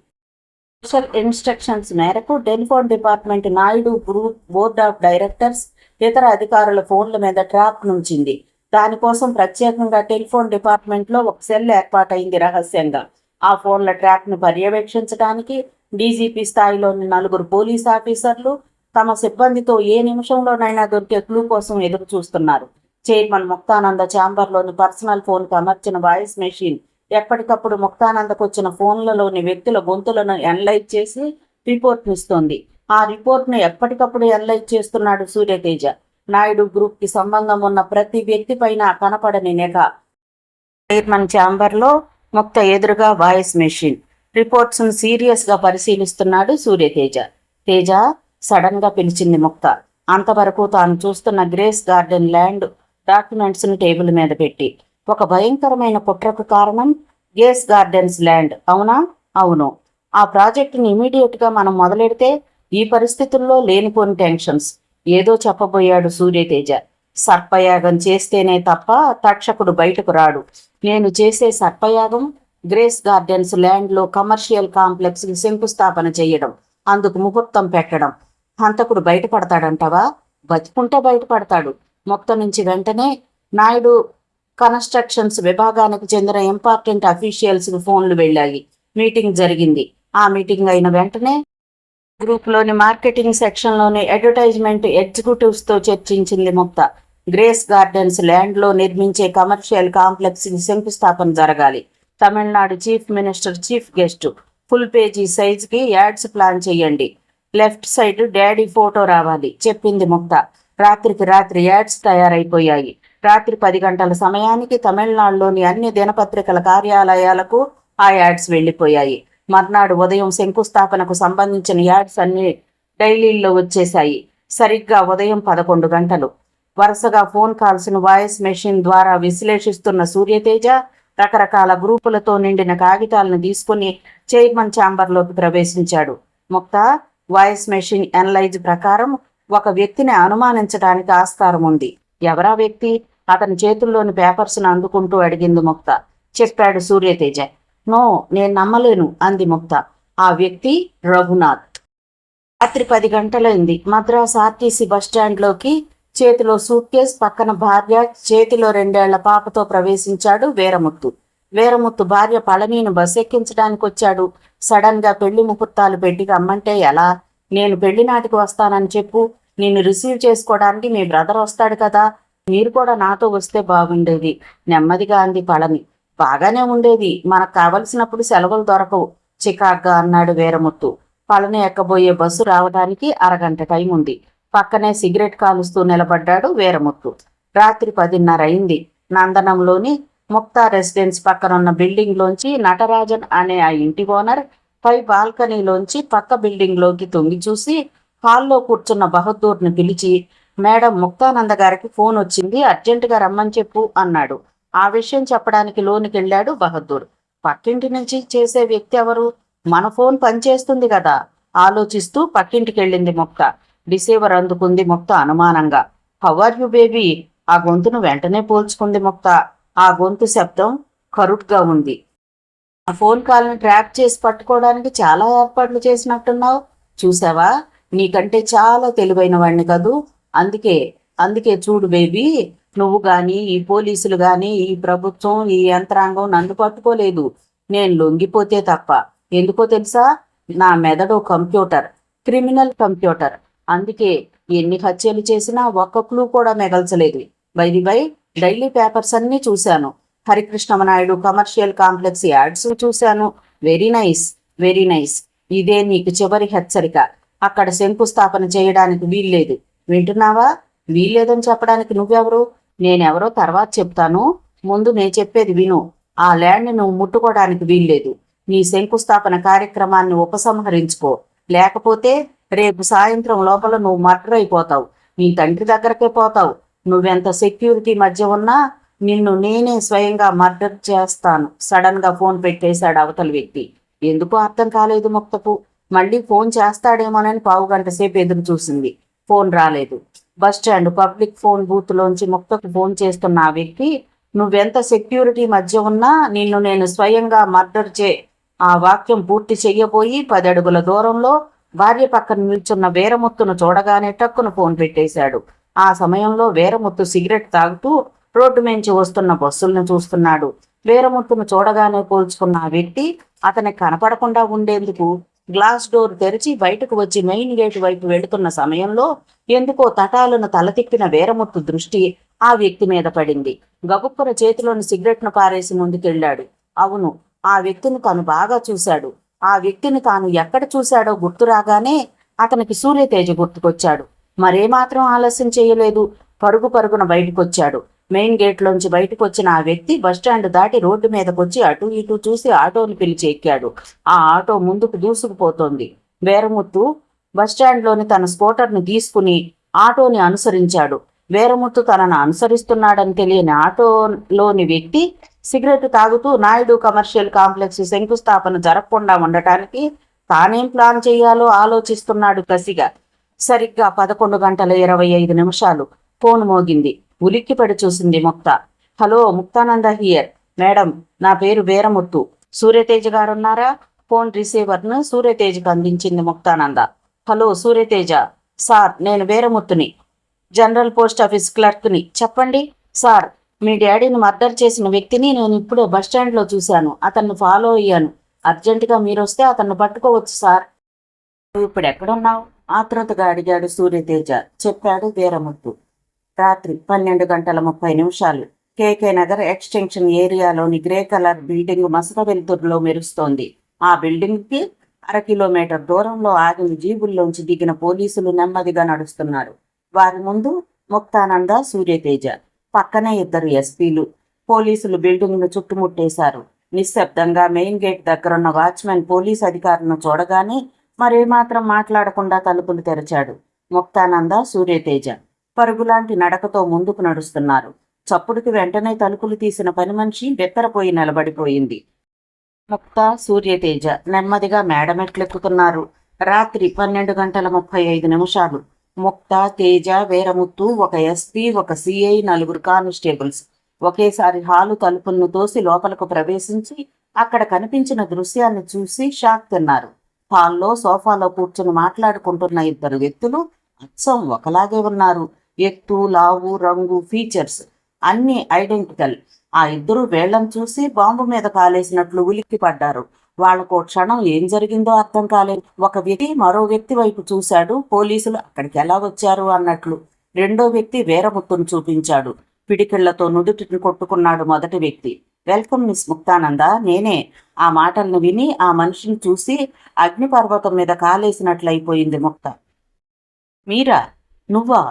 స్పెషల్ ఇన్స్ట్రక్షన్స్ మేరకు telephone department Naidu group board of directors ఇతర అధికారుల ఫోన్ల మీద ట్రాప్ నుంచింది. దానికోసం ప్రత్యేకంగా టెలిఫోన్ డిపార్ట్మెంట్లో ఒక సెల్ ఏర్పాటైంది రహస్యంగా. ఆ ఫోన్ల ట్రాక్ను పర్యవేక్షించడానికి డీజీపీ స్థాయిలోని 4 పోలీస్ ఆఫీసర్లు తమ సిబ్బందితో ఏ నిమిషంలోనైనా దొరికే క్లూ కోసం ఎదురు చూస్తున్నారు. చైర్మన్ ముక్తానంద ఛాంబర్లోని పర్సనల్ ఫోన్కి అమర్చిన వాయిస్ మెషిన్ ఎప్పటికప్పుడు ముక్తానందకు వచ్చిన ఫోన్లలోని వ్యక్తుల గొంతులను ఎనలైజ్ చేసి రిపోర్ట్నిస్తోంది. ఆ రిపోర్ట్ను ఎప్పటికప్పుడు ఎనలైజ్ చేస్తున్నాడు సూర్యతేజ. నాయుడు గ్రూప్కి సంబంధం ఉన్న ప్రతి వ్యక్తి పైన కనపడని నిఘా. చైర్మన్ ఛాంబర్లో ముక్త ఎదురుగా వాయిస్ మెషిన్ రిపోర్ట్స్ను సీరియస్గా పరిశీలిస్తున్నాడు సూర్యతేజ. తేజ సడన్గా పిలిచింది ముక్త. అంతవరకు తాను చూస్తున్న గ్రేస్ గార్డెన్ ల్యాండ్ డాక్యుమెంట్స్ను టేబుల్ మీద పెట్టి. ఒక భయంకరమైన కుట్రకు కారణం గ్రేస్ గార్డెన్స్ ల్యాండ్, అవునా? అవును. ఆ ప్రాజెక్టుని ఇమీడియట్గా మనం మొదలెడితే ఈ పరిస్థితుల్లో లేనిపోని టెన్షన్స్. ఏదో చెప్పబోయాడు సూర్యతేజ. సర్పయాగం చేస్తేనే తప్ప తక్షకుడు బయటకు రాడు. నేను చేసే సర్పయాగం గ్రేస్ గార్డెన్స్ ల్యాండ్లో కమర్షియల్ కాంప్లెక్స్కి శంకుస్థాపన చేయడం, అందుకు ముహూర్తం పెట్టడం. హంతకుడు బయటపడతాడంటావా? బతికుంటే బయటపడతాడు. ముక్త నుంచి వెంటనే నాయుడు కన్స్ట్రక్షన్స్ విభాగానికి చెందిన ఇంపార్టెంట్ అఫీషియల్స్కి ఫోన్లు వెళ్ళాయి. మీటింగ్ జరిగింది. ఆ మీటింగ్ అయిన వెంటనే గ్రూప్లోని మార్కెటింగ్ సెక్షన్లోని అడ్వర్టైజ్మెంట్ ఎగ్జిక్యూటివ్స్తో చర్చించింది ముక్త. గ్రేస్ గార్డెన్స్ ల్యాండ్లో నిర్మించే కమర్షియల్ కాంప్లెక్స్కి శంకుస్థాపన జరగాలి. Tamil Nadu chief minister chief guest. Full page సైజ్కి యాడ్స్ ప్లాన్ చేయండి. లెఫ్ట్ సైడ్ డాడీ ఫోటో రావాలి చెప్పింది ముక్త. రాత్రికి రాత్రి యాడ్స్ తయారైపోయాయి. రాత్రి 10 గంటల సమయానికి తమిళనాడులోని అన్ని దినపత్రికల కార్యాలయాలకు ఆ యాడ్స్ వెళ్ళిపోయాయి. మర్నాడు ఉదయం శంకుస్థాపనకు సంబంధించిన యాడ్స్ అన్ని డైలీల్లో వచ్చేశాయి. సరిగ్గా ఉదయం 11 గంటలు. వరుసగా ఫోన్ కాల్స్ను వాయిస్ మెషిన్ ద్వారా విశ్లేషిస్తున్న సూర్యతేజ రకరకాల గ్రూపులతో నిండిన కాగితాలను తీసుకుని చైర్మన్ ఛాంబర్లోకి ప్రవేశించాడు. ముక్త, వాయిస్ మెషిన్ ఎనలైజ్ ప్రకారం ఒక వ్యక్తిని అనుమానించడానికి ఆస్కారం ఉంది. ఎవరా వ్యక్తి? అతని చేతుల్లోని పేపర్స్ను అందుకుంటూ అడిగింది ముక్త. చెప్పాడు సూర్యతేజ. నో, నేను నమ్మలేను అంది ముక్త. ఆ వ్యక్తి రఘునాథ్. రాత్రి 10 గంటలైంది. మద్రాస్ ఆర్టీసీ బస్టాండ్లోకి చేతిలో సూట్ కేస్, పక్కన భార్య, చేతిలో 2 ఏళ్ల పాపతో ప్రవేశించాడు వీరముత్తు. వీరముత్తు భార్య పళనీని బస్ ఎక్కించడానికి వచ్చాడు. సడన్గా పెళ్లి ముహూర్తాలు పెట్టి రమ్మంటే ఎలా? నేను పెళ్లి నాటికి వస్తానని చెప్పు. నిన్ను రిసీవ్ చేసుకోవడానికి మీ బ్రదర్ వస్తాడు కదా, మీరు కూడా నాతో వస్తే బాగుండేది నెమ్మదిగా అంది పళని. బాగానే ఉండేది, మనకు కావలసినప్పుడు సెలవులు దొరకవు చికాగ్గా అన్నాడు వీరముత్తు. పళని ఎక్కబోయే బస్సు రావడానికి అరగంట టైం ఉంది. పక్కనే సిగరెట్ కాలుస్తూ నిలబడ్డాడు వీరముత్తు. రాత్రి 10:30 అయింది. నందనంలోని ముక్తా రెసిడెన్స్ పక్కనున్న బిల్డింగ్లోంచి నటరాజన్ అనే ఆ ఇంటి ఓనర్ పై బాల్కనీలోంచి పక్క బిల్డింగ్లోకి తొంగి చూసి హాల్లో కూర్చున్న బహదూర్ని పిలిచి, మేడం, ముక్తానంద గారికి ఫోన్ వచ్చింది, అర్జెంటుగా రమ్మని చెప్పు అన్నాడు. ఆ విషయం చెప్పడానికి లోనికి వెళ్ళాడు బహదూర్. పక్కింటి నుంచి చేసే వ్యక్తి ఎవరు? మన ఫోన్ పనిచేస్తుంది కదా ఆలోచిస్తూ పక్కింటికి వెళ్ళింది ముక్త. రిసీవర్ అందుకుంది ముక్త అనుమానంగా. How are you baby? ఆ గొంతును వెంటనే పోల్చుకుంది ముక్త. ఆ గొంతు శబ్దం కరుట్గా ఉంది. ఆ ఫోన్ కాల్ని ట్రాప్ చేసి పట్టుకోవడానికి చాలా ఏర్పాట్లు చేసినట్టున్నావు. చూసావా, నీకంటే చాలా తెలివైన వాడిని కదూ. అందుకే చూడు బేబీ, నువ్వు గాని, ఈ పోలీసులు గాని, ఈ ప్రభుత్వం, ఈ యంత్రాంగం నన్ను పట్టుకోలేదు. నేను లొంగిపోతే తప్ప. ఎందుకో తెలుసా? నా మెదడు కంప్యూటర్, క్రిమినల్ కంప్యూటర్. అందుకే ఎన్ని హత్యలు చేసినా ఒక్క క్లూ కూడా మిగల్చలేదు. బై డైలీ పేపర్స్ అన్నీ చూశాను. హరికృష్ణమనాయుడు కమర్షియల్ కాంప్లెక్స్ యాడ్స్ చూశాను. Very nice. ఇదే నీకు చివరి హెచ్చరిక. అక్కడ శంకుస్థాపన చేయడానికి వీల్లేదు. వింటున్నావా? వీల్లేదని చెప్పడానికి నువ్వెవరు? నేనెవరో తర్వాత చెప్తాను. ముందు నేను చెప్పేది విను. ఆ ల్యాండ్ని నువ్వు ముట్టుకోవడానికి వీల్లేదు. నీ శంకుస్థాపన కార్యక్రమాన్ని ఉపసంహరించుకో. లేకపోతే రేపు సాయంత్రం లోపల నువ్వు మర్డర్ అయిపోతావు. నీ తండ్రి దగ్గరకే పోతావు. నువ్వెంత సెక్యూరిటీ మధ్య ఉన్నా నిన్ను నేనే స్వయంగా మర్డర్ చేస్తాను. సడన్గా ఫోన్ పెట్టేశాడు అవతలి వ్యక్తి. ఎందుకో అర్థం కాలేదు ముక్తకు. మళ్ళీ ఫోన్ చేస్తాడేమోనని 15 గంటల సేపు ఎదురు చూసింది. ఫోన్ రాలేదు. బస్టాండ్ పబ్లిక్ ఫోన్ బూత్లోంచి ముక్తకు ఫోన్ చేస్తున్న ఆ వ్యక్తి, నువ్వెంత సెక్యూరిటీ మధ్య ఉన్నా నిన్ను నేను స్వయంగా మర్డర్ ఆ వాక్యం పూర్తి చెయ్యబోయి 10 అడుగుల దూరంలో భార్య పక్కన నిల్చున్న వీరముత్తును చూడగానే టక్కును ఫోన్ పెట్టేశాడు. ఆ సమయంలో వీరముత్తు సిగరెట్ తాగుతూ రోడ్డు మించి వస్తున్న బస్సులను చూస్తున్నాడు. వీరముత్తును చూడగానే పోల్చుకున్న ఆ వ్యక్తి అతనికి కనపడకుండా ఉండేందుకు గ్లాస్ డోర్ తెరిచి బయటకు వచ్చి మెయిన్ గేట్ వైపు వెళుతున్న సమయంలో ఎందుకో తటాలను తల తిప్పిన వీరముత్తు దృష్టి ఆ వ్యక్తి మీద పడింది. గబుక్కున చేతిలోని సిగరెట్ను పారేసి ముందుకెళ్ళాడు. అవును, ఆ వ్యక్తిని తాను బాగా చూశాడు. ఆ వ్యక్తిని తాను ఎక్కడ చూశాడో గుర్తు రాగానే అతనికి సూర్యతేజ గుర్తుకొచ్చాడు. మరేమాత్రం ఆలస్యం చేయలేదు. పరుగు పరుగున బయటకొచ్చాడు. మెయిన్ గేట్లోంచి బయటకు వచ్చిన ఆ వ్యక్తి బస్టాండ్ దాటి రోడ్డు మీదకొచ్చి అటు ఇటు చూసి ఆటోని పిలిచి ఎక్కాడు. ఆ ఆటో ముందుకు దూసుకుపోతోంది. వీరముత్తు బస్టాండ్లోని తన స్కూటర్ను తీసుకుని ఆటోని అనుసరించాడు. వీరముత్తు తనను అనుసరిస్తున్నాడని తెలియని ఆటోలోని వ్యక్తి సిగరెట్ తాగుతూ నాయుడు కమర్షియల్ కాంప్లెక్స్ శంకుస్థాపన జరగకుండా ఉండటానికి తానేం ప్లాన్ చేయాలో ఆలోచిస్తున్నాడు కసిగా. సరిగ్గా 11:25 ఫోన్ మోగింది. ఉలిక్కిపడి చూసింది ముక్త. Hello, Muktananda here. మేడం, నా పేరు వీరముత్తు. సూర్యతేజ గారున్నారా? ఫోన్ రిసీవర్ను సూర్యతేజకు అందించింది ముక్తానంద. హలో సూర్యతేజ. సార్, నేను వీరముత్తుని, జనరల్ పోస్ట్ ఆఫీస్ క్లర్క్ని. చెప్పండి. సార్, మీ డాడీని మర్డర్ చేసిన వ్యక్తిని నేను ఇప్పుడే బస్టాండ్లో చూశాను. అతన్ని ఫాలో అయ్యాను. అర్జెంటుగా మీరొస్తే అతన్ని పట్టుకోవచ్చు సార్. ఇప్పుడు ఎక్కడున్నావు? ఆతృతగా అడిగాడు సూర్యతేజ. చెప్పాడు వీరముత్తు. రాత్రి 12:30 కేకే నగర్ ఎక్స్టెన్షన్ ఏరియాలోని గ్రే కలర్ బిల్డింగ్ మసక వెలుతురులో మెరుస్తోంది. ఆ బిల్డింగ్కి 1/2 కిలోమీటర్ దూరంలో ఆగిన జీబుల్లోంచి దిగిన పోలీసులు నెమ్మదిగా నడుస్తున్నారు. వారి ముందు ముక్తానంద, సూర్యతేజ. పక్కనే 2 ఎస్పీలు. పోలీసులు బిల్డింగ్ను చుట్టుముట్టేశారు. నిశ్శబ్దంగా మెయిన్ గేట్ దగ్గరున్న వాచ్మెన్ పోలీస్ అధికారులను చూడగానే మరేమాత్రం మాట్లాడకుండా తలుపులు తెరిచాడు. ముక్తానంద, సూర్యతేజ పరుగులాంటి నడకతో ముందుకు నడుస్తున్నారు. చప్పుడుకి వెంటనే తలుపులు తీసిన పని మనిషి బెత్తరపోయి నిలబడిపోయింది. ముక్త, సూర్యతేజ నెమ్మదిగా మేడమెట్లెక్కుతున్నారు. రాత్రి 12:35. ముక్త, తేజ, వీరముత్తు, ఒక ఎస్పీ, ఒక సిఐ, 4 కానిస్టేబుల్స్ ఒకేసారి హాలు తలుపులను తోసి లోపలకు ప్రవేశించి అక్కడ కనిపించిన దృశ్యాన్ని చూసి షాక్ తిన్నారు. హాల్లో సోఫాలో కూర్చుని మాట్లాడుకుంటున్న 2 వ్యక్తులు అచ్చం ఒకలాగే ఉన్నారు. ఎత్తు, లావు, రంగు, ఫీచర్స్ అన్నీ ఐడెంటికల్. ఆ 2 వేళ్లను చూసి బాంబు మీద కాలేసినట్లు ఉలిక్కి పడ్డారు. వాళ్లకు క్షణం ఏం జరిగిందో అర్థం కాలేదు. ఒక వ్యక్తి మరో వ్యక్తి వైపు చూశాడు. పోలీసులు అక్కడికి ఎలా వచ్చారు అన్నట్లు. రెండో వ్యక్తి వీరముత్తును చూపించాడు. పిడికిళ్లతో నుదుటిని కొట్టుకున్నాడు మొదటి వ్యక్తి. వెల్కమ్ మిస్ ముక్తానంద, నేనే. ఆ మాటలను విని ఆ మనిషిని చూసి అగ్నిపర్వతం మీద కాలేసినట్లయిపోయింది ముక్త. మీరా? నువ్వా?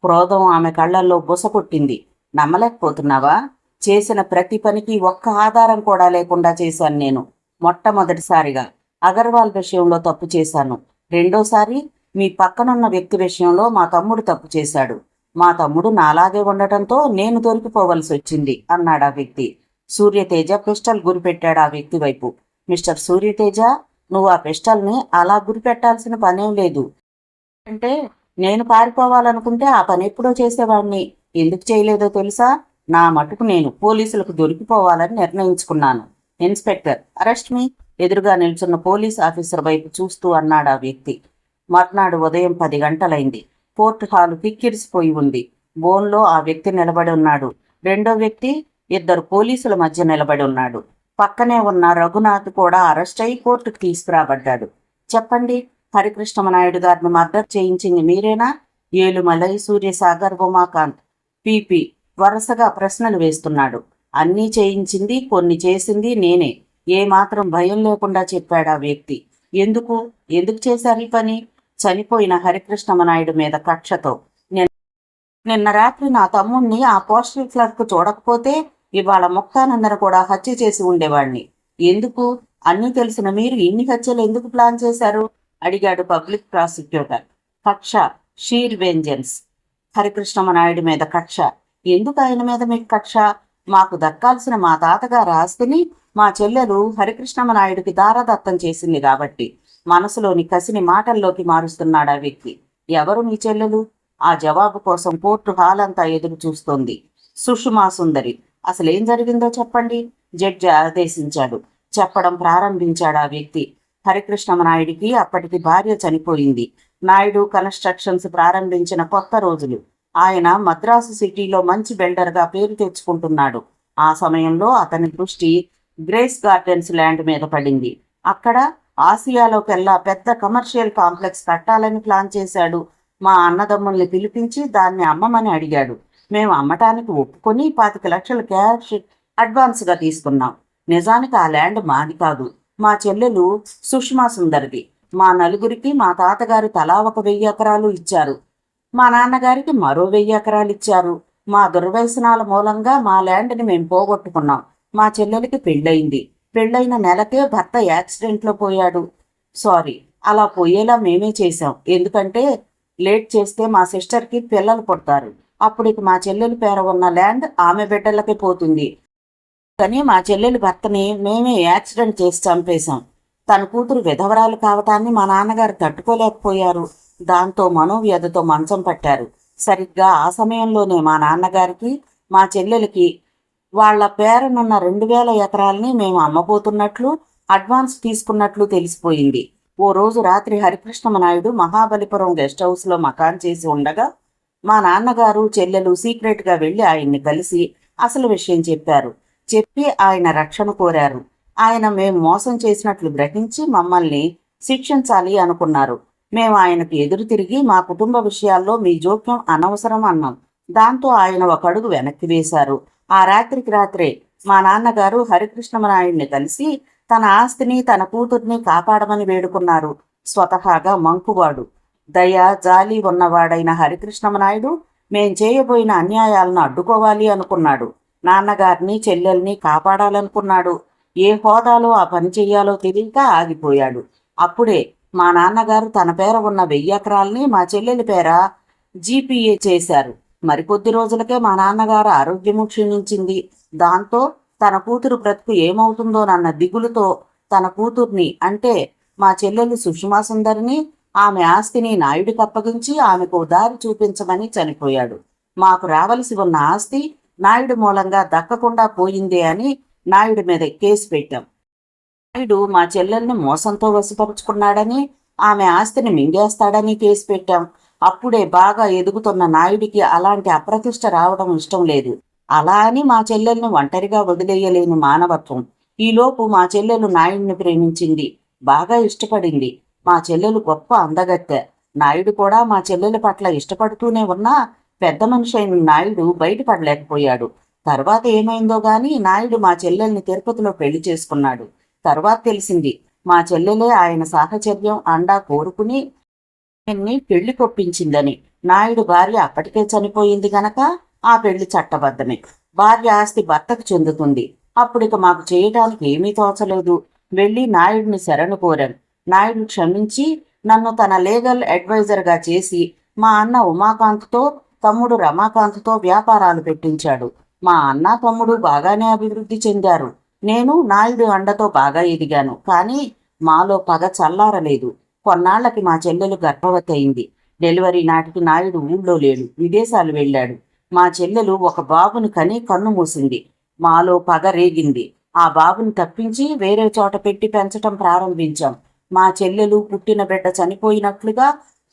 క్రోధం ఆమె కళ్లల్లో బుసకొట్టింది. నమ్మలేకపోతున్నావా? చేసిన ప్రతి పనికి ఒక్క ఆధారం కూడా లేకుండా చేశాను నేను. మొట్టమొదటిసారిగా అగర్వాల్ విషయంలో తప్పు చేశాను. రెండోసారి మీ పక్కనున్న వ్యక్తి విషయంలో మా తమ్ముడు తప్పు చేశాడు. మా తమ్ముడు నాలాగే ఉండటంతో నేను దొరికిపోవలసి వచ్చింది అన్నాడు ఆ వ్యక్తి. సూర్యతేజ పిస్టల్ గురిపెట్టాడు ఆ వ్యక్తి వైపు. మిస్టర్ సూర్యతేజ, నువ్వు ఆ పిస్టల్ని అలా గురిపెట్టాల్సిన పనేం లేదు. అంటే నేను పారిపోవాలనుకుంటే ఆ పని ఎప్పుడో చేసేవాడిని. ఎందుకు చేయలేదో తెలుసా? నా మటుకు నేను పోలీసులకు దొరికిపోవాలని నిర్ణయించుకున్నాను. ఇన్స్పెక్టర్, అరెస్ట్ మీ. ఎదురుగా నిల్చున్న పోలీస్ ఆఫీసర్ వైపు చూస్తూ అన్నాడు ఆ వ్యక్తి. మర్నాడు ఉదయం 10 గంటలైంది. కోర్టు హాలు కిక్కిరిసిపోయి ఉంది. బోన్లో ఆ వ్యక్తి నిలబడి ఉన్నాడు. రెండో వ్యక్తి 2 పోలీసుల మధ్య నిలబడి ఉన్నాడు. పక్కనే ఉన్న రఘునాథ్ కూడా అరెస్ట్ అయి కోర్టుకు తీసుకురాబడ్డాడు. చెప్పండి, హరికృష్ణమనాయుడు గారిని మర్డర్ చేయించింది మీరేనా? ఏలుమలై, సూర్యసాగర్, ఉమాకాంత్, పిపి వరుసగా ప్రశ్నలు వేస్తున్నాడు. అన్నీ చేయించింది, కొన్ని చేసింది నేనే. ఏమాత్రం భయం లేకుండా చెప్పాడు ఆ వ్యక్తి. ఎందుకు చేశారు ఈ పని? చనిపోయిన హరికృష్ణమనాయుడు మీద కక్షతో. నిన్న రాత్రి నా తమ్ముణ్ణి ఆ పోస్టల్ క్లర్క్ చూడకపోతే ఇవాళ ముక్తానందను కూడా హత్య చేసి ఉండేవాణ్ణి. ఎందుకు? అన్నీ తెలిసిన మీరు ఇన్ని హత్యలు ఎందుకు ప్లాన్ చేశారు? అడిగాడు పబ్లిక్ ప్రాసిక్యూటర్. కక్ష, షీర్ వెంజెన్స్. హరికృష్ణమనాయుడు మీద కక్ష. ఎందుకు ఆయన మీద మీకు కక్ష? మాకు దక్కాల్సిన మా తాతగారి ఆస్తిని మా చెల్లెలు హరికృష్ణమనాయుడికి దారదత్తం చేసింది కాబట్టి. మనసులోని కసిని మాటల్లోకి మారుస్తున్నాడు ఆ వ్యక్తి. ఎవరు మీ చెల్లెలు? ఆ జవాబు కోసం కోర్టు హాల్ అంతా ఎదురు చూస్తోంది. సుషుమా సుందరి. అసలేం జరిగిందో చెప్పండి, జడ్జి ఆదేశించాడు. చెప్పడం ప్రారంభించాడు ఆ వ్యక్తి. హరికృష్ణమనాయుడికి అప్పటికి భార్య చనిపోయింది. నాయుడు కన్స్ట్రక్షన్స్ ప్రారంభించిన కొత్త రోజులు. ఆయన మద్రాసు సిటీలో మంచి బిల్డర్గా పేరు తెచ్చుకుంటున్నాడు. ఆ సమయంలో అతని దృష్టి గ్రేస్ గార్డెన్స్ ల్యాండ్ మీద పడింది. అక్కడ ఆసియాలోకెల్లా పెద్ద కమర్షియల్ కాంప్లెక్స్ కట్టాలని ప్లాన్ చేశాడు. మా అన్నదమ్ముల్ని పిలిపించి దాన్ని అమ్మమని అడిగాడు. మేము అమ్మటానికి ఒప్పుకొని 25 లక్షలు క్యాష్ అడ్వాన్స్గా తీసుకున్నాం. నిజానికి ఆ ల్యాండ్ మాది కాదు, మా చెల్లెలు సుష్మా సుందర్ది. మా నలుగురికి మా తాతగారు తలా 1,000 ఎకరాలు ఇచ్చారు. మా నాన్నగారికి మరో 1,000 ఎకరాలు ఇచ్చారు. మా దుర్వ్యసనాల మూలంగా మా ల్యాండ్ని మేము పోగొట్టుకున్నాం. మా చెల్లెలికి పెళ్ళయింది. పెళ్ళైన నెలకే భర్త యాక్సిడెంట్లో పోయాడు. సారీ, అలా పోయేలా మేమే చేశాం. ఎందుకంటే లేట్ చేస్తే మా సిస్టర్కి పిల్లలు పుడతారు. అప్పుడు మా చెల్లెలి పేర ఉన్న ల్యాండ్ ఆమె బిడ్డలకి పోతుంది. కానీ మా చెల్లెలి భర్తని మేమే యాక్సిడెంట్ చేసి చంపేశాం. తన కూతురు విధవరాలు కావటాన్ని మా నాన్నగారు తట్టుకోలేకపోయారు. దాంతో మనోవ్యధతో మంచం పట్టారు. సరిగ్గా ఆ సమయంలోనే మా నాన్నగారికి మా చెల్లెలికి వాళ్ల పేరనున్న 2,000 ఎకరాలని మేము అమ్మబోతున్నట్లు అడ్వాన్స్ తీసుకున్నట్లు తెలిసిపోయింది. ఓ రోజు రాత్రి హరికృష్ణమనాయుడు మహాబలిపురం గెస్ట్ హౌస్లో మకాన్ చేసి ఉండగా మా నాన్నగారు చెల్లెలు సీక్రెట్గా వెళ్ళి ఆయన్ని కలిసి అసలు విషయం చెప్పారు. చెప్పి ఆయన రక్షణ కోరారు. ఆయన మేము మోసం చేసినట్లు గ్రహించి మమ్మల్ని శిక్షించాలి అనుకున్నారు. మేము ఆయనకు ఎదురు తిరిగి మా కుటుంబ విషయాల్లో మీ జోక్యం అనవసరం అన్నాం. దాంతో ఆయన ఒక అడుగు వెనక్కి వేశారు. ఆ రాత్రికి రాత్రే మా నాన్నగారు హరికృష్ణమనాయుడిని కలిసి తన ఆస్తిని తన కూతుర్ని కాపాడమని వేడుకున్నారు. స్వతహాగా మంకువాడు, దయ జాలి ఉన్నవాడైన హరికృష్ణమనాయుడు మేం చేయబోయిన అన్యాయాలను అడ్డుకోవాలి అనుకున్నాడు. నాన్నగారిని చెల్లెల్ని కాపాడాలనుకున్నాడు. ఏ హోదాలో ఆ పని చెయ్యాలో తెలియక ఆగిపోయాడు. అప్పుడే మా నాన్నగారు తన పేర ఉన్న 1,000 ఎకరాలని మా చెల్లెలి పేర జీపీఏ చేశారు. మరికొద్ది రోజులకే మా నాన్నగారు ఆరోగ్యము క్షీణించింది. దాంతో తన కూతురు బ్రతుకు ఏమవుతుందోనన్న దిగులుతో తన కూతుర్ని అంటే మా చెల్లెలు సుష్మా సుందరిని ఆమె ఆస్తిని నాయుడికి అప్పగించి ఆమెకు దారి చూపించమని చనిపోయాడు. మాకు రావలసి ఉన్న ఆస్తి నాయుడు మూలంగా దక్కకుండా పోయిందే అని నాయుడు మీద కేసు పెట్టాం. నాయుడు మా చెల్లెల్ని మోసంతో వశపరుచుకున్నాడని, ఆమె ఆస్తిని మింగేస్తాడని కేసు పెట్టాం. అప్పుడే బాగా ఎదుగుతున్న నాయుడికి అలాంటి అప్రతిష్ట రావడం ఇష్టం లేదు. అలా అని మా చెల్లెల్ని ఒంటరిగా వదిలేయలేని మానవత్వం. ఈలోపు మా చెల్లెలు నాయుడిని ప్రేమించింది, బాగా ఇష్టపడింది. మా చెల్లెలు గొప్ప అందగత్తె. నాయుడు కూడా మా చెల్లెల పట్ల ఇష్టపడుతూనే ఉన్నా పెద్ద మనిషి అయిన నాయుడు బయటపడలేకపోయాడు. తర్వాత ఏమైందో గాని నాయుడు మా చెల్లెల్ని తిరుపతిలో పెళ్లి చేసుకున్నాడు. తర్వాత తెలిసింది మా చెల్లెలే ఆయన సాహచర్యం అండా కోరుకుని పెళ్లి కొప్పించిందని. నాయుడు భార్య అప్పటికే చనిపోయింది గనక ఆ పెళ్లి చట్టబద్ధమే. భార్య ఆస్తి భర్తకు చెందుతుంది. అప్పుడిక మాకు చేయడానికి ఏమీ తోచలేదు. వెళ్ళి నాయుడిని శరణు కోరాను. నాయుడు క్షమించి నన్ను తన లీగల్ అడ్వైజర్గా చేసి మా అన్న ఉమాకాంత్తో తమ్ముడు రమాకాంత్తో వ్యాపారాలు పెట్టించాడు. మా అన్న తమ్ముడు బాగానే అభివృద్ధి చెందారు. నేను నాయుడు అండతో బాగా ఎదిగాను. కానీ మాలో పగ చల్లారలేదు. కొన్నాళ్లకి మా చెల్లెలు గర్భవతి అయింది. డెలివరీ నాటికి నాయుడు ఊళ్ళో లేడు, విదేశాలు వెళ్ళాడు. మా చెల్లెలు ఒక బాబుని కని కన్ను మూసింది. మాలో పగ రేగింది. ఆ బాబుని తప్పించి వేరే చోట పెట్టి పెంచటం ప్రారంభించాం. మా చెల్లెలు పుట్టిన బిడ్డ చనిపోయినట్లుగా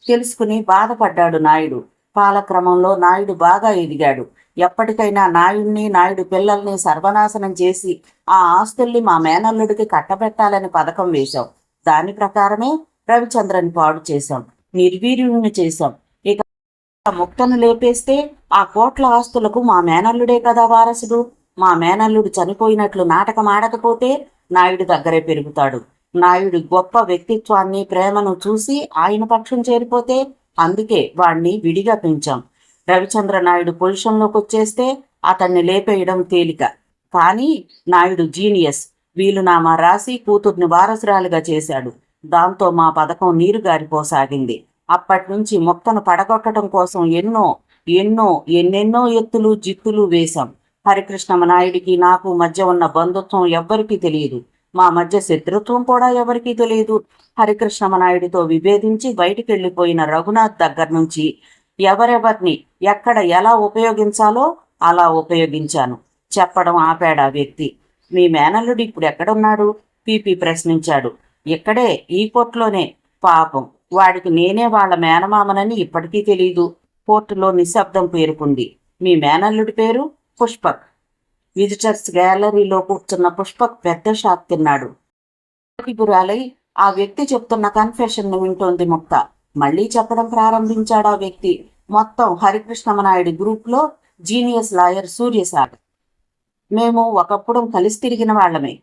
తెలుసుకుని బాధపడ్డాడు నాయుడు. కాలక్రమంలో నాయుడు బాగా ఎదిగాడు. ఎప్పటికైనా నాయుడిని నాయుడు పిల్లల్ని సర్వనాశనం చేసి ఆ ఆస్తుల్ని మా మేనల్లుడికి కట్టబెట్టాలని పథకం వేశాం. దాని ప్రకారమే రవిచంద్రని పాడు చేశాం, నిర్వీర్యుని చేశాం. ఇక ముక్తను లేపేస్తే ఆ కోట్ల ఆస్తులకు మా మేనల్లుడే కదా వారసుడు. మా మేనల్లుడు చనిపోయినట్లు నాటకం ఆడకపోతే నాయుడు దగ్గరే పెరుగుతాడు. నాయుడు గొప్ప వ్యక్తిత్వాన్ని ప్రేమను చూసి ఆయన పక్షం చేరిపోతే అందుకే వాణ్ణి విడిగా పెంచాం. రవిచంద్ర నాయుడు పొజిషన్లోకి వచ్చేస్తే అతన్ని లేపేయడం తేలిక. కానీ నాయుడు జీనియస్. వీలునామా రాసి కూతుర్ని వారసురాలుగా చేశాడు. దాంతో మా పథకం నీరుగారిపోసాగింది. అప్పటినుంచి మొక్కను పడగొట్టడం కోసం ఎన్నెన్నో ఎత్తులు జిత్తులు వేశాం. హరికృష్ణమనాయుడికి నాకు మధ్య ఉన్న బంధుత్వం ఎవ్వరికీ తెలియదు. మా మధ్య శత్రుత్వం కూడా ఎవరికీ తెలియదు. హరికృష్ణమనాయుడితో విభేదించి బయటికి వెళ్ళిపోయిన రఘునాథ్ దగ్గర నుంచి ఎవరెవరిని ఎక్కడ ఎలా ఉపయోగించాలో అలా ఉపయోగించాను. చెప్పడం ఆపాడు ఆ వ్యక్తి. మీ మేనల్లుడు ఇప్పుడు ఎక్కడున్నాడు? పీపీ ప్రశ్నించాడు. ఇక్కడే, ఈ కోర్టులోనే. పాపం, వాడికి నేనే వాళ్ళ మేనమామనని ఇప్పటికీ తెలీదు. కోర్టులో నిశ్శబ్దం పేరుకుంది. మీ మేనల్లుడి పేరు పుష్పక్. విజిటర్స్ గ్యాలరీలో కూర్చున్న పుష్పక్ పెద్ద షాక్ తిన్నాడు. గురాలై ఆ వ్యక్తి చెప్తున్న కన్ఫెషన్ ను వింటోంది ముక్త. మళ్లీ చెప్పడం ప్రారంభించాడు ఆ వ్యక్తి. మొత్తం హరికృష్ణమనాయుడి గ్రూప్లో జీనియస్ లాయర్ సూర్యసాగర్. మేము ఒకప్పుడు కలిసి తిరిగిన వాళ్ళమే.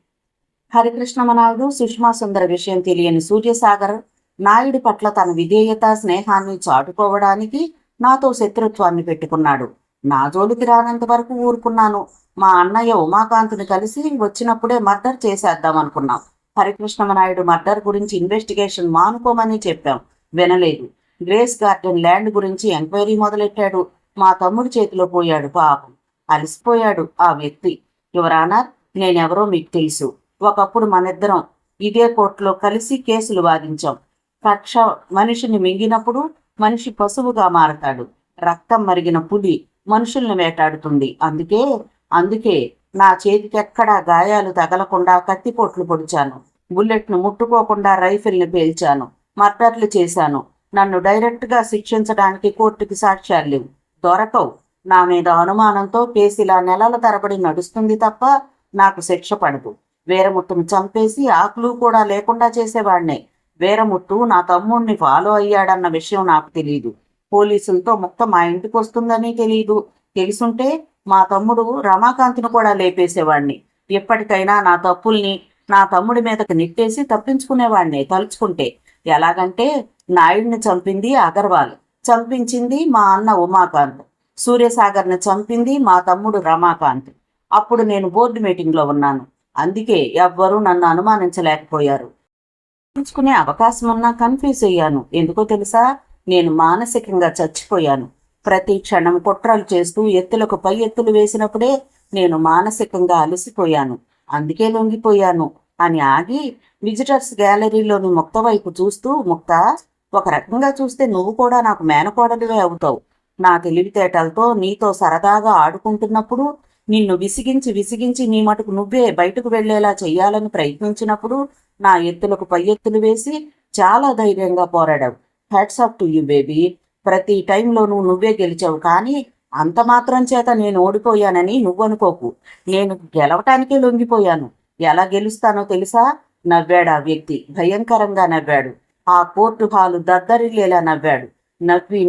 హరికృష్ణమనాయుడు, సుష్మా సుందర విషయం తెలియని సూర్యసాగర్ నాయుడి పట్ల తన విధేయత, స్నేహాన్ని చాటుకోవడానికి నాతో శత్రుత్వాన్ని పెట్టుకున్నాడు. నా జోలికి రానంత వరకు ఊరుకున్నాను. మా అన్నయ్య ఉమాకాంత్ని కలిసి వచ్చినప్పుడే మర్డర్ చేసేద్దాం అనుకున్నాం. హరికృష్ణమనాయుడు మర్డర్ గురించి ఇన్వెస్టిగేషన్ మానుకోమని చెప్పాం, వినలేదు. గ్రేస్ గార్డెన్ ల్యాండ్ గురించి ఎంక్వైరీ మొదలెట్టాడు. మా తమ్ముడి చేతిలో పోయాడు. పాపం, అలసిపోయాడు ఆ వ్యక్తి. యువర్ ఆనర్, నేనెవరో మీకు తెలుసు. ఒకప్పుడు మనిద్దరం ఇదే కోర్టులో కలిసి కేసులు వాదించాం. కక్ష మనిషిని మింగినప్పుడు మనిషి పశువుగా మారతాడు. రక్తం మరిగిన పులి మనుషుల్ని వేటాడుతుంది. అందుకే నా చేతికెక్కడా గాయాలు తగలకుండా కత్తిపోట్లు పొడిచాను. బుల్లెట్ను ముట్టుకోకుండా రైఫిల్ని పేల్చాను. మర్డర్లు చేశాను. నన్ను డైరెక్ట్గా శిక్షించడానికి కోర్టుకి సాక్ష్యాలు లేవు, దొరకవు. నా మీద అనుమానంతో కేసు ఇలా నెలల తరబడి నడుస్తుంది తప్ప నాకు శిక్ష పడదు. వీరముత్తును చంపేసి ఆకులు కూడా లేకుండా చేసేవాడినే. వీరముత్తు నా తమ్ముడిని ఫాలో అయ్యాడన్న విషయం నాకు తెలియదు. పోలీసులతో ముక్త మా ఇంటికి వస్తుందని తెలియదు. తెలుసుంటే మా తమ్ముడు రమాకాంత్ను కూడా లేపేసేవాడిని. ఎప్పటికైనా నా తప్పుల్ని నా తమ్ముడి మీదకి నెట్టేసి తప్పించుకునేవాడిని తలుచుకుంటే. ఎలాగంటే నాయుడిని చంపింది అగర్వాల్, చంపించింది మా అన్న ఉమాకాంత్. సూర్యసాగర్ని చంపింది మా తమ్ముడు రమాకాంత్. అప్పుడు నేను బోర్డు మీటింగ్లో ఉన్నాను. అందుకే ఎవ్వరూ నన్ను అనుమానించలేకపోయారు. తెలుసుకునే అవకాశం ఉన్నా కన్ఫ్యూజ్ అయ్యాను. ఎందుకో తెలుసా? నేను మానసికంగా చచ్చిపోయాను. ప్రతి క్షణం కుట్రలు చేస్తూ ఎత్తులకు పై ఎత్తులు వేసినప్పుడే నేను మానసికంగా అలసిపోయాను. అందుకే లొంగిపోయాను అని ఆగి విజిటర్స్ గ్యాలరీలోని ముక్త వైపు చూస్తూ, ముక్త, ఒక రకంగా చూస్తే నువ్వు కూడా నాకు మేనకోడలివే అవుతావు. నా తెలివితేటలతో నీతో సరదాగా ఆడుకుంటున్నప్పుడు, నిన్ను విసిగించి నీ మటుకు నువ్వే బయటకు వెళ్లేలా చెయ్యాలని ప్రయత్నించినప్పుడు నా ఎత్తులకు పై ఎత్తులు వేసి చాలా ధైర్యంగా పోరాడావు. Hats off to you baby. ప్రతి టైంలోనూ నువ్వే గెలిచావు. కానీ అంత మాత్రం చేత నేను ఓడిపోయానని నువ్వనుకోకు. నేను గెలవటానికే లొంగిపోయాను. ఎలా గెలుస్తానో తెలుసా? నవ్వాడు ఆ వ్యక్తి. భయంకరంగా నవ్వాడు. ఆ కోర్టు హాలు దద్దరిల్లేలా నవ్వాడు.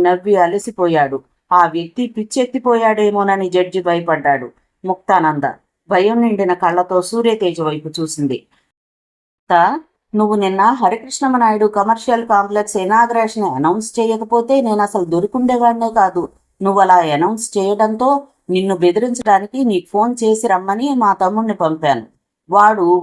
నవ్వి అలసిపోయాడు. ఆ వ్యక్తి పిచ్చెత్తిపోయాడేమోనని జడ్జి భయపడ్డాడు. ముక్తానంద భయం నిండిన కళ్ళతో సూర్యతేజ వైపు చూసింది. నువ్వు నిన్న హరికృష్ణమనాయుడు కమర్షియల్ కాంప్లెక్స్ ఇనాగ్రేషన్ అనౌన్స్ చేయకపోతే నేను అసలు దొరికిండేవాడినే కాదు. నువ్వు అలా అనౌన్స్ చేయడంతో నిన్ను బెదిరించడానికి నీకు ఫోన్ చేసి రమ్మని మా తమ్ముడిని పంపాను.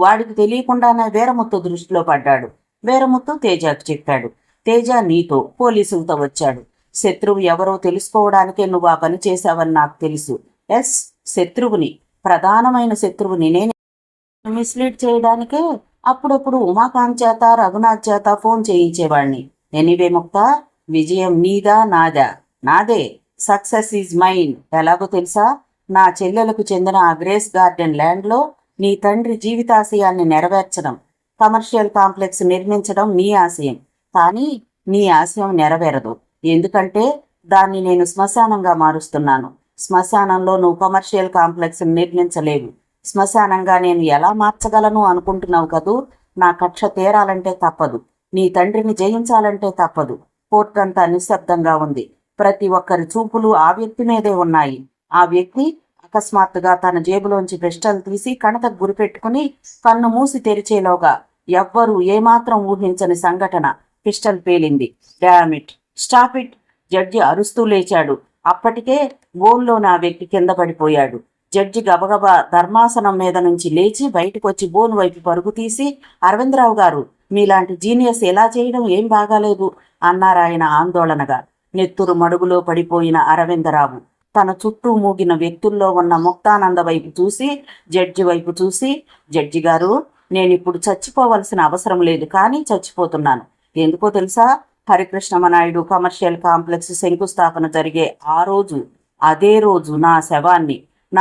వాడికి తెలియకుండానే వీరముత్తు దృష్టిలో పడ్డాడు. వీరముత్తు తేజకు చెప్పాడు. తేజ నీతో పోలీసులతో వచ్చాడు. శత్రువు ఎవరో తెలుసుకోవడానికే నువ్వు ఆ పని చేశావని నాకు తెలుసు. ఎస్, శత్రువుని, ప్రధానమైన శత్రువుని నేను మిస్లీడ్ చేయడానికే అప్పుడప్పుడు ఉమాకాంత్ చేత, రఘునాథ్ చేత ఫోన్ చేయించేవాడిని. ఎనీవే ముక్త, విజయం నీదా నాదా? నాదే. Success is mine. ఎలాగో తెలుసా? నా చెల్లెలకు చెందిన ఆ గ్రేస్ గార్డెన్ ల్యాండ్లో నీ తండ్రి జీవితాశయాన్ని నెరవేర్చడం, కమర్షియల్ కాంప్లెక్స్ నిర్మించడం నీ ఆశయం. కానీ నీ ఆశయం నెరవేరదు. ఎందుకంటే దాన్ని నేను శ్మశానంగా మారుస్తున్నాను. శ్మశానంలో నువ్వు కమర్షియల్ కాంప్లెక్స్ నిర్మించలేవు. శ్మశానంగా నేను ఎలా మార్చగలను అనుకుంటున్నావు కదూ? నా కక్ష తీరాలంటే తప్పదు. నీ తండ్రిని జయించాలంటే తప్పదు. కోర్టంతా నిశ్శబ్దంగా ఉంది. ప్రతి ఒక్కరి చూపులు ఆ వ్యక్తి మీదే ఉన్నాయి. ఆ వ్యక్తి అకస్మాత్తుగా తన జేబులోంచి పిస్టల్ తీసి కణతకు గురిపెట్టుకుని కన్ను మూసి తెరిచేలోగా ఎవ్వరూ ఏమాత్రం ఊహించని సంఘటన. పిస్టల్ పేలింది. Damn it, stop it! Judge అరుస్తూ లేచాడు. అప్పటికే బోన్లో నా వ్యక్తి కింద పడిపోయాడు. జడ్జి గబగబా ధర్మాసనం మీద నుంచి లేచి బయటకు వచ్చి బోన్ వైపు పరుగు తీసి, అరవిందరావు గారు, మీలాంటి జీనియస్ ఎలా చేయడం ఏం బాగాలేదు అన్నారాయన ఆందోళనగా. నెత్తురు మడుగులో పడిపోయిన అరవిందరావు తన చుట్టూ మూగిన వ్యక్తుల్లో ఉన్న ముక్తానంద వైపు చూసి, జడ్జి వైపు చూసి, జడ్జి గారు, నేనిప్పుడు చచ్చిపోవలసిన అవసరం లేదు, కానీ చచ్చిపోతున్నాను. ఎందుకో తెలుసా? హరికృష్ణమనాయుడు కమర్షియల్ కాంప్లెక్స్ శంకుస్థాపన జరిగే అదే రోజు నా శవాన్ని నా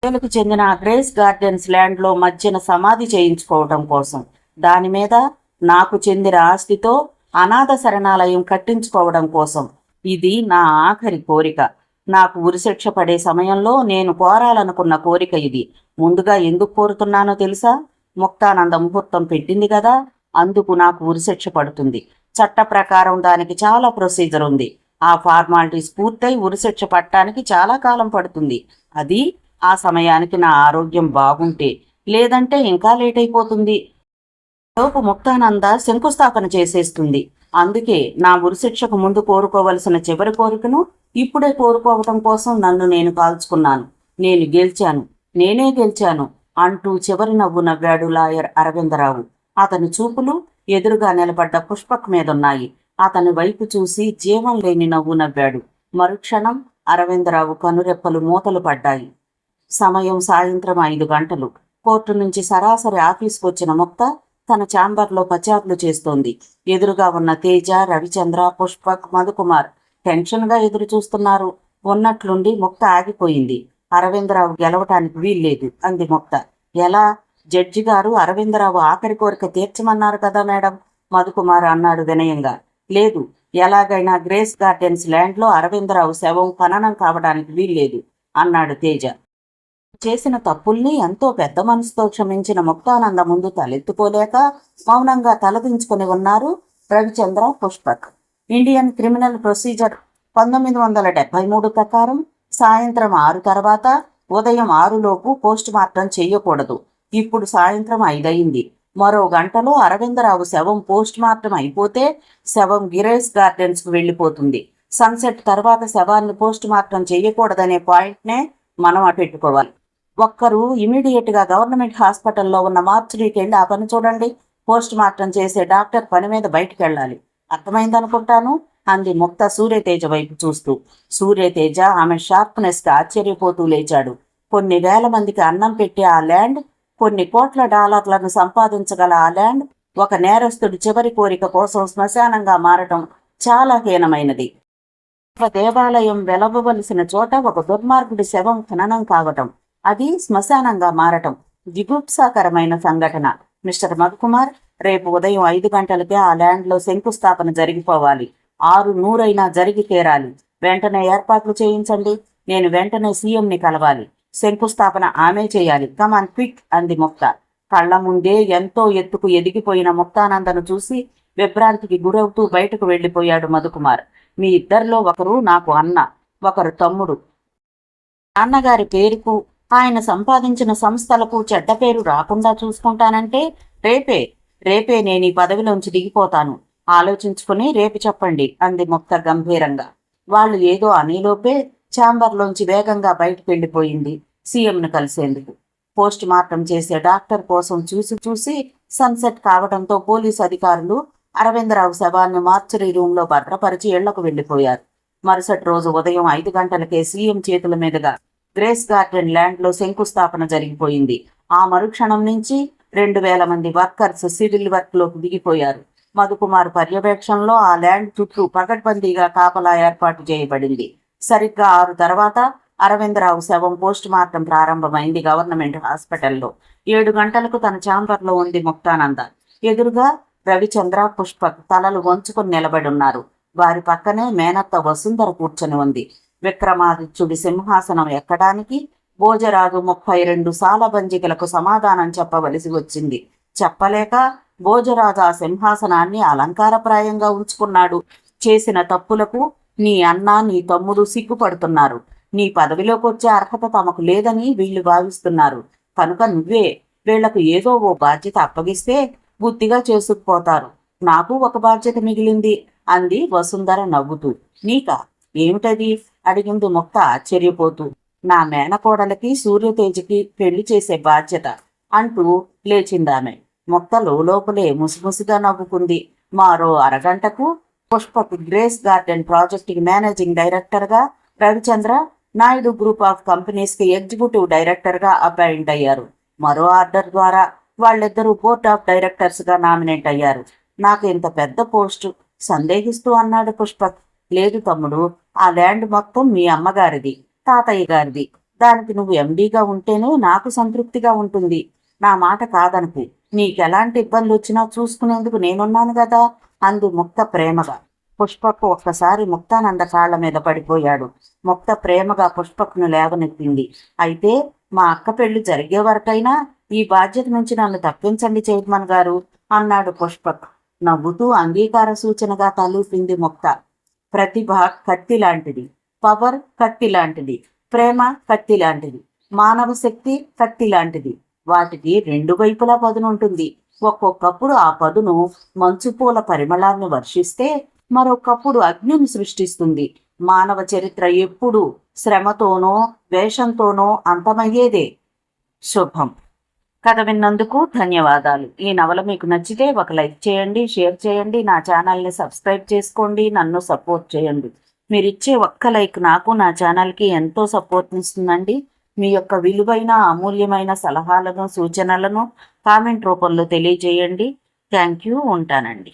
పిల్లలకు చెందిన గ్రేస్ గార్డెన్స్ ల్యాండ్లో మధ్యన సమాధి చేయించుకోవటం కోసం, దాని మీద నాకు చెందిన ఆస్తితో అనాథ శరణాలయం కట్టించుకోవడం కోసం. ఇది నా ఆఖరి కోరిక. నాకు ఉరిశిక్ష పడే సమయంలో నేను కోరాలనుకున్న కోరిక ఇది. ముందుగా ఎందుకు కోరుతున్నానో తెలుసా? ముక్తానంద ముహూర్తం పెట్టింది కదా, అందుకు నాకు ఉరిశిక్ష పడుతుంది. చట్ట ప్రకారం దానికి చాలా ప్రొసీజర్ ఉంది. ఆ ఫార్మాలిటీస్ పూర్తయి ఉరిశిక్ష పట్టడానికి చాలా కాలం పడుతుంది. అది ఆ సమయానికి నా ఆరోగ్యం బాగుంటే, లేదంటే ఇంకా లేట్ అయిపోతుంది. లోపు ముక్తానంద శంకుస్థాపన చేసేస్తుంది. అందుకే నా ఉరిశిక్షకు ముందు కోరుకోవలసిన చివరి కోరికను ఇప్పుడే కోరుకోవటం కోసం నన్ను నేను కాల్చుకున్నాను. నేను గెలిచాను, నేనే గెలిచాను అంటూ చివరి నవ్వు నవ్వాడు లాయర్ అరవిందరావు. అతని చూపులు ఎదురుగా నిలబడ్డ పుష్పక్ మీదున్నాయి. అతని వైపు చూసి జీవం లేని నవ్వు నవ్వాడు. మరుక్షణం అరవిందరావు కనురెప్పలు మూతలు పడ్డాయి. సమయం సాయంత్రం 5 గంటలు. కోర్టు నుంచి సరాసరి ఆఫీస్కు వచ్చిన ముక్త తన ఛాంబర్లో పచార్లు చేస్తోంది. ఎదురుగా ఉన్న తేజ, రవిచంద్ర, పుష్పక్, మధుకుమార్ టెన్షన్గా ఎదురు చూస్తున్నారు. ఉన్నట్లుండి ముక్త ఆగిపోయింది. అరవిందరావు గెలవటానికి వీల్లేదు అంది ముక్త. ఎలా? జడ్జి గారు అరవిందరావు ఆఖరి కోరిక తీర్చమన్నారు కదా మేడం, మధుకుమార్ అన్నాడు వినయంగా. లేదు, ఎలాగైనా గ్రేస్ గార్డెన్స్ ల్యాండ్లో అరవిందరావు శవం ఖననం కావడానికి వీల్లేదు అన్నాడు తేజ. చేసిన తప్పుల్ని ఎంతో పెద్ద మనసుతో క్షమించిన ముక్తానంద ముందు తలెత్తుకోలేక మౌనంగా తలదించుకుని ఉన్నారు Ravichandra, Pushpak. Indian criminal procedure 1973 ప్రకారం సాయంత్రం 6 తర్వాత ఉదయం 6 లోపు పోస్ట్ మార్టం చేయకూడదు. ఇప్పుడు సాయంత్రం 5 అయింది. మరో గంటలో అరవిందరావు శవం పోస్ట్ మార్టం అయిపోతే శవం గిరేస్ గార్డెన్స్కు వెళ్ళిపోతుంది. సన్సెట్ తర్వాత శవాన్ని పోస్ట్ మార్టం చేయకూడదనే పాయింట్నే మనం అటెట్టుకోవాలి. ఒక్కరు ఇమీడియట్గా గవర్నమెంట్ హాస్పిటల్లో ఉన్న మార్చురీకి వెళ్ళి ఆ పని చూడండి. పోస్ట్ మార్టం చేసే డాక్టర్ పని మీద బయటికి వెళ్ళాలి. అర్థమైందనుకుంటాను అంది ముక్త సూర్యతేజ వైపు చూస్తూ. సూర్యతేజ ఆమె షార్ప్నెస్కి ఆశ్చర్యపోతూ లేచాడు. కొన్ని వేల మందికి అన్నం పెట్టే ఆ ల్యాండ్, కొన్ని కోట్ల డాలర్లను సంపాదించగల ఆ ల్యాండ్ ఒక నేరస్తుడి చివరి కోరిక కోసం శ్మశానంగా మారటం చాలా హీనమైనది. ఒక దేవాలయం వెలవవలసిన చోట ఒక దుర్మార్గుడి శవం ఖననం కావటం, అది శ్మశానంగా మారటం జిగుప్సాకరమైన సంఘటన. మిస్టర్ మధుకుమార్, రేపు ఉదయం 5 గంటలకే ఆ ల్యాండ్లో శంకుస్థాపన జరిగిపోవాలి. 6:100 జరిగి తీరాలి. వెంటనే ఏర్పాట్లు చేయించండి. నేను వెంటనే సీఎంని కలవాలి. శంకుస్థాపన ఆమె చేయాలి. కమాన్ క్విక్ అంది ముక్త. కళ్ల ముందే ఎంతో ఎత్తుకు ఎదిగిపోయిన ముక్తానందను చూసి విభ్రాంతికి గురవుతూ బయటకు వెళ్లిపోయాడు మధుకుమార్. మీ ఇద్దరిలో ఒకరు నాకు అన్న, ఒకరు తమ్ముడు. నాన్నగారి పేరుకు, ఆయన సంపాదించిన సంస్థలకు చెడ్డ పేరు రాకుండా చూసుకుంటానంటే రేపే నేను ఈ పదవిలోంచి దిగిపోతాను. ఆలోచించుకుని రేపు చెప్పండి అంది ముక్త గంభీరంగా. వాళ్ళు ఏదో అనేలోపే ఛాంబర్లోంచి వేగంగా బయటకు వెళ్ళిపోయింది సీఎంను కలిసేందుకు. పోస్ట్ మార్టం చేసే డాక్టర్ కోసం చూసి సన్సెట్ కావడంతో పోలీసు అధికారులు అరవిందరావు శవాన్ని మార్చరీ రూంలో భద్రపరిచి ఇళ్లకు వెళ్లిపోయారు. మరుసటి రోజు ఉదయం 5 గంటలకే సీఎం చేతుల మీదుగా గ్రేస్ గార్డెన్ ల్యాండ్లో శంకుస్థాపన జరిగిపోయింది. ఆ మరుక్షణం నుంచి 2000 మంది వర్కర్స్ సివిల్ వర్క్లోకి దిగిపోయారు. మధుకుమార్ పర్యవేక్షణలో ఆ ల్యాండ్ చుట్టూ పకడ్బందీగా కాపలా ఏర్పాటు చేయబడింది. సరిగ్గా 6 తర్వాత అరవిందరావు శవం పోస్ట్ మార్టం ప్రారంభమైంది గవర్నమెంట్ హాస్పిటల్లో. 7 గంటలకు తన ఛాంబర్లో ఉంది ముక్తానంద. ఎదురుగా రవిచంద్ర, పుష్పక్ తలలు వంచుకుని నిలబడి ఉన్నారు. వారి పక్కనే మేనత్త వసుంధర కూర్చొని ఉంది. విక్రమాదిత్యుడి సింహాసనం ఎక్కడానికి భోజరాజు 32 సాలబంజికలకు సమాధానం చెప్పవలసి వచ్చింది. చెప్పలేక భోజరాజు ఆ సింహాసనాన్ని అలంకారప్రాయంగా ఉంచుకున్నాడు. చేసిన తప్పులకు నీ అన్న, నీ తమ్ముడు సిగ్గుపడుతున్నారు. నీ పదవిలోకి వచ్చే అర్హత తమకు లేదని వీళ్ళు భావిస్తున్నారు. కనుక నువ్వే వీళ్లకు ఏదో ఓ బాధ్యత అప్పగిస్తే బుద్ధిగా చేసుకుపోతారు. నాకు ఒక బాధ్యత మిగిలింది అంది వసుంధర నవ్వుతూ. నీకా? ఏమిటది అడిగింది ముక్త ఆశ్చర్యపోతూ. నా మేనకోడలకి సూర్యతేజకి పెళ్లి చేసే బాధ్యత అంటూ లేచిందామె. ముక్త లోపలే ముసిముసిగా నవ్వుకుంది. మరో అరగంటకు పుష్పకు గ్రేస్ గార్డెన్ ప్రాజెక్టుకి మేనేజింగ్ డైరెక్టర్గా, రవిచంద్ర నాయుడు గ్రూప్ ఆఫ్ కంపెనీస్కి ఎగ్జిక్యూటివ్ డైరెక్టర్గా అపాయింట్ అయ్యారు. మరో ఆర్డర్ ద్వారా వాళ్ళిద్దరూ బోర్డ్ ఆఫ్ డైరెక్టర్స్గా నామినేట్ అయ్యారు. నాకు ఇంత పెద్ద పోస్టు సందేహిస్తూ అన్నాడు పుష్పక్. లేదు తమ్ముడు, ఆ ల్యాండ్ మొత్తం మీ అమ్మగారిది, తాతయ్య గారిది. దానికి నువ్వు ఎండీగా ఉంటేనే నాకు సంతృప్తిగా ఉంటుంది. నా మాట కాదనుకు. నీకెలాంటి ఇబ్బంది వచ్చినా చూసుకునేందుకు నేనున్నాను కదా అంది ముక్త ప్రేమగా. పుష్పక్ ఒక్కసారి ముక్తానంద కాళ్ల మీద పడిపోయాడు. ముక్త ప్రేమగా పుష్పక్ను లేవనెత్తింది. అయితే మా అక్క పెళ్లి జరిగే వరకైనా ఈ బాధ్యత నుంచి నన్ను తప్పించండి చైర్మన్ గారు అన్నాడు పుష్పక్. నవ్వుతూ అంగీకార సూచనగా తలూపింది ముక్త. ప్రతిభ కత్తి లాంటిది, పవర్ కత్తి లాంటిది, ప్రేమ కత్తి లాంటిది, మానవ శక్తి కత్తి లాంటిది. వాటికి రెండు వైపులా పదునుంటుంది. ఒక్కొక్కప్పుడు ఆ పదును మంచుపూల పరిమళాన్ని వర్షిస్తే, మరొకప్పుడు అగ్నిని సృష్టిస్తుంది. మానవ చరిత్ర ఎప్పుడూ శ్రమతోనో వేషంతోనో అంతమయ్యేదే. శుభం. కథ విన్నందుకు ధన్యవాదాలు. ఈ నవల మీకు నచ్చితే ఒక లైక్ చేయండి, షేర్ చేయండి, నా ఛానల్ని సబ్స్క్రైబ్ చేసుకోండి, నన్ను సపోర్ట్ చేయండి. మీరిచ్చే ఒక్క లైక్ నాకు, నా ఛానల్కి ఎంతో సపోర్ట్నిస్తుందండి. మీ యొక్క విలువైన అమూల్యమైన సలహాలను, సూచనలను కామెంట్ రూపంలో తెలియజేయండి. Thank you. ఉంటానండి.